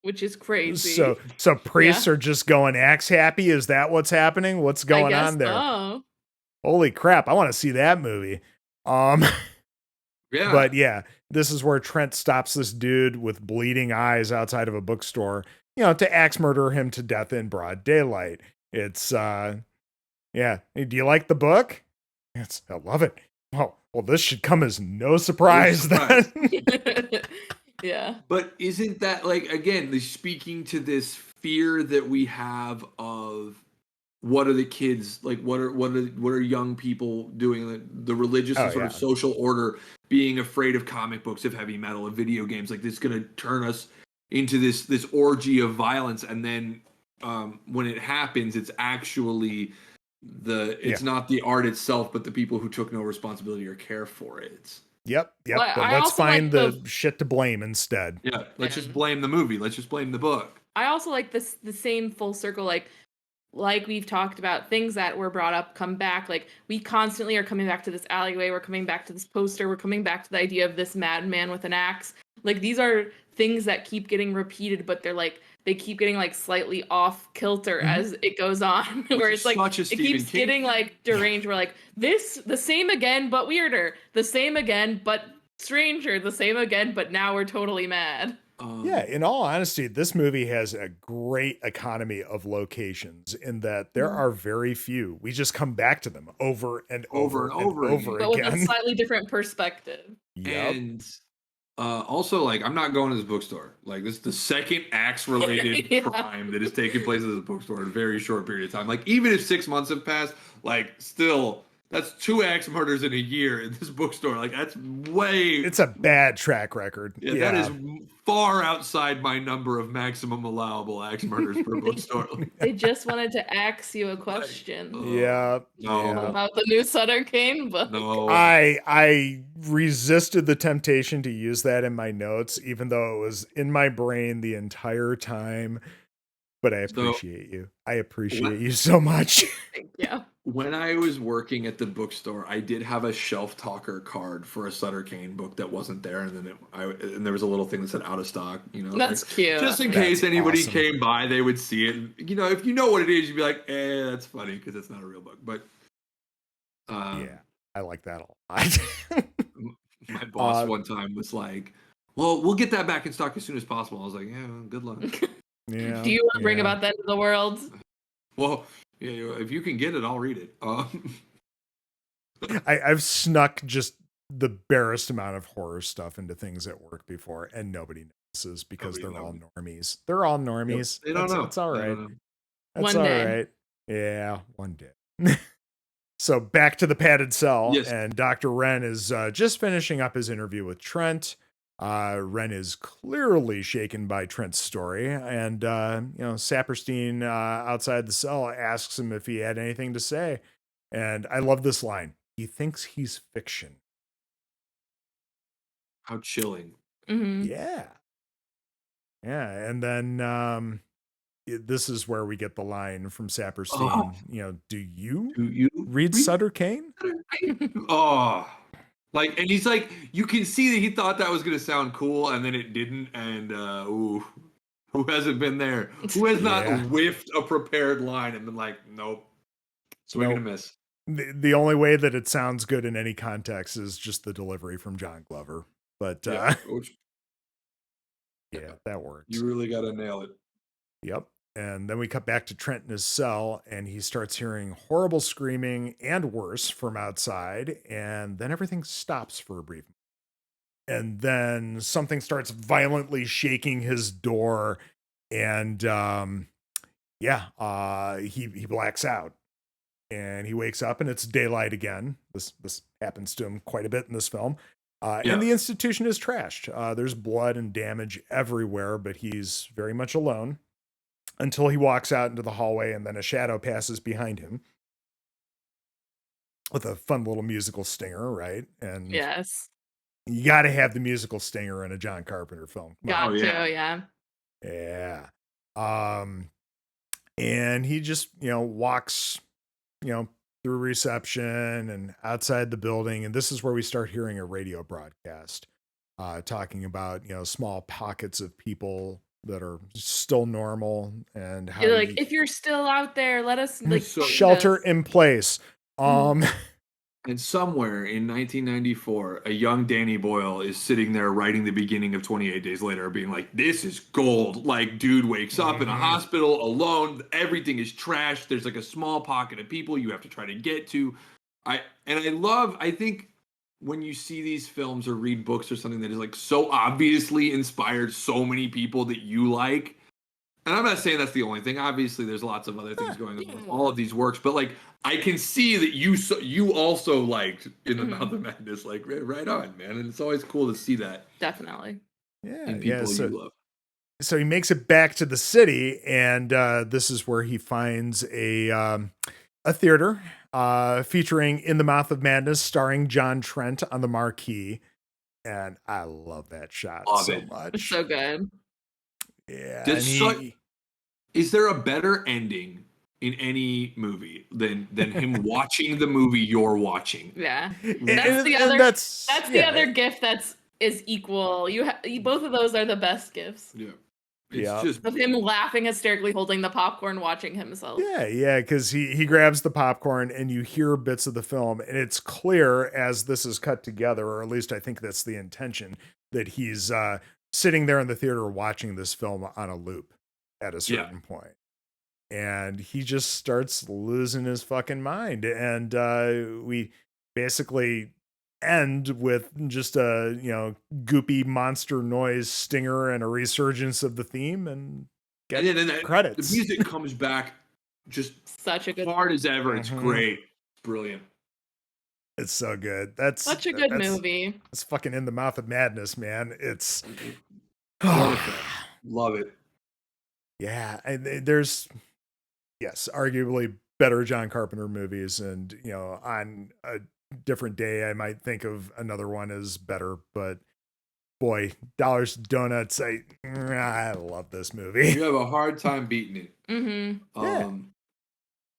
Which is crazy. So priests are just going axe happy. Is that what's happening? What's going on there? So. Holy crap. I want to see that movie. Yeah. But yeah, this is where Trent stops this dude with bleeding eyes outside of a bookstore, to axe murder him to death in broad daylight. It's, yeah. Hey, do you like the book? Yes, I love it. Oh, well, this should come as no surprise then. Yeah. But isn't that like, again, speaking to this fear that we have of what are the kids like? What are young people doing? The religious and sort of social order being afraid of comic books, of heavy metal, of video games. Like this is going to turn us into this orgy of violence, and then when it happens, it's actually it's not the art itself, but the people who took no responsibility or care for it. Yep. Well, but let's find the shit to blame instead. Yeah, let's just blame the movie. Let's just blame the book. I also like the same full circle, like we've talked about, things that were brought up come back. Like we constantly are coming back to this alleyway, we're coming back to this poster, we're coming back to the idea of this madman with an axe. Like these are things that keep getting repeated, but they keep getting like slightly off kilter as it goes on. Where it's like it keeps getting like deranged. We're like, the same again but weirder, the same again but stranger, the same again but now we're totally mad. Yeah, in all honesty, this movie has a great economy of locations in that there are very few. We just come back to them over and over again. But with a slightly different perspective. Yep. And also, like, I'm not going to this bookstore. Like, this is the second axe-related crime that has taken place at this bookstore in a very short period of time. Like, even if 6 months have passed, like, still... That's 2 axe murders in a year in this bookstore. Like, that's It's a bad track record. Yeah, that is far outside my number of maximum allowable axe murders per bookstore. They just wanted to ask you a question. No. About the new Sutter Kane book. No. I resisted the temptation to use that in my notes, even though it was in my brain the entire time. But I appreciate you. I appreciate you so much. Thank you. When I was working at the bookstore, I did have a shelf talker card for a Sutter Kane book that wasn't there, and then and there was a little thing that said out of stock. That's like, cute. Just in case anybody came by, they would see it. And, if you know what it is, you'd be like, that's funny because it's not a real book. But yeah, I like that a lot. My boss one time was like, "Well, we'll get that back in stock as soon as possible." I was like, "Yeah, well, good luck." Yeah. Do you want to bring about that to the world? Well, yeah, if you can get it, I'll read it. I've snuck just the barest amount of horror stuff into things at work before, and nobody notices because they're all normies. They're all normies. They don't know. It's all right. That's one all day. right. Yeah, one day. So back to the padded cell, yes. And Dr. Wren is just finishing up his interview with Trent. Wren is clearly shaken by Trent's story, and Saperstein outside the cell asks him if he had anything to say. And I love this line. He thinks he's fiction. How chilling. Mm-hmm. Yeah. And then this is where we get the line from Saperstein. Do you read Sutter Kane? And he's like, you can see that he thought that was going to sound cool, and then it didn't. And who hasn't been there? Who has not whiffed a prepared line and been like, nope, swing and a miss? The only way that it sounds good in any context is just the delivery from John Glover. But that works. You really got to nail it. Yep. And then we cut back to Trent in his cell, and he starts hearing horrible screaming and worse from outside. And then everything stops for a brief moment. and then something starts violently shaking his door, and he blacks out, and he wakes up, and it's daylight again. This happens to him quite a bit in this film. And the institution is trashed. There's blood and damage everywhere, but he's very much alone until he walks out into the hallway, and then a shadow passes behind him with a fun little musical stinger, right? And yes, you got to have the musical stinger in a John Carpenter film. got to, yeah. Yeah. And he just, walks, through reception and outside the building. And this is where we start hearing a radio broadcast talking about, small pockets of people that are still normal and how if you're still out there, let us shelter in place. And somewhere in 1994, a young Danny Boyle is sitting there writing the beginning of 28 Days Later, being like, this is gold. Like, dude wakes up in a hospital alone. Everything is trashed. There's like a small pocket of people you have to try to get to. I think when you see these films or read books or something that is like so obviously inspired so many people that you like, and I'm not saying that's the only thing. Obviously, there's lots of other things going on with all of these works, but like I can see that you also liked In the Mouth of Madness. Like, right on, man. And it's always cool to see that. Definitely. Yeah, in people you love. So he makes it back to the city, and this is where he finds a theater featuring In the Mouth of Madness, starring John Trent on the marquee. And I love that shot much. It's so good. Yeah. Is there a better ending in any movie than him watching the movie you're watching? Yeah, that's the other. That's the other gift is equal. Both of those are the best gifts. Yeah, it's just of him laughing hysterically, holding the popcorn, watching himself. Yeah, because he grabs the popcorn, and you hear bits of the film, and it's clear as this is cut together, or at least I think that's the intention, that he's sitting there in the theater watching this film on a loop at a certain point. And he just starts losing his fucking mind. And we basically end with just a, goopy monster noise stinger and a resurgence of the theme and get credits. The music comes back just such a good hard as ever. It's great. Brilliant. It's so good. That's such a good movie. It's fucking In the Mouth of Madness, man. It's love it. Yeah, and there's arguably better John Carpenter movies, and on a different day I might think of another one as better, but boy, Dollars to Donuts, I love this movie. You have a hard time beating it. And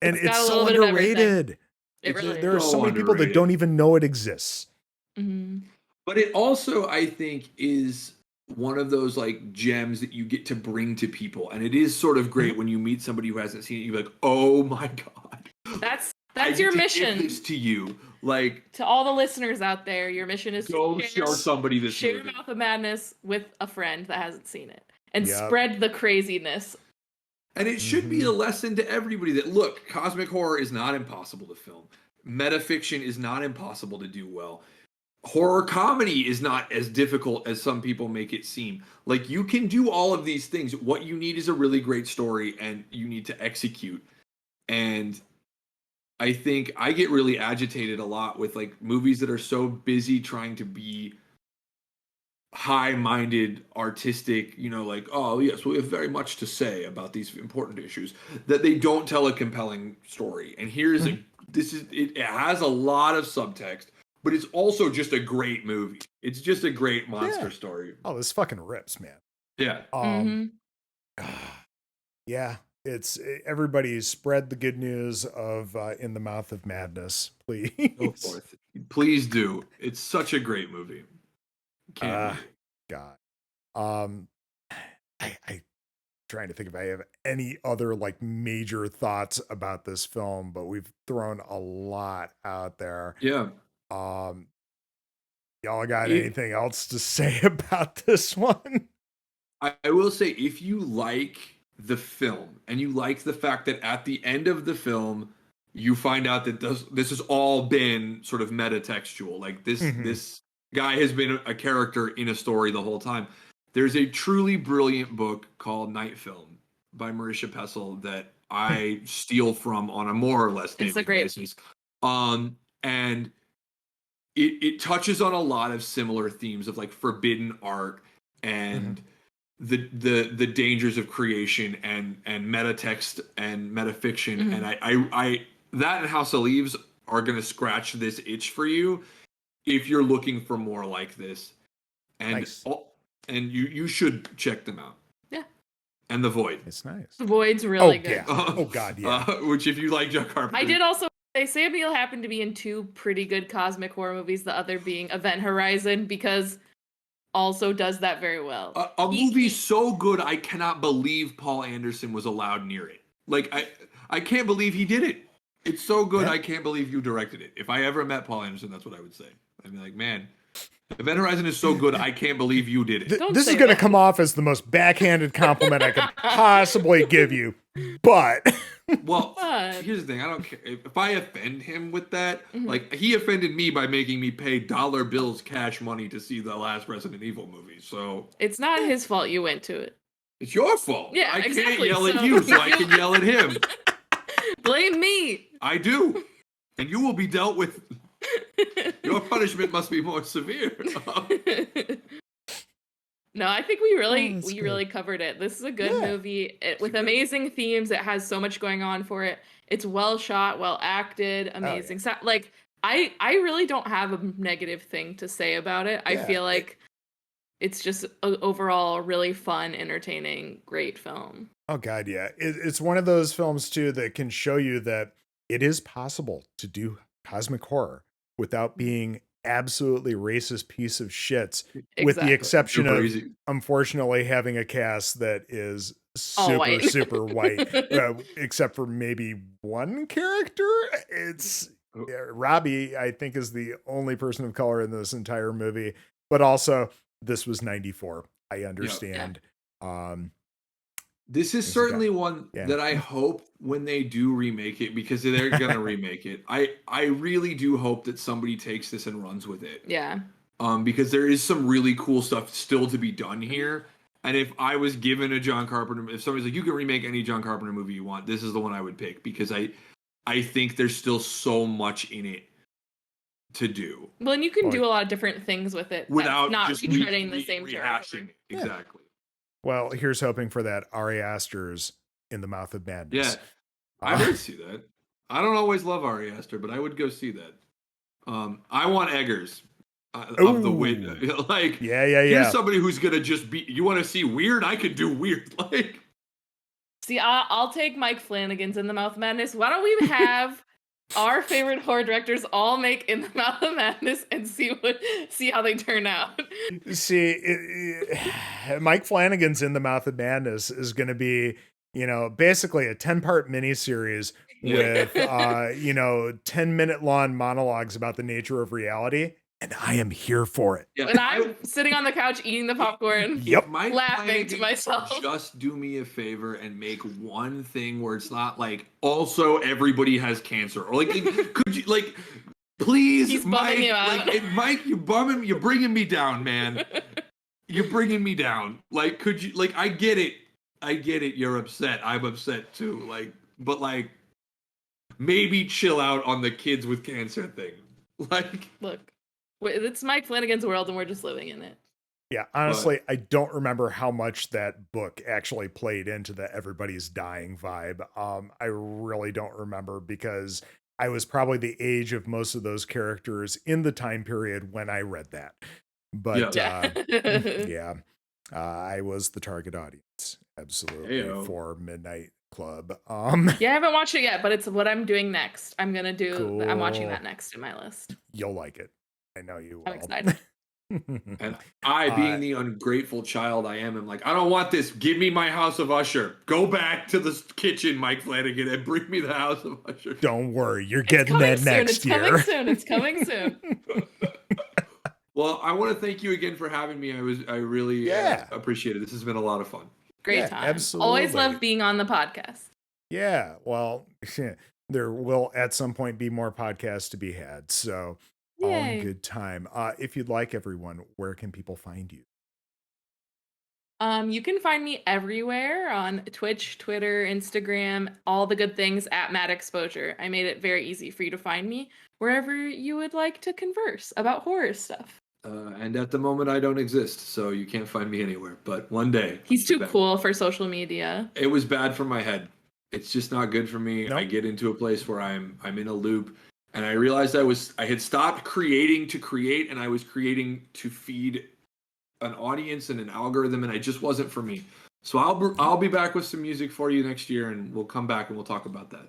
it's so underrated. There are so many people that don't even know it exists. But it also, I think, is one of those like gems that you get to bring to people, and it is sort of great when you meet somebody who hasn't seen it. You're like, oh my god, that's your mission. Give this to you, like to all the listeners out there. Your mission is to show somebody this. Share movie. Mouth of Madness with a friend that hasn't seen it, and spread the craziness. And it should be a lesson to everybody that look, cosmic horror is not impossible to film. Metafiction is not impossible to do well. Horror comedy is not as difficult as some people make it seem. Like, you can do all of these things. What you need is a really great story, and you need to execute. And I think I get really agitated a lot with like movies that are so busy trying to be high-minded, artistic, like, oh yes, we have very much to say about these important issues, that they don't tell a compelling story. And it has a lot of subtext, but it's also just a great movie. It's just a great monster story. Oh, this fucking rips, man. Yeah. Yeah. It's everybody spread the good news of In the Mouth of Madness, please. Go forth. Please do. It's such a great movie. God. I'm trying to think if I have any other like major thoughts about this film, but we've thrown a lot out there. Yeah. Y'all got anything else to say about this one? I will say, if you like the film and you like the fact that at the end of the film you find out that this has all been sort of metatextual, like this guy has been a character in a story the whole time. There's a truly brilliant book called Night Film by Marisha Pessel that I steal from on a more or less daily basis. And it touches on a lot of similar themes of like forbidden art and the dangers of creation and metatext and metafiction. And I that and House of Leaves are gonna scratch this itch for you if you're looking for more like this. And nice. And you should check them out. Yeah. And The Void. It's nice. The Void's really good. Yeah. Oh God, yeah. Which if you like John Carpenter. I did also say Sam Neill happened to be in 2 pretty good cosmic horror movies, the other being Event Horizon, because also does that very well. A movie so good I cannot believe Paul Anderson was allowed near it. Like I can't believe he did it. It's so good I can't believe you directed it. If I ever met Paul Anderson, that's what I would say. I'd be like, man, Event Horizon is so good, I can't believe you did it. This is going to come off as the most backhanded compliment I could possibly give you, but... Well, here's the thing. I don't care. If I offend him with that, like, he offended me by making me pay dollar bills cash money to see the last Resident Evil movie, so... It's not his fault you went to it. It's your fault. Yeah, I exactly. can't yell at you, so I can yell at him. Blame me. I do. And you will be dealt with... Your punishment must be more severe. No, I think we really covered it. This is a good movie with amazing themes. It has so much going on for it. It's well shot, well acted, amazing. Like I really don't have a negative thing to say about it. I feel like it's just overall a really fun, entertaining, great film. Oh God, yeah. It's one of those films too that can show you that it is possible to do cosmic horror without being absolutely racist piece of shits, with the exception of, unfortunately, having a cast that is super white, except for maybe one character. It's Robbie, I think, is the only person of color in this entire movie, but also this was 94. I understand. This is certainly one that I hope when they do remake it, because they're gonna remake it. I really do hope that somebody takes this and runs with it. Yeah. Because there is some really cool stuff still to be done here. And if I was given a John Carpenter, if somebody's like, you can remake any John Carpenter movie you want, this is the one I would pick, because I think there's still so much in it to do. Well, and you can do a lot of different things with it without not just retreading the same rehashing. Exactly. Well, here's hoping for that Ari Aster's In the Mouth of Madness. Yeah, I would see that. I don't always love Ari Aster, but I would go see that. I want Eggers of the Wit. Like, here's somebody who's gonna just be. You want to see weird? I could do weird. Like, see, I'll take Mike Flanagan's In the Mouth of Madness. Why don't we have our favorite horror directors all make In the Mouth of Madness and see how they turn out? See, Mike Flanagan's In the Mouth of Madness is going to be, basically a 10-part miniseries with, 10-minute long monologues about the nature of reality. And I am here for it. Yeah. And I'm sitting on the couch eating the popcorn, laughing to myself. Just do me a favor and make one thing where it's not like, also everybody has cancer. Or like could you, like, please, he's Mike, you out. Mike, you're bringing me down, man. You're bringing me down. Like, could you, like, I get it. You're upset. I'm upset too. Like, but like, maybe chill out on the kids with cancer thing. Like, look. It's Mike Flanagan's world, and we're just living in it. Yeah, honestly, I don't remember how much that book actually played into the everybody's dying vibe. I really don't remember, because I was probably the age of most of those characters in the time period when I read that. But I was the target audience, absolutely, for Midnight Club. Yeah, I haven't watched it yet, but it's what I'm doing next. I'm watching that next in my list. You'll like it. I know you will. I'm excited. And I, being the ungrateful child I am like, I don't want this. Give me my House of Usher. Go back to the kitchen, Mike Flanagan, and bring me the House of Usher. Don't worry, you're getting that next year. It's coming soon. Well, I want to thank you again for having me. I really appreciate it. This has been a lot of fun. Great time. Absolutely. Always love being on the podcast. Yeah, well, there will at some point be more podcasts to be had. So All in Yay. good time. If you'd like, everyone, where can people find you? You can find me everywhere on Twitch, Twitter, Instagram, all the good things at Mad Exposure. I made it very easy for you to find me wherever you would like to converse about horror stuff. And at the moment, I don't exist, so you can't find me anywhere. But one day, He's too cool for social media. It was bad for my head. It's just not good for me. Nope. I get into a place where I'm in a loop, and I realized I had stopped creating to create, and I was creating to feed an audience and an algorithm, and it just wasn't for me. So I'll be back with some music for you next year, and we'll come back and we'll talk about that.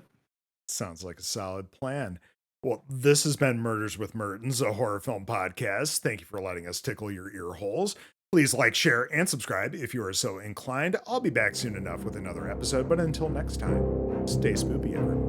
Sounds like a solid plan. Well, this has been Murders with Mertens, a horror film podcast. Thank you for letting us tickle your ear holes. Please like, share, and subscribe if you are so inclined. I'll be back soon enough with another episode, but until next time, stay spoopy, everyone.